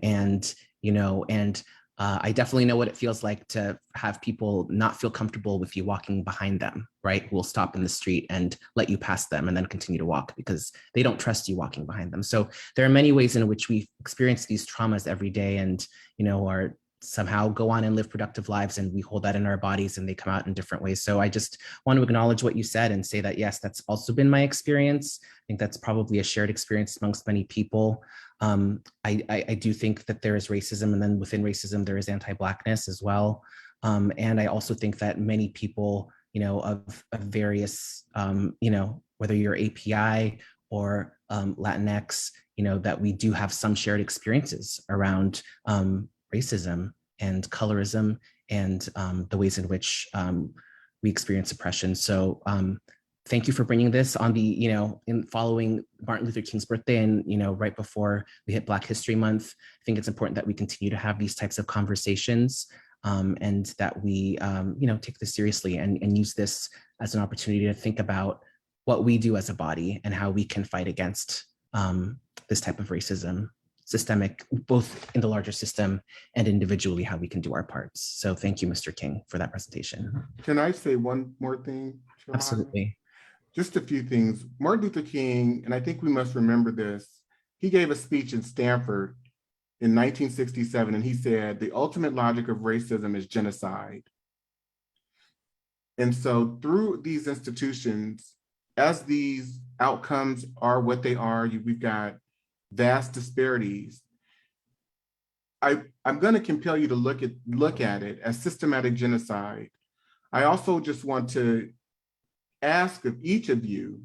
definitely know what it feels like to have people not feel comfortable with you walking behind them, right? Who will stop in the street and let you pass them and then continue to walk because they don't trust you walking behind them. So there are many ways in which we experience these traumas every day and, are somehow go on and live productive lives, and we hold that in our bodies and they come out in different ways. So I just want to acknowledge what you said and say that, yes, that's also been my experience. I think that's probably a shared experience amongst many people. I do think that there is racism, and then within racism, there is anti-Blackness as well. And I also think that many people, of various, whether you're API or Latinx, that we do have some shared experiences around racism and colorism and the ways in which we experience oppression. So thank you for bringing this on the, in following Martin Luther King's birthday and, right before we hit Black History Month. I think it's important that we continue to have these types of conversations and that we, take this seriously and use this as an opportunity to think about what we do as a body and how we can fight against this type of racism, systemic, both in the larger system and individually, how we can do our parts. So thank you, Mr. King, for that presentation. Can I say one more thing? Absolutely. Just a few things. Martin Luther King, and I think we must remember this, he gave a speech in Stanford in 1967, and he said, the ultimate logic of racism is genocide. And so through these institutions, as these outcomes are what they are, we've got vast disparities. I'm going to compel you to look at it as systematic genocide. I also just want to ask of each of you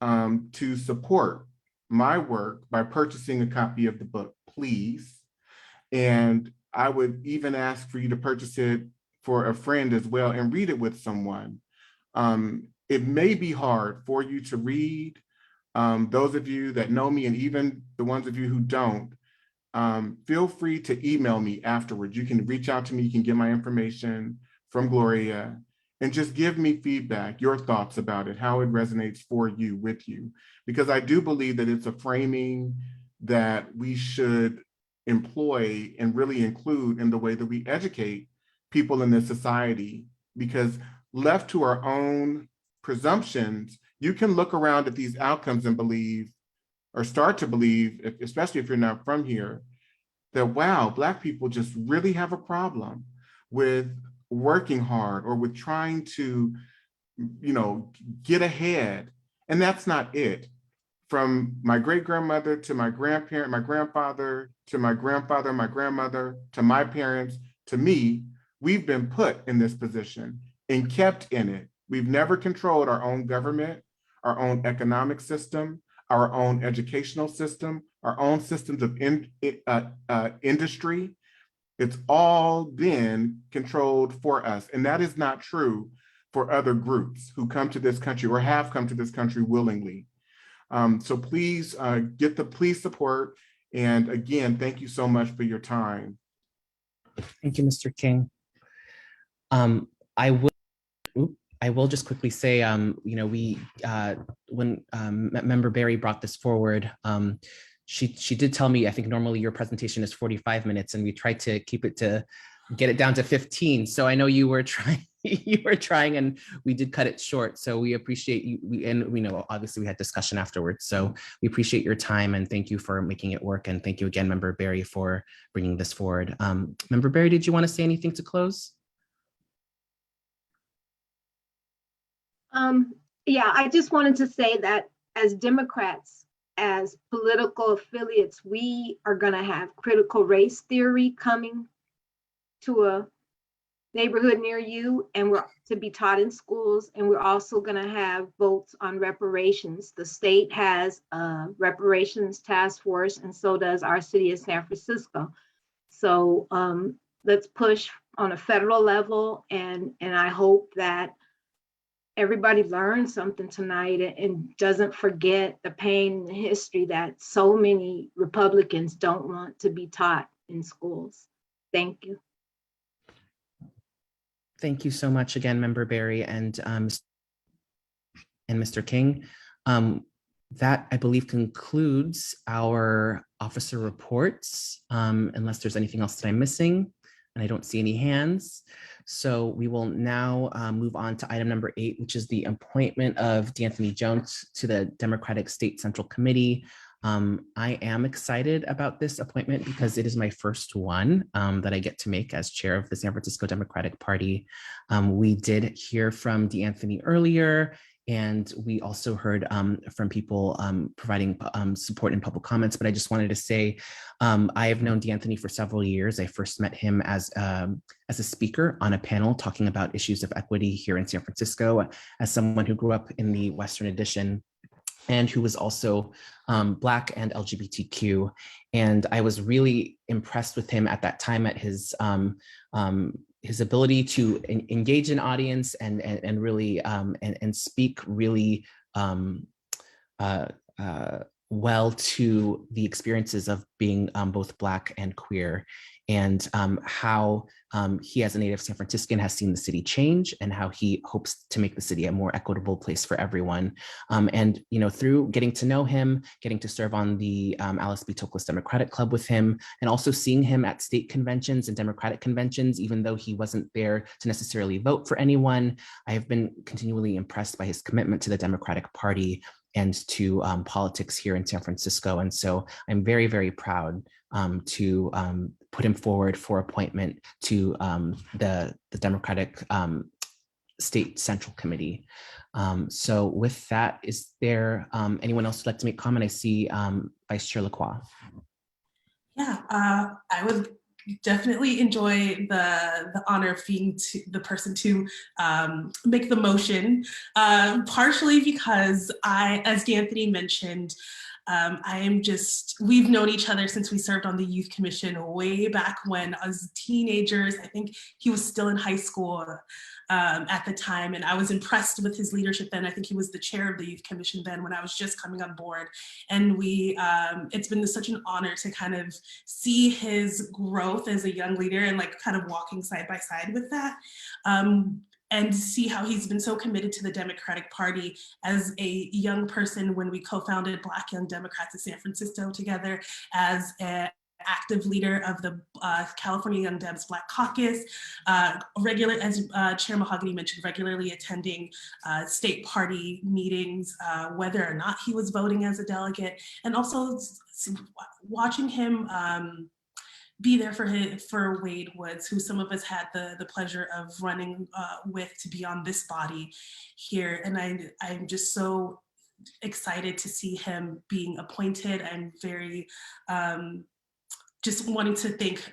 to support my work by purchasing a copy of the book, please. And I would even ask for you to purchase it for a friend as well and read it with someone. It may be hard for you to read. Those of you that know me and even the ones of you who don't, feel free to email me afterwards. You can reach out to me, you can get my information from Gloria, and just give me feedback, your thoughts about it, how it resonates for you, with you, because I do believe that it's a framing that we should employ and really include in the way that we educate people in this society, because left to our own presumptions, you can look around at these outcomes and believe, or start to believe, especially if you're not from here, that wow, Black people just really have a problem with working hard or with trying to, get ahead. And that's not it. From my great grandmother to my grandparent, my grandfather, to my grandfather, my grandmother, to my parents, to me, we've been put in this position and kept in it. We've never controlled our own government, our own economic system, our own educational system, our own systems of industry. It's all been controlled for us. And that is not true for other groups who come to this country or have come to this country willingly. So please get the police support. And again, thank you so much for your time. Thank you, Mr. King. I will just quickly say, when Member Berry brought this forward, she did tell me, I think normally your presentation is 45 minutes and we tried to get it down to 15. So I know you were trying, and we did cut it short. So we appreciate you. And we know, obviously we had discussion afterwards. So we appreciate your time and thank you for making it work. And thank you again, Member Berry, for bringing this forward. Member Berry, did you want to say anything to close? Yeah, I just wanted to say that as Democrats, as political affiliates, we are going to have critical race theory coming to a neighborhood near you, and we're to be taught in schools, and we're also going to have votes on reparations. The state has a reparations task force, and so does our city of San Francisco. So let's push on a federal level, and I hope that everybody learns something tonight and doesn't forget the pain and the history that so many Republicans don't want to be taught in schools. Thank you. Thank you so much again, Member Berry and Mr. King. That, I believe, concludes our officer reports, unless there's anything else that I'm missing, and I don't see any hands. So we will now move on to item number 8, which is the appointment of D'Anthony Jones to the Democratic State Central Committee. I am excited about this appointment because it is my first one that I get to make as chair of the San Francisco Democratic Party. We did hear from D'Anthony earlier, and we also heard from people providing support in public comments, but I just wanted to say, I have known D'Anthony for several years. I first met him as a speaker on a panel talking about issues of equity here in San Francisco, as someone who grew up in the Western Addition and who was also Black and LGBTQ. And I was really impressed with him at that time at his ability to engage an audience and really and speak really well to the experiences of being both Black and queer, and how he, as a native San Franciscan, has seen the city change and how he hopes to make the city a more equitable place for everyone. And through getting to know him, getting to serve on the Alice B. Toklas Democratic Club with him, and also seeing him at state conventions and Democratic conventions, even though he wasn't there to necessarily vote for anyone, I have been continually impressed by his commitment to the Democratic Party and to politics here in San Francisco. And so I'm very, very proud to put him forward for appointment to the Democratic State Central Committee. So with that, is there anyone else who'd like to make comment? I see Vice Chair Lacroix. Yeah, I would definitely enjoy the honor of being the person to make the motion, partially because as D'Anthony mentioned, we've known each other since we served on the Youth Commission way back when as teenagers. I think he was still in high school at the time, and I was impressed with his leadership then. I think he was the chair of the Youth Commission then when I was just coming on board. And it's been such an honor to kind of see his growth as a young leader and kind of walking side by side with that. and see how he's been so committed to the Democratic Party as a young person when we co-founded Black Young Democrats of San Francisco together, as an active leader of the California Young Dems Black Caucus, as Chair Mahogany mentioned, regularly attending state party meetings, whether or not he was voting as a delegate, and also watching him be there for Wade Woods, who some of us had the pleasure of running with to be on this body here. And I'm just so excited to see him being appointed. I'm very just wanting to thank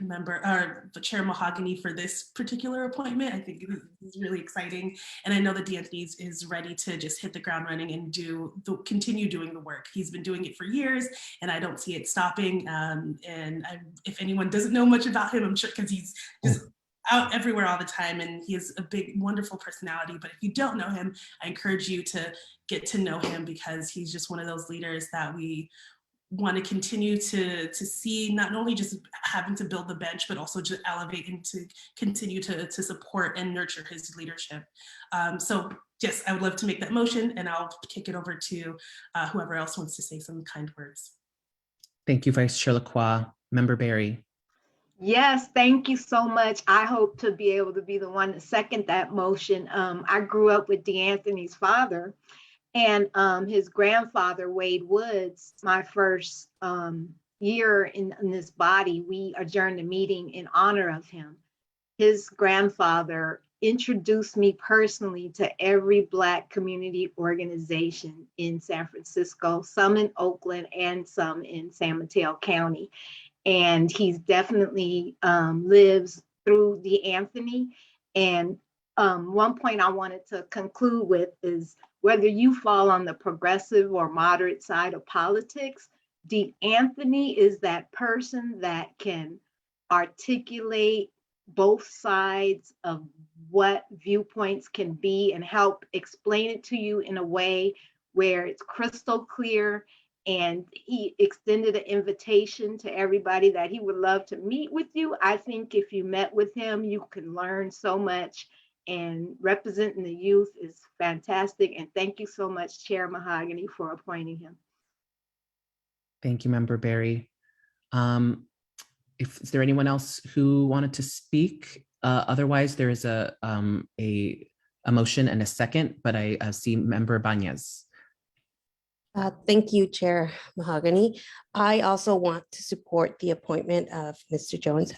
Chair Mahogany for this particular appointment. I think it's really exciting. And I know that D'Anthony is ready to just hit the ground running and continue doing the work. He's been doing it for years and I don't see it stopping. If anyone doesn't know much about him, I'm sure because he's just out everywhere all the time and he has a big, wonderful personality. But if you don't know him, I encourage you to get to know him because he's just one of those leaders that we want to continue to see, not only just having to build the bench, but also just elevate and to continue to support and nurture his leadership. So yes, I would love to make that motion and I'll kick it over to whoever else wants to say some kind words. Thank you, Vice Chair Lacroix. Member Barry. Yes, thank you so much. I hope to be able to be the one to second that motion. I grew up with D'Anthony's father. And his grandfather, Wade Woods, my first year in this body, we adjourned a meeting in honor of him. His grandfather introduced me personally to every Black community organization in San Francisco, some in Oakland and some in San Mateo County. And he's definitely lives through D'Anthony. And one point I wanted to conclude with is whether you fall on the progressive or moderate side of politics, D'Anthony is that person that can articulate both sides of what viewpoints can be and help explain it to you in a way where it's crystal clear. And he extended an invitation to everybody that he would love to meet with you. I think if you met with him, you can learn so much. And representing the youth is fantastic. And thank you so much, Chair Mahogany, for appointing him. Thank you, Member Barry. Is there anyone else who wanted to speak? Otherwise, there is a motion and a second, but I see Member Banez. Thank you, Chair Mahogany. I also want to support the appointment of Mr. Jones.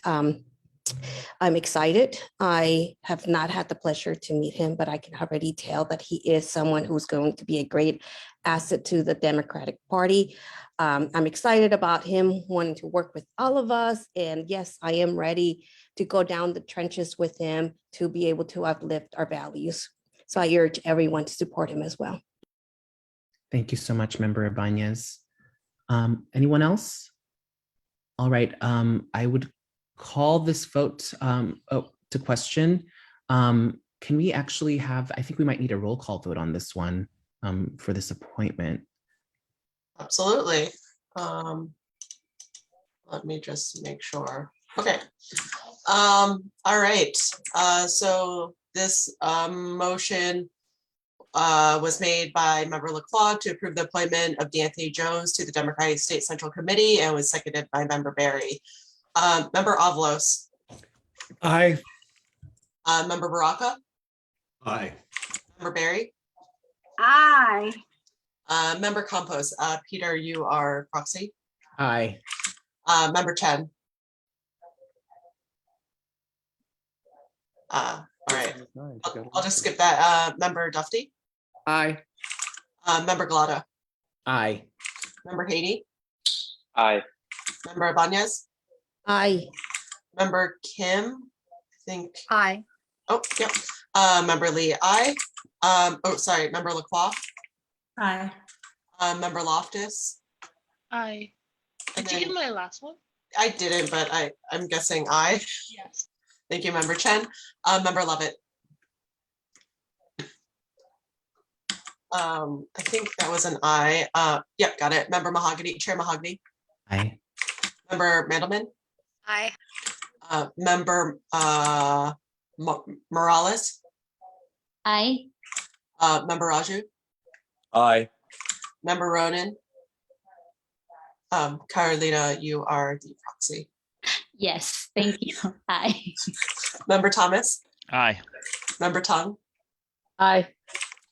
I'm excited. I have not had the pleasure to meet him, but I can already tell that he is someone who's going to be a great asset to the Democratic Party. I'm excited about him wanting to work with all of us. And yes, I am ready to go down the trenches with him to be able to uplift our values. So I urge everyone to support him as well. Thank you so much, Member Ibanez. Anyone else? All right, I would call this vote to question. Can we actually have, I think we might need a roll call vote on this one for this appointment. Absolutely. Let me just make sure. Okay. All right. So this motion was made by Member Lacroix to approve the appointment of D'Anthony Jones to the Democratic State Central Committee and was seconded by Member Barry. Member Avalos. Aye. Member Baraka. Aye. Member Barry. Aye. Member Campos. Peter, you are proxy. Aye. Member Chen. All right. I'll just skip that. Member Dufty. Aye. Member Glotto. Aye. Member Haney. Aye. Member Ibanez. Aye. Member Kim, I think. Aye. Oh, yep. Member Lee, aye. Oh, sorry, Member Lacroix. Aye. Member Loftus. Aye. And Did you then- get my last one? I didn't, but I'm guessing aye. Yes. Thank you, Member Chen. Member Lovett. I think that was an aye. Yep, got it. Member Mahogany, Chair Mahogany. Aye. Member Mandelman. Aye. Member Morales. Aye. Member Raju, Aye. Member Ronan. Carolina, you are the proxy. Yes, thank you. Aye. Member Thomas, Aye. Member Tung, Aye.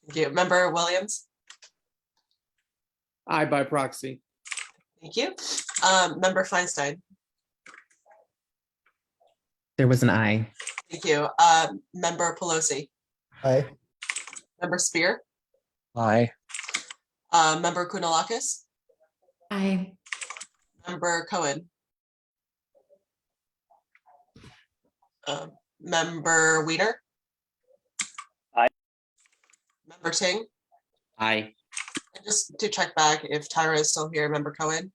thank you. Member Williams, Aye by proxy. thank you. Member Feinstein, There was an aye. thank you. Member Pelosi, Aye. Member Spear, Aye. Member Kounalakis, Aye. Member Cohen, Member Weiner, Aye. Member Ting, Aye. and just to check back if Tyra is still here, Member Cohen.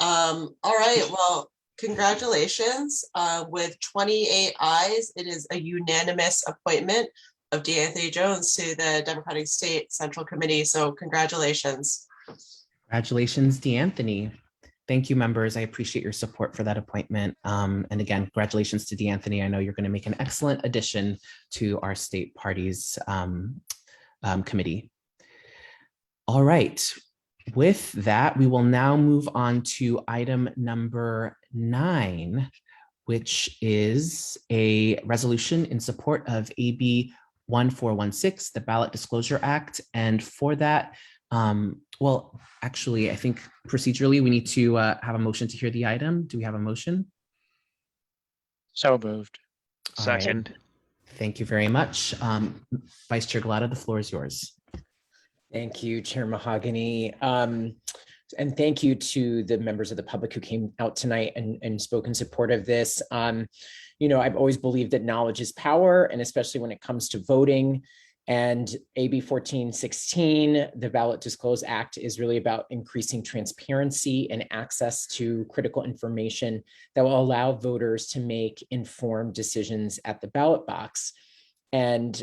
All right, well, congratulations. With 28 ayes, it is a unanimous appointment of DeAnthony Jones to the Democratic State Central Committee. So congratulations. Congratulations, DeAnthony. Thank you, members. I appreciate your support for that appointment. And again, congratulations to DeAnthony. I know you're going to make an excellent addition to our state party's committee. All right. With that, we will now move on to item number 9, which is a resolution in support of AB 1416, the Ballot Disclosure Act. And for that, well, actually, I think procedurally we need to have a motion to hear the item. Do we have a motion? So moved. Second. Right. Thank you very much. Vice Chair Galata, the floor is yours. Thank you, Chair Mahogany. And thank you to the members of the public who came out tonight and spoke in support of this. You know, I've always believed that knowledge is power, and especially when it comes to voting. And AB 1416, the Ballot Disclose Act, is really about increasing transparency and access to critical information that will allow voters to make informed decisions at the ballot box. And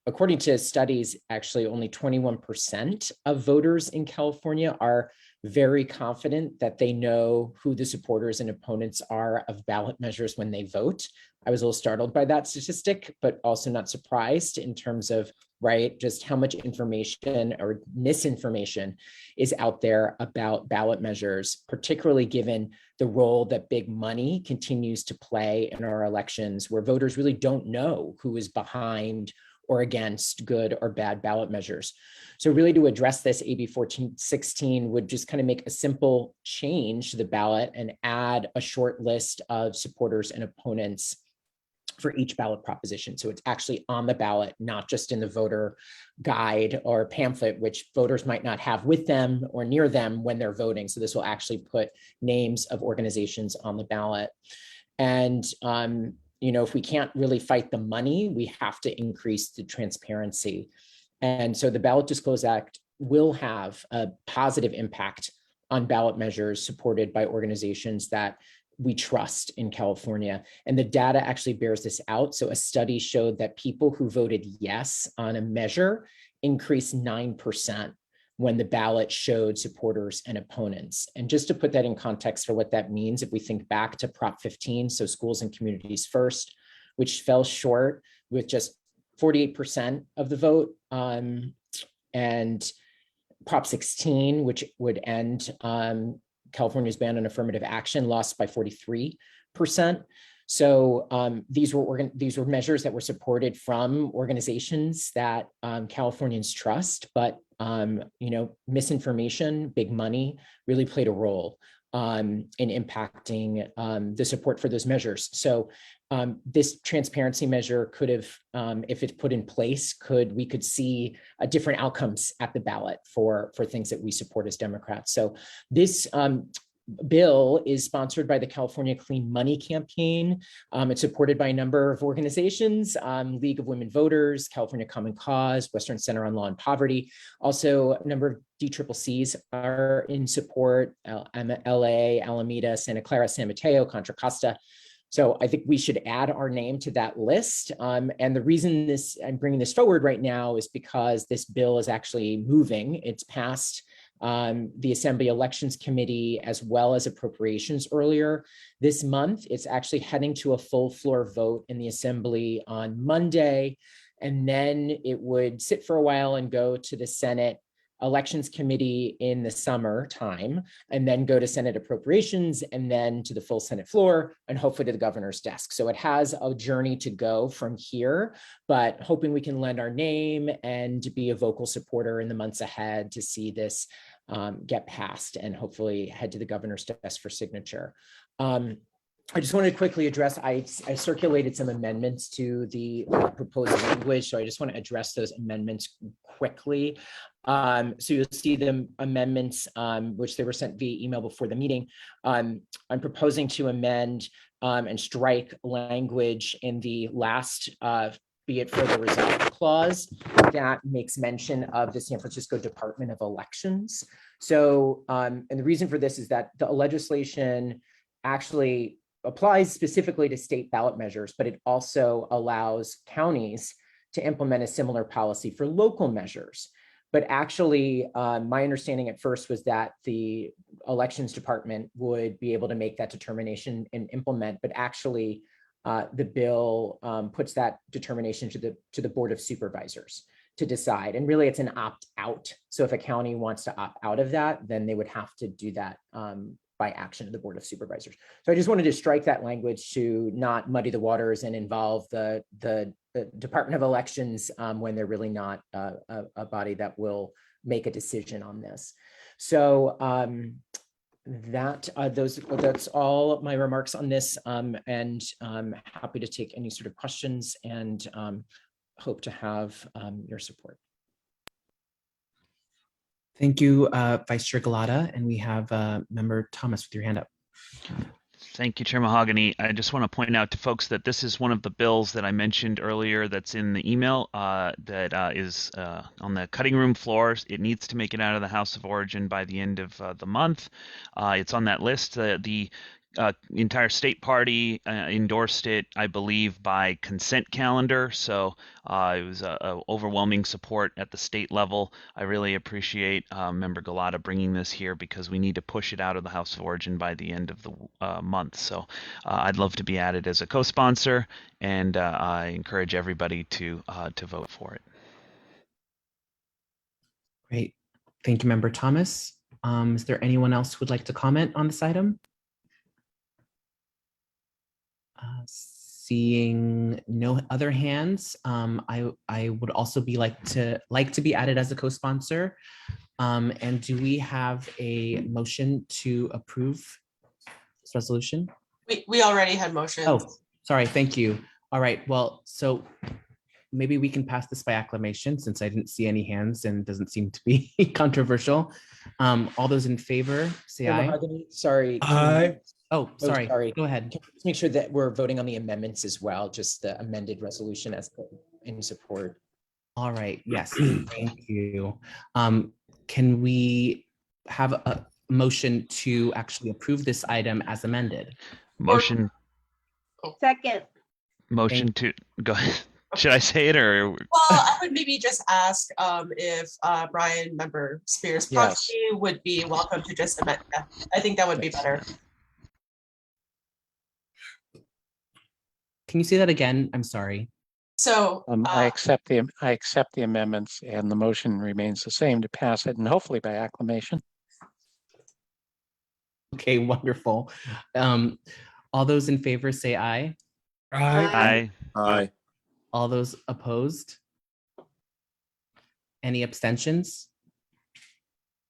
according to studies, actually only 21% of voters in California are very confident that they know who the supporters and opponents are of ballot measures when they vote. I was a little startled by that statistic, but also not surprised in terms of, right, just how much information or misinformation is out there about ballot measures, particularly given the role that big money continues to play in our elections, where voters really don't know who is behind or against good or bad ballot measures. So really to address this, AB 1416 would just kind of make a simple change to the ballot and add a short list of supporters and opponents for each ballot proposition. So it's actually on the ballot, not just in the voter guide or pamphlet, which voters might not have with them or near them when they're voting. So this will actually put names of organizations on the ballot. And you know, if we can't really fight the money, we have to increase the transparency. And so the Ballot Disclose Act will have a positive impact on ballot measures supported by organizations that we trust in California. And the data actually bears this out. So a study showed that people who voted yes on a measure increased 9% when the ballot showed supporters and opponents. And just to put that in context for what that means, if we think back to Prop 15, so schools and communities first, which fell short with just 48% of the vote, and Prop 16, which would end California's ban on affirmative action, lost by 43%. So these were measures that were supported from organizations that Californians trust, but you know, misinformation, big money really played a role in impacting the support for those measures. So this transparency measure could have, if it's put in place, we could see different outcomes at the ballot for things that we support as Democrats. So this bill is sponsored by the California Clean Money Campaign. It's supported by a number of organizations, League of Women Voters, California Common Cause, Western Center on Law and Poverty. Also, a number of DCCCs are in support, LA, Alameda, Santa Clara, San Mateo, Contra Costa. So I think we should add our name to that list. And the reason I'm bringing this forward right now is because this bill is actually moving. It's passed the Assembly Elections Committee, as well as appropriations earlier this month. It's actually heading to a full floor vote in the Assembly on Monday, and then it would sit for a while and go to the Senate Elections Committee in the summer time, and then go to Senate Appropriations, and then to the full Senate floor, and hopefully to the governor's desk. So it has a journey to go from here, but hoping we can lend our name and be a vocal supporter in the months ahead to see this get passed and hopefully head to the governor's desk for signature. I just wanted to quickly address, I circulated some amendments to the proposed language, so I just want to address those amendments quickly. So you'll see the amendments, which they were sent via email before the meeting. I'm proposing to amend and strike language in the last be it further resolved clause that makes mention of the San Francisco Department of Elections. So, and the reason for this is that the legislation actually applies specifically to state ballot measures, but it also allows counties to implement a similar policy for local measures. But actually, my understanding at first was that the elections department would be able to make that determination and implement, but actually the bill puts that determination to the Board of Supervisors to decide. And really it's an opt-out. So if a county wants to opt out of that, then they would have to do that by action of the Board of Supervisors. So I just wanted to strike that language to not muddy the waters and involve the Department of Elections when they're really not a body that will make a decision on this. So that's all my remarks on this, and I'm happy to take any sort of questions and hope to have your support. Thank you, Vice Chair Galata, and we have Member Thomas with your hand up. Thank you, Chair Mahogany. I just want to point out to folks that this is one of the bills that I mentioned earlier that's in the email that is on the cutting room floor. It needs to make it out of the House of Origin by the end of the month. It's on that list. The entire state party endorsed it, I believe, by consent calendar. So it was overwhelming support at the state level. I really appreciate Member Galata bringing this here because we need to push it out of the House of Origin by the end of the month. So I'd love to be added as a co-sponsor, and I encourage everybody to vote for it. Great. Thank you, Member Thomas. Is there anyone else who would like to comment on this item? Seeing no other hands, I would also like to be added as a co-sponsor. And do we have a motion to approve this resolution? We already had motions. Oh, sorry. Thank you. All right. Well, so maybe we can pass this by acclamation since I didn't see any hands and doesn't seem to be controversial. All those in favor, say aye. Sorry. Aye. Oh, sorry. Go ahead. Can we make sure that we're voting on the amendments as well, just the amended resolution as in support? All right. Yes. Thank you. Can we have a motion to actually approve this item as amended? Motion. Second. Motion to go ahead. Should I say it or? Well, I would maybe just ask if Brian, Member Spears Proxy, would be welcome to just amend that. I think that would be better. Can you say that again? I'm sorry. So I accept the amendments, and the motion remains the same to pass it, and hopefully by acclamation. Okay, wonderful. All those in favor say aye. Aye. Aye. All those opposed? Any abstentions?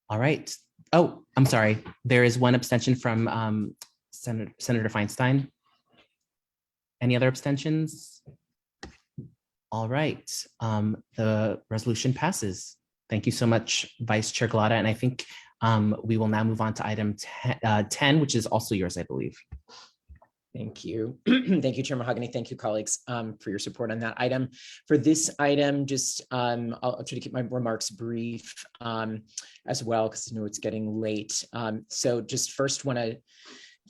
All right. Oh, I'm sorry. There is one abstention from Senator Feinstein. Any other abstentions? All right. The resolution passes. Thank you so much, Vice Chair Galata. And I think we will now move on to item 10, which is also yours, I believe. Thank you. Thank you, Chair Mahogany. Thank you, colleagues, for your support on that item. For this item, just I'll try to keep my remarks brief as well, because I know it's getting late. So just first want to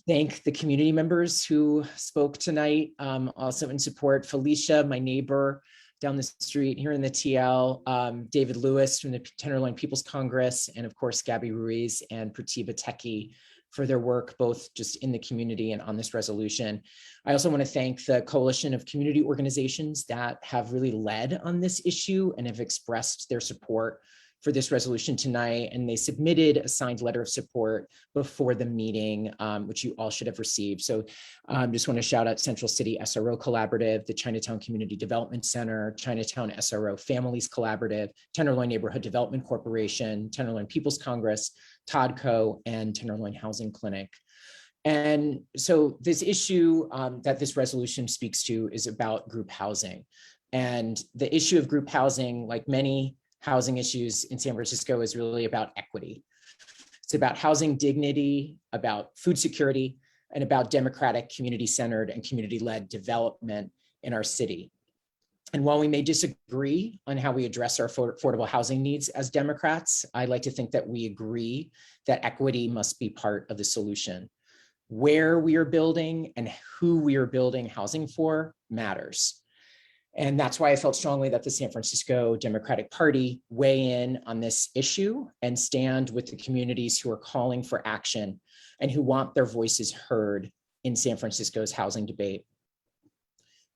thank the community members who spoke tonight, also in support. Felicia, my neighbor, down the street here in the TL, David Lewis from the Tenderloin People's Congress, and of course, Gabby Ruiz and Pratibha Teki for their work, both just in the community and on this resolution. I also want to thank the coalition of community organizations that have really led on this issue and have expressed their support for this resolution tonight. And they submitted a signed letter of support before the meeting, which you all should have received. So just want to shout out Central City SRO Collaborative, the Chinatown Community Development Center, Chinatown SRO Families Collaborative, Tenderloin Neighborhood Development Corporation, Tenderloin People's Congress, Todco, and Tenderloin Housing Clinic. And so this issue that this resolution speaks to is about group housing. And the issue of group housing, like many housing issues in San Francisco, is really about equity. It's about housing dignity, about food security, and about democratic, community-centered, and community-led development in our city. And while we may disagree on how we address our affordable housing needs as Democrats, I like to think that we agree that equity must be part of the solution. Where we are building and who we are building housing for matters. And that's why I felt strongly that the San Francisco Democratic Party weigh in on this issue and stand with the communities who are calling for action and who want their voices heard in San Francisco's housing debate.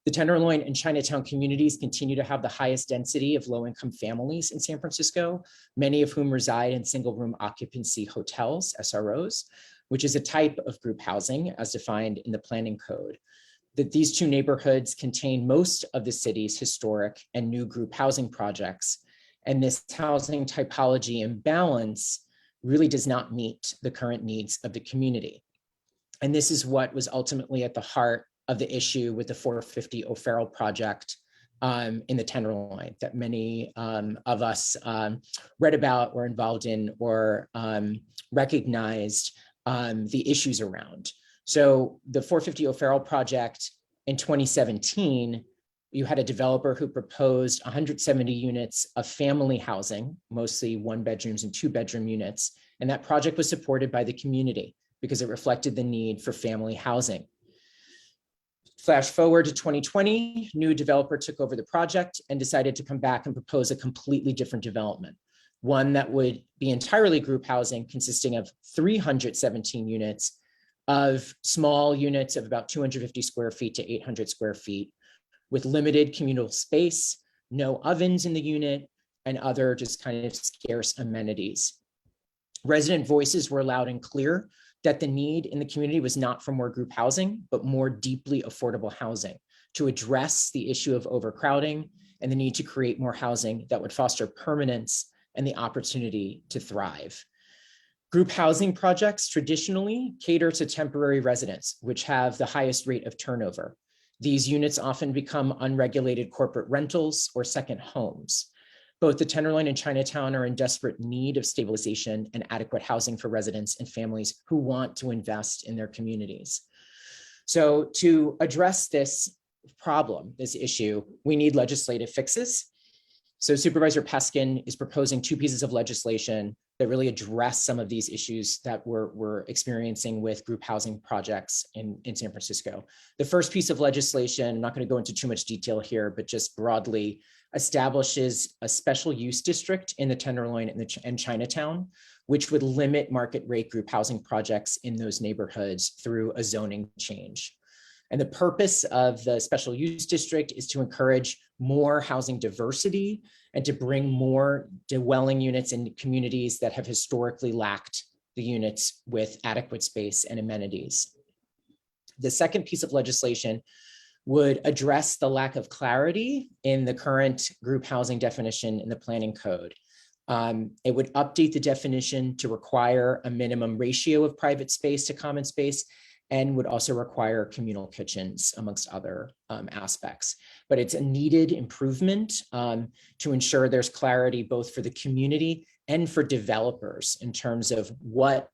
The Tenderloin and Chinatown communities continue to have the highest density of low-income families in San Francisco, many of whom reside in single-room occupancy hotels, SROs, which is a type of group housing as defined in the planning code. That these two neighborhoods contain most of the city's historic and new group housing projects. And this housing typology imbalance really does not meet the current needs of the community. And this is what was ultimately at the heart of the issue with the 450 O'Farrell project in the Tenderloin that many of us read about, or involved in, or recognized the issues around. So the 450 O'Farrell project in 2017, you had a developer who proposed 170 units of family housing, mostly 1-bedrooms and 2-bedroom units. And that project was supported by the community because it reflected the need for family housing. Flash forward to 2020, new developer took over the project and decided to come back and propose a completely different development. One that would be entirely group housing, consisting of 317 units of small units of about 250 square feet to 800 square feet with limited communal space, no ovens in the unit, and other just kind of scarce amenities. Resident voices were loud and clear that the need in the community was not for more group housing, but more deeply affordable housing to address the issue of overcrowding and the need to create more housing that would foster permanence and the opportunity to thrive. Group housing projects traditionally cater to temporary residents, which have the highest rate of turnover. These units often become unregulated corporate rentals or second homes. Both the Tenderloin and Chinatown are in desperate need of stabilization and adequate housing for residents and families who want to invest in their communities. So to address this problem, this issue, we need legislative fixes. So Supervisor Peskin is proposing 2 pieces of legislation that really address some of these issues that we're experiencing with group housing projects in San Francisco. The first piece of legislation, I'm not going to go into too much detail here, but just broadly establishes a special use district in the Tenderloin and Chinatown, which would limit market rate group housing projects in those neighborhoods through a zoning change. And the purpose of the special use district is to encourage more housing diversity and to bring more dwelling units in communities that have historically lacked the units with adequate space and amenities. The second piece of legislation would address the lack of clarity in the current group housing definition in the planning code. It would update the definition to require a minimum ratio of private space to common space, and would also require communal kitchens, amongst other aspects. But it's a needed improvement to ensure there's clarity both for the community and for developers in terms of what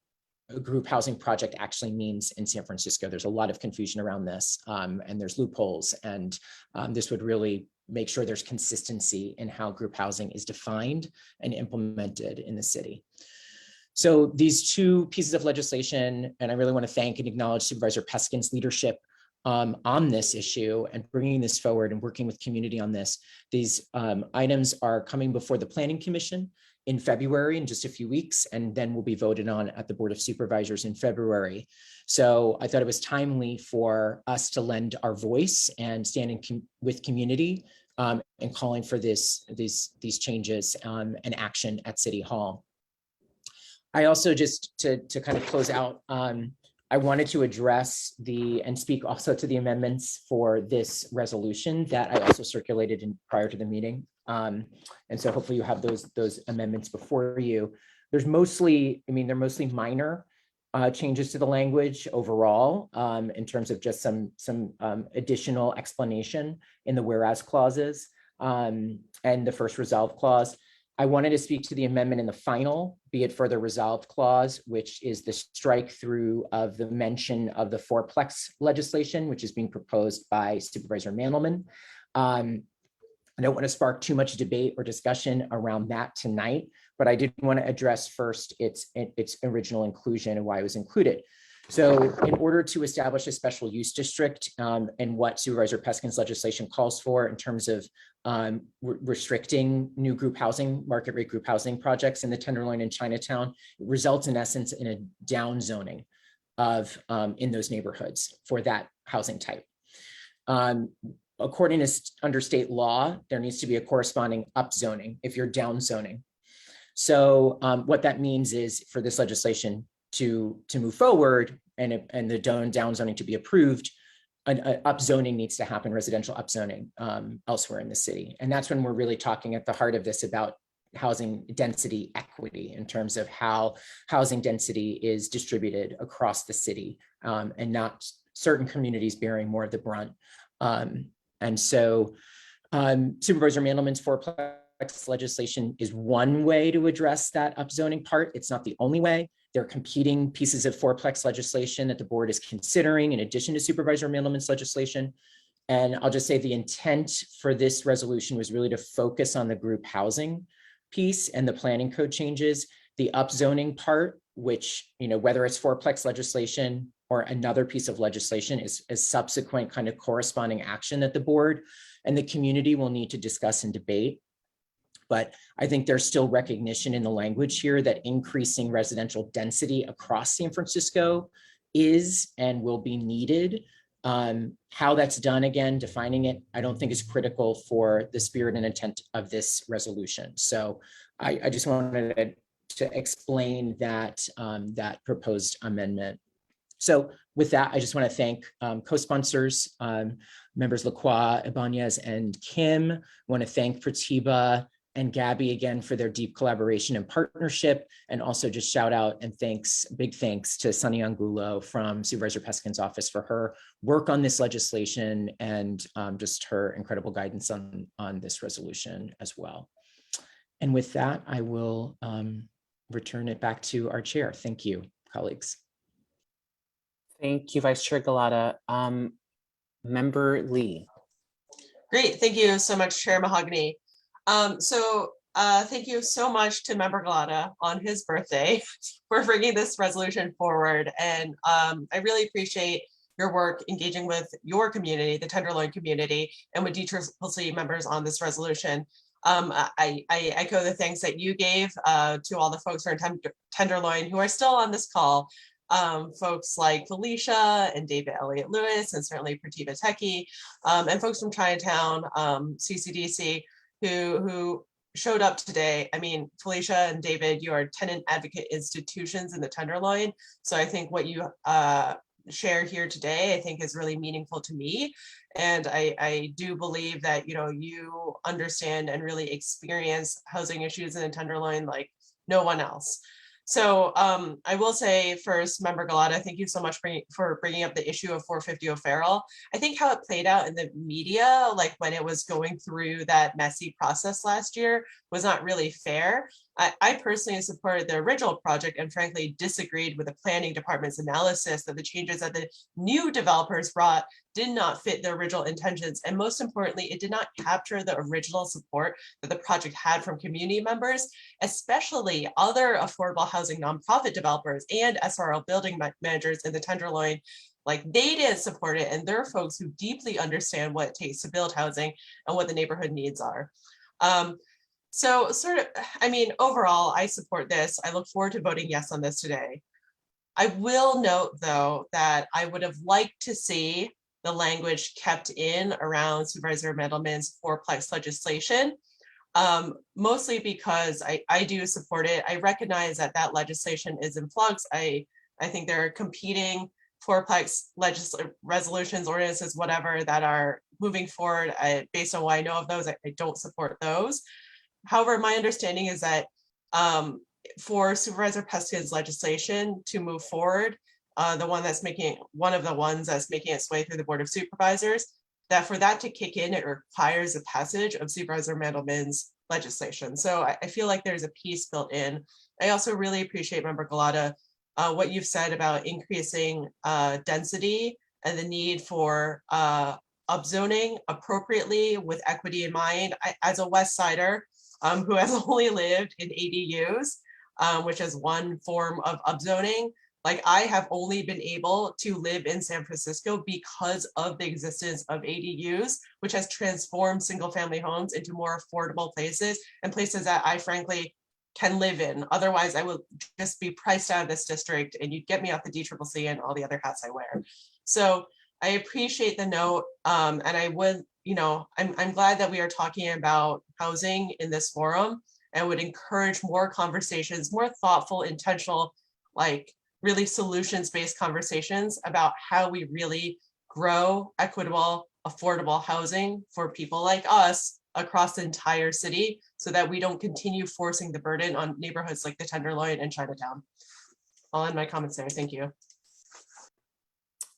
a group housing project actually means in San Francisco. There's a lot of confusion around this, and there's loopholes, and this would really make sure there's consistency in how group housing is defined and implemented in the city. So these 2 pieces of legislation, and I really want to thank and acknowledge Supervisor Peskin's leadership on this issue and bringing this forward and working with community on this. These items are coming before the Planning Commission in February, in just a few weeks, and then will be voted on at the Board of Supervisors in February. So I thought it was timely for us to lend our voice and stand with community and calling for these changes and action at City Hall. I also, just to kind of close out, I wanted to address and speak also to the amendments for this resolution that I also circulated prior to the meeting. And so hopefully you have those amendments before you. They're mostly minor changes to the language overall, in terms of just some additional explanation in the whereas clauses and the first resolve clause. I wanted to speak to the amendment in the final, be it further resolved clause, which is the strike through of the mention of the fourplex legislation, which is being proposed by Supervisor Mandelman. I don't want to spark too much debate or discussion around that tonight, but I did want to address first its original inclusion and why it was included. So in order to establish a special use district and what Supervisor Peskin's legislation calls for in terms of restricting new group housing, market rate group housing projects in the Tenderloin and Chinatown, it results in essence in a down zoning of in those neighborhoods for that housing type. According to under state law, there needs to be a corresponding upzoning if you're down zoning. So what that means is for this legislation to move forward and the down zoning to be approved, an upzoning needs to happen, residential upzoning elsewhere in the city. And that's when we're really talking at the heart of this about housing density equity in terms of how housing density is distributed across the city and not certain communities bearing more of the brunt. And so Supervisor Mandelman's fourplex legislation is one way to address that upzoning part. It's not the only way. There are competing pieces of fourplex legislation that the board is considering in addition to Supervisor Mandelman's legislation. And I'll just say the intent for this resolution was really to focus on the group housing piece and the planning code changes. The upzoning part, which, whether it's fourplex legislation or another piece of legislation, is subsequent kind of corresponding action that the board and the community will need to discuss and debate. But I think there's still recognition in the language here that increasing residential density across San Francisco is and will be needed. How that's done, again, defining it, I don't think is critical for the spirit and intent of this resolution. So I just wanted to explain that, that proposed amendment. So with that, I just want to thank co-sponsors, members Lacroix, Ibanez, and Kim. I want to thank Pratibha and Gabby again for their deep collaboration and partnership, and also just shout out and big thanks to Sunny Angulo from Supervisor Peskin's office for her work on this legislation and just her incredible guidance on this resolution as well. And with that, I will return it back to our chair. Thank you, colleagues. Thank you, Vice Chair Galata. Member Lee. Great, thank you so much, Chair Mahogany. Thank you so much to Member Galata on his birthday for bringing this resolution forward. And I really appreciate your work engaging with your community, the Tenderloin community, and with DCCC members on this resolution. I echo the thanks that you gave to all the folks from Tenderloin who are still on this call. Folks like Felicia and David Elliott Lewis, and certainly Pratibha Teki, and folks from Chinatown, CCDC, who showed up today. I mean, Felicia and David, you are tenant advocate institutions in the Tenderloin. So I think what you share here today, I think is really meaningful to me. And I do believe that, you understand and really experience housing issues in the Tenderloin like no one else. So I will say first, Member Galata, thank you so much for bringing up the issue of 450 O'Farrell. I think how it played out in the media, like when it was going through that messy process last year, was not really fair. I personally supported the original project and frankly disagreed with the planning department's analysis that the changes that the new developers brought did not fit the original intentions. And most importantly, it did not capture the original support that the project had from community members, especially other affordable housing nonprofit developers and SRL building managers in the Tenderloin like they didn't support it, and they're folks who deeply understand what it takes to build housing and what the neighborhood needs are. So sort of, I mean, overall, I support this. I look forward to voting yes on this today. I will note, though, that I would have liked to see the language kept in around Supervisor Mendelman's fourplex legislation, mostly because I do support it. I recognize that that legislation is in flux. I think there are competing fourplex resolutions, ordinances, whatever, that are moving forward. Based on what I know of those, I don't support those. However, my understanding is that for Supervisor Peskin's legislation to move forward, one of the ones that's making its way through the Board of Supervisors, that for that to kick in, it requires the passage of Supervisor Mandelman's legislation. So I feel like there's a piece built in. I also really appreciate, Member Galata, what you've said about increasing density and the need for upzoning appropriately with equity in mind. As a West Sider who has only lived in ADUs, which is one form of upzoning, like I have only been able to live in San Francisco because of the existence of ADUs, which has transformed single family homes into more affordable places and places that I frankly can live in. Otherwise, I would just be priced out of this district and you'd get me off the DCCC and all the other hats I wear. So I appreciate the note, and I would, I'm glad that we are talking about housing in this forum, and would encourage more conversations, more thoughtful, intentional, like really solutions-based conversations about how we really grow equitable, affordable housing for people like us across the entire city, so that we don't continue forcing the burden on neighborhoods like the Tenderloin and Chinatown. I'll end my comments there. Thank you.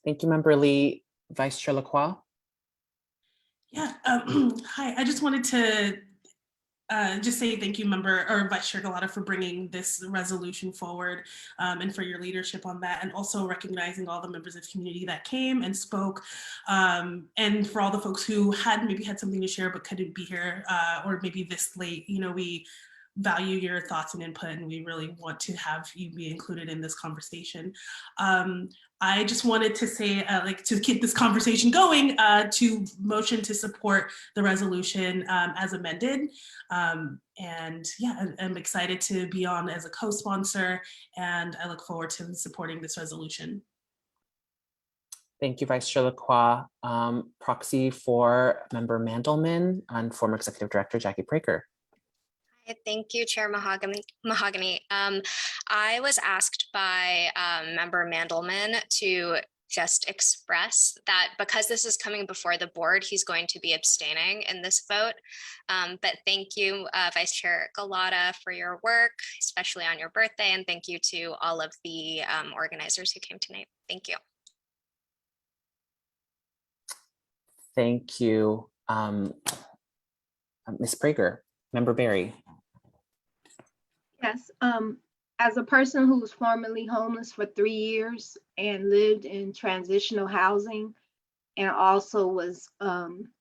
Thank you, Member Lee. Vice Chair Lacroix. Yeah, hi, I just wanted to just say thank you, Vice Chair Galata, for bringing this resolution forward and for your leadership on that, and also recognizing all the members of community that came and spoke, and for all the folks who maybe had something to share but couldn't be here, or maybe this late. We value your thoughts and input, and we really want to have you be included in this conversation. I just wanted to say, to keep this conversation going, to motion to support the resolution as amended. And yeah, I'm excited to be on as a co-sponsor, and I look forward to supporting this resolution. Thank you, Vice Chair Lacroix. Proxy for Member Mandelman and former Executive Director Jackie Praker. Thank you, Chair Mahogany. I was asked by Member Mandelman to just express that because this is coming before the board, he's going to be abstaining in this vote. But thank you, Vice Chair Galata, for your work, especially on your birthday, and thank you to all of the organizers who came tonight. Thank you. Thank you, Ms. Prager. Member Berry. Yes, as a person who was formerly homeless for 3 years and lived in transitional housing, and also was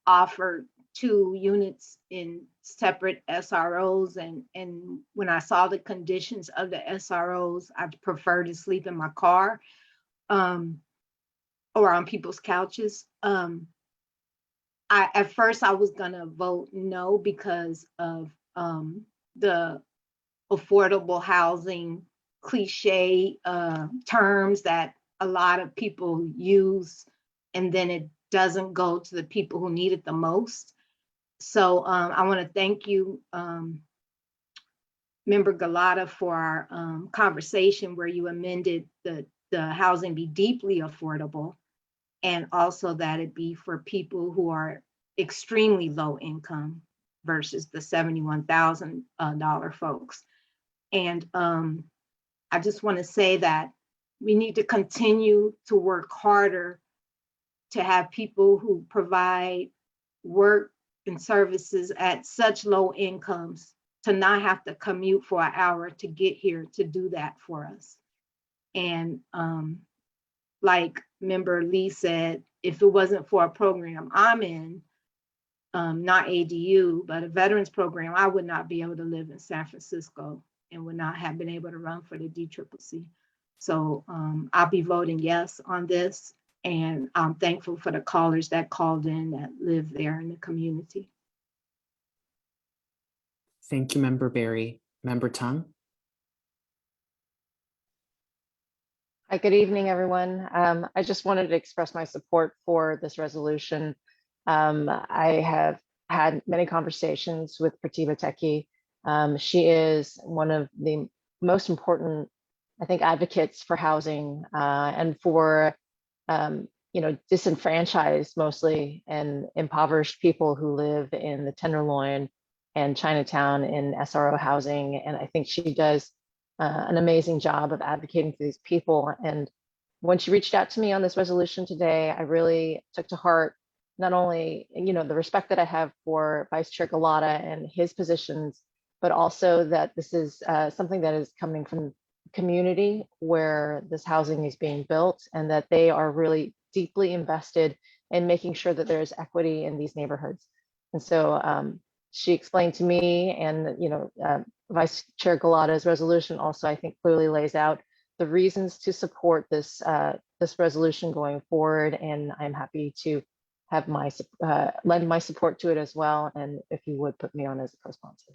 offered 2 units in separate SROs, and when I saw the conditions of the SROs, I'd prefer to sleep in my car or on people's couches. At first I was gonna vote no because of the affordable housing cliche terms that a lot of people use, and then it doesn't go to the people who need it the most. So I want to thank you, Member Galata, for our conversation where you amended the housing be deeply affordable, and also that it be for people who are extremely low income versus the $71,000 folks. And I just want to say that we need to continue to work harder to have people who provide work and services at such low incomes to not have to commute for an hour to get here to do that for us. And like Member Lee said, if it wasn't for a program I'm in, not ADU, but a veterans program, I would not be able to live in San Francisco and would not have been able to run for the DCCC. So I'll be voting yes on this. And I'm thankful for the callers that called in that live there in the community. Thank you, Member Barry. Member Tung? Hi, good evening, everyone. I just wanted to express my support for this resolution. I have had many conversations with Pratibha Teki. She is one of the most important, I think, advocates for housing and for, disenfranchised mostly and impoverished people who live in the Tenderloin and Chinatown in SRO housing. And I think she does an amazing job of advocating for these people. And when she reached out to me on this resolution today, I really took to heart not only, the respect that I have for Vice Chair Galata and his positions, but also that this is something that is coming from community where this housing is being built, and that they are really deeply invested in making sure that there is equity in these neighborhoods. And so she explained to me, and Vice Chair Galata's resolution also, I think, clearly lays out the reasons to support this this resolution going forward. And I'm happy to have my lend my support to it as well. And if you would put me on as a co-sponsor.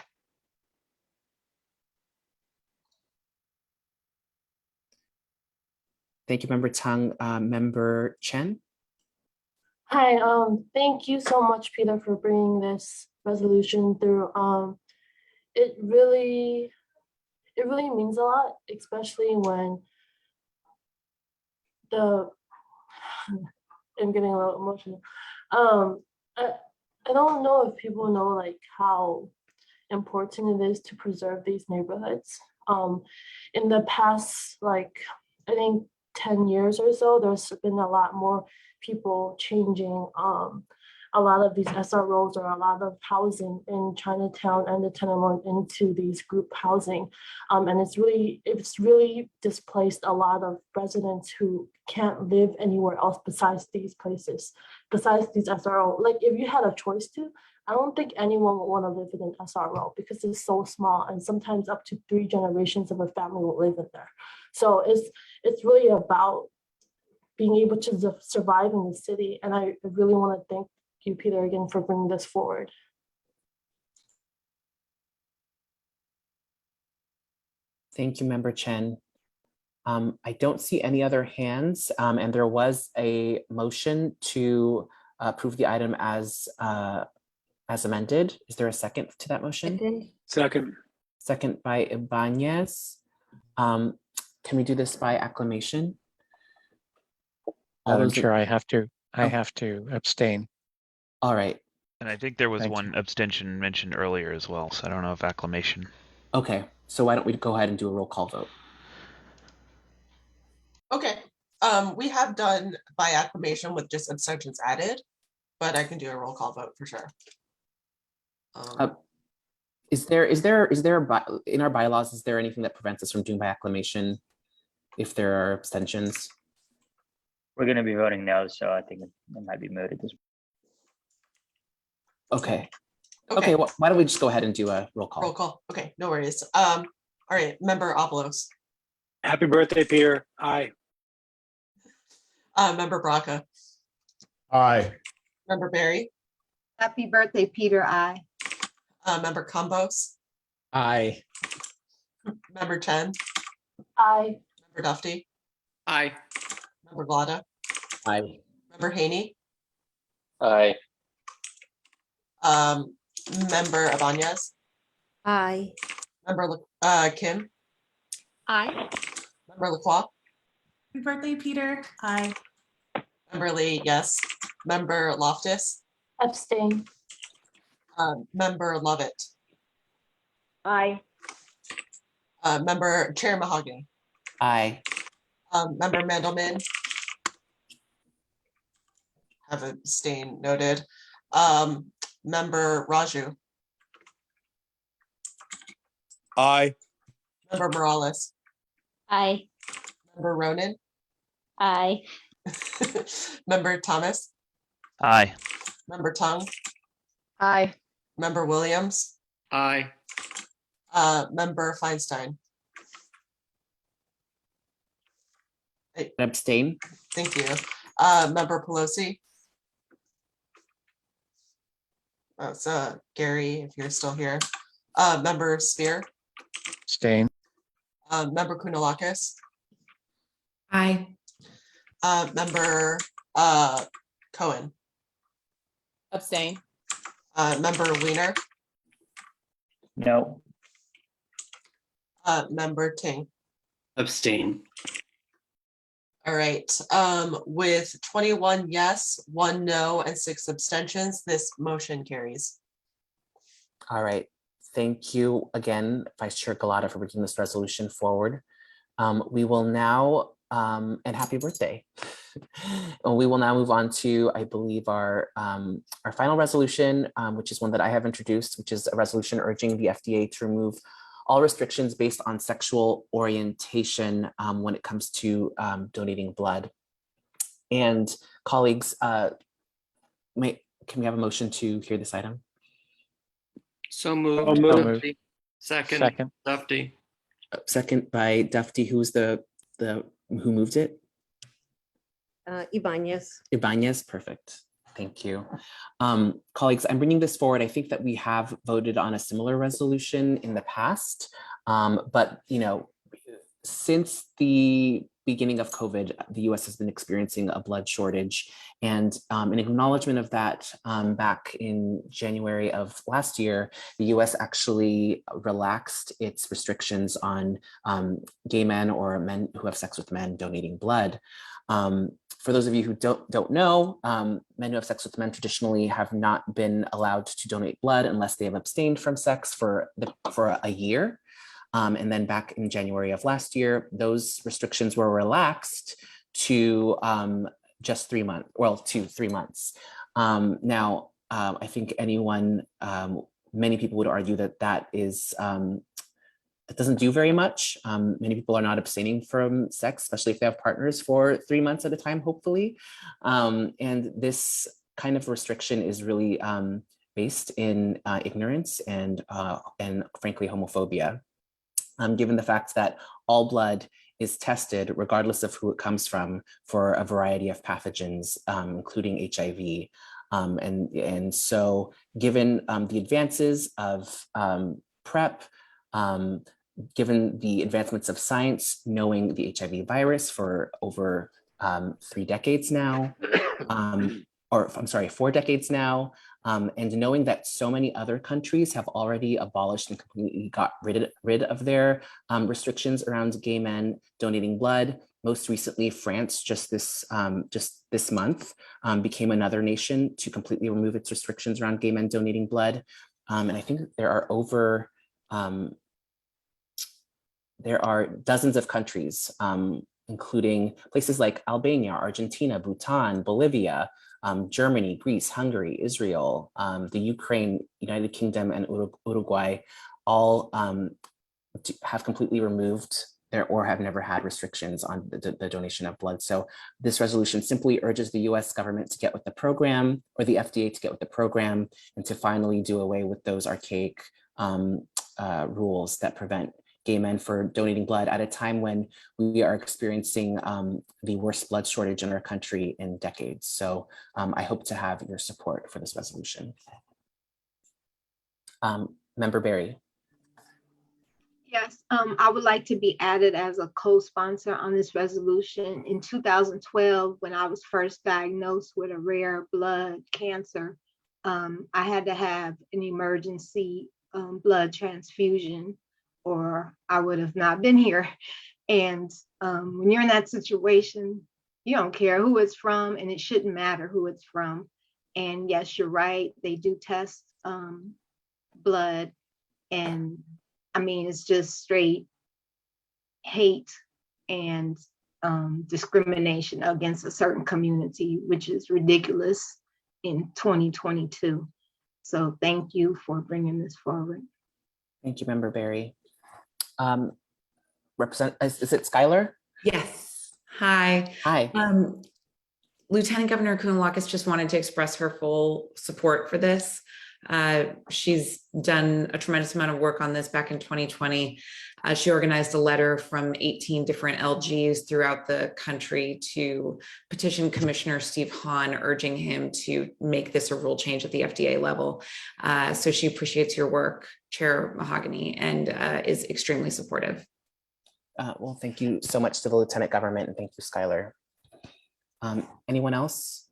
Thank you, Member Tung. Member Chen? Hi, thank you so much, Peter, for bringing this resolution through. It really means a lot, especially when I'm getting a little emotional. I don't know if people know like how important it is to preserve these neighborhoods. In the past, like I think 10 years or so, there's been a lot more people changing a lot of these SROs or a lot of housing in Chinatown and the Tenderloin into these group housing. And it's really displaced a lot of residents who can't live anywhere else besides these places, besides these SRO. Like if you had a choice to, I don't think anyone would want to live in an SRO because it's so small, and sometimes up to 3 generations of a family will live in there. So it's really about being able to survive in the city. And I really want to thank you, Peter, again for bringing this forward. Thank you, Member Chen. I don't see any other hands, and there was a motion to approve the item as amended. Is there a second to that motion? Second. Second by Ibanez. Can we do this by acclamation? Madam Chair, I have to abstain. All right. And I think there was Thank one abstention mentioned earlier as well, so I don't know if acclamation. Okay, so why don't we go ahead and do a roll call vote? Okay, we have done by acclamation with just abstentions added, but I can do a roll call vote for sure. Is there in our bylaws, is there anything that prevents us from doing by acclamation if there are abstentions? We're going to be voting no, so I think it might be mooted. Okay. Okay, well, why don't we just go ahead and do a roll call? Roll call. Okay, no worries. All right, Member Obolos. Happy birthday, Peter. Aye. Member Braca. Aye. Member Barry. Happy birthday, Peter. Aye. Member Combos. Aye. Member Chen. Aye. Member Dufty. Aye. Member Glada. Aye. Member Haney. Aye. Member Ibanez. Aye. Member Kim. Aye. Member Lacroix. Happy birthday, Peter. Aye. Member Lee, yes. Member Loftus. Abstain. Member Lovett. Aye. Member Chair Mahogany. Aye. Member Mandelman. Have abstained, noted. Member Raju. Aye. Member Morales. Aye. Member Ronan. Aye. Member Thomas. Aye. Member Tung. Aye. Member Williams. Aye. Member Feinstein. Abstain. Thank you. Member Pelosi. That's Gary, if you're still here. Member Spear. Abstain. Member Kounalakis. Aye. Member Cohen. Abstain. Member Weiner. No. Member Ting. Abstain. All right, with 21 yes, 1 no, and 6 abstentions, this motion carries. All right. Thank you again, Vice Chair Galata, for bringing this resolution forward. We will now, and happy birthday. We will now move on to, I believe, our final resolution, which is one that I have introduced, which is a resolution urging the FDA to remove all restrictions based on sexual orientation when it comes to donating blood. And colleagues, can we have a motion to hear this item? So moved. So moved. Dufty. Second. Dufty. Second by Dufty. Who's who moved it? Ibanez. Ibanez, perfect. Thank you. Colleagues, I'm bringing this forward. I think that we have voted on a similar resolution in the past, but since the beginning of COVID, the US has been experiencing a blood shortage, and in acknowledgement of that, back in January of last year, the US actually relaxed its restrictions on gay men or men who have sex with men donating blood. For those of you who don't know, men who have sex with men traditionally have not been allowed to donate blood unless they have abstained from sex for a year. And then back in January of last year, those restrictions were relaxed to just 3 months, to 3 months. Now, I think many people would argue that it doesn't do very much. Many people are not abstaining from sex, especially if they have partners for 3 months at a time, hopefully. And this kind of restriction is really based in ignorance and frankly, homophobia. Given the fact that all blood is tested, regardless of who it comes from, for a variety of pathogens, including HIV. And so given the advances of PrEP, given the advancements of science, knowing the HIV virus for over 3 decades now, 4 decades now, and knowing that so many other countries have already abolished and completely got rid of their restrictions around gay men donating blood. Most recently, France just this month became another nation to completely remove its restrictions around gay men donating blood. And I think there are dozens of countries, including places like Albania, Argentina, Bhutan, Bolivia, Germany, Greece, Hungary, Israel, the Ukraine, United Kingdom, and Uruguay, all have completely removed or have never had restrictions on the donation of blood. So this resolution simply urges the US government to get with the program, or the FDA to get with the program, and to finally do away with those archaic rules that prevent gay men for donating blood at a time when we are experiencing the worst blood shortage in our country in decades. So I hope to have your support for this resolution. Member Berry. Yes, I would like to be added as a co-sponsor on this resolution. In 2012, when I was first diagnosed with a rare blood cancer, I had to have an emergency blood transfusion, or I would have not been here. And when you're in that situation, you don't care who it's from, and it shouldn't matter who it's from. And yes, you're right, they do test blood, and I mean, it's just straight hate and discrimination against a certain community, which is ridiculous in 2022. So thank you for bringing this forward. Thank you, Member Berry. Is it Skylar? Yes. Hi. Hi. Lieutenant Governor Kounalakis just wanted to express her full support for this. She's done a tremendous amount of work on this back in 2020. She organized a letter from 18 different LGs throughout the country to petition Commissioner Steve Hahn, urging him to make this a rule change at the FDA level. So she appreciates your work, Chair Mahogany, and is extremely supportive. Well, thank you so much to the Lieutenant Government, and thank you, Skylar. Anyone else?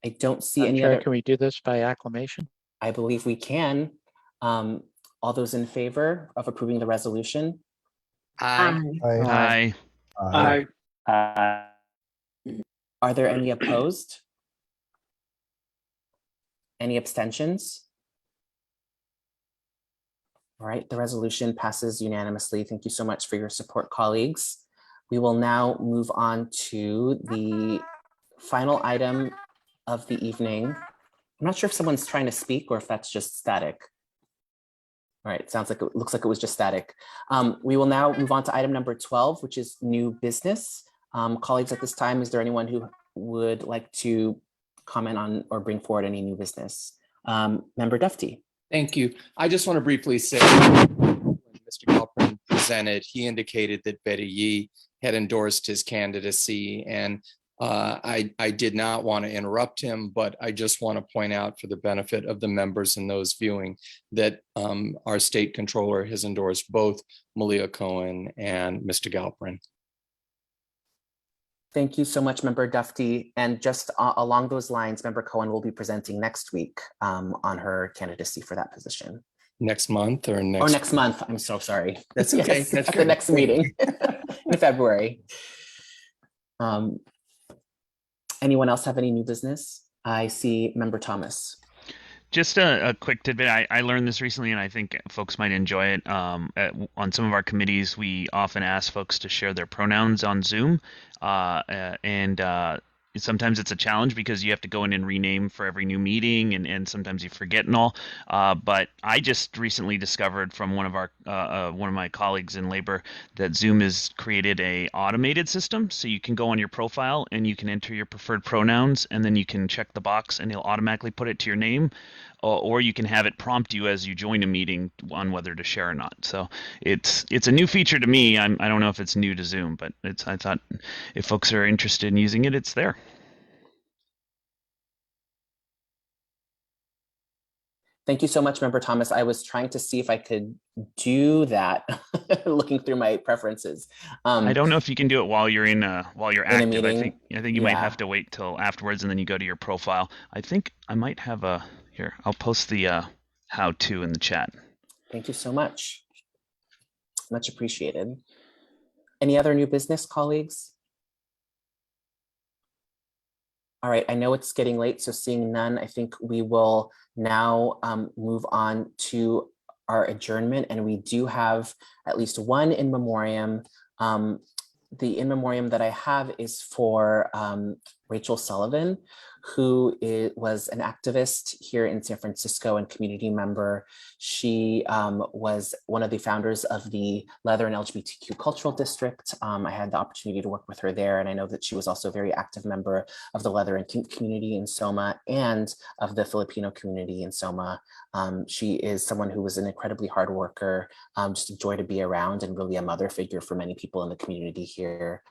I don't see any Chair, other. can we do this by acclamation? I believe we can. All those in favor of approving the resolution? Aye. Aye. Aye. Are there any opposed? Any abstentions? All right, the resolution passes unanimously. Thank you so much for your support, colleagues. We will now move on to the final item of the evening. I'm not sure if someone's trying to speak or if that's just static. All right, sounds like it looks like it was just static. We will now move on to item number 12, which is new business. Colleagues, at this time, is there anyone who would like to comment on or bring forward any new business? Member Dufty. Thank you. I just want to briefly say, when Mr. Galpin presented, he indicated that Betty Yee had endorsed his candidacy, and I did not want to interrupt him, but I just want to point out for the benefit of the members and those viewing that our state controller has endorsed both Malia Cohen and Mr. Galpin. Thank you so much, Member Dufty. And just along those lines, Member Cohen will be presenting next week on her candidacy for that position. Next month or next? Oh, next month. I'm so sorry. That's okay. Yes, That's at good. the next meeting in February. Anyone else have any new business? I see Member Thomas. Just a quick tidbit. I learned this recently, and I think folks might enjoy it. On some of our committees, we often ask folks to share their pronouns on Zoom, and sometimes it's a challenge because you have to go in and rename for every new meeting, and sometimes you forget and all. But I just recently discovered from one of my colleagues in labor that Zoom has created a automated system, so you can go on your profile and you can enter your preferred pronouns, and then you can check the box, and it'll automatically put it to your name. Or you can have it prompt you as you join a meeting on whether to share or not. So it's a new feature to me. I don't know if it's new to Zoom, but I thought if folks are interested in using it, it's there. Thank you so much, Member Thomas. I was trying to see if I could do that, looking through my preferences. I don't know if you can do it while you're active. I think you might Yeah. have to wait till afterwards, and then you go to your profile. I think I might have here. I'll post the how-to in the chat. Thank you so much. Much appreciated. Any other new business, colleagues? All right, I know it's getting late, so seeing none, I think we will now move on to our adjournment, and we do have at least one in memoriam. The in memoriam that I have is for Rachel Sullivan, who was an activist here in San Francisco and community member. She was one of the founders of the Leather and LGBTQ Cultural District. I had the opportunity to work with her there, and I know that she was also a very active member of the Leather and Kink community in Soma and of the Filipino community in Soma. She is someone who was an incredibly hard worker, just a joy to be around, and really a mother figure for many people in the community here.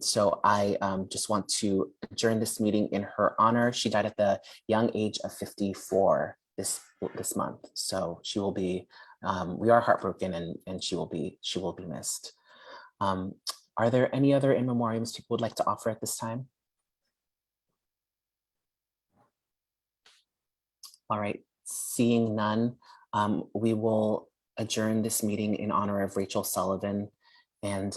So I just want to adjourn this meeting in her honor. She died at the young age of 54 this month. So she will be, we are heartbroken, and she will be missed. Are there any other in memoriams people would like to offer at this time? All right, seeing none, we will adjourn this meeting in honor of Rachel Sullivan. And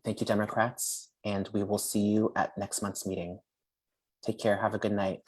thank you, Democrats, and we will see you at next month's meeting. Take care, have a good night.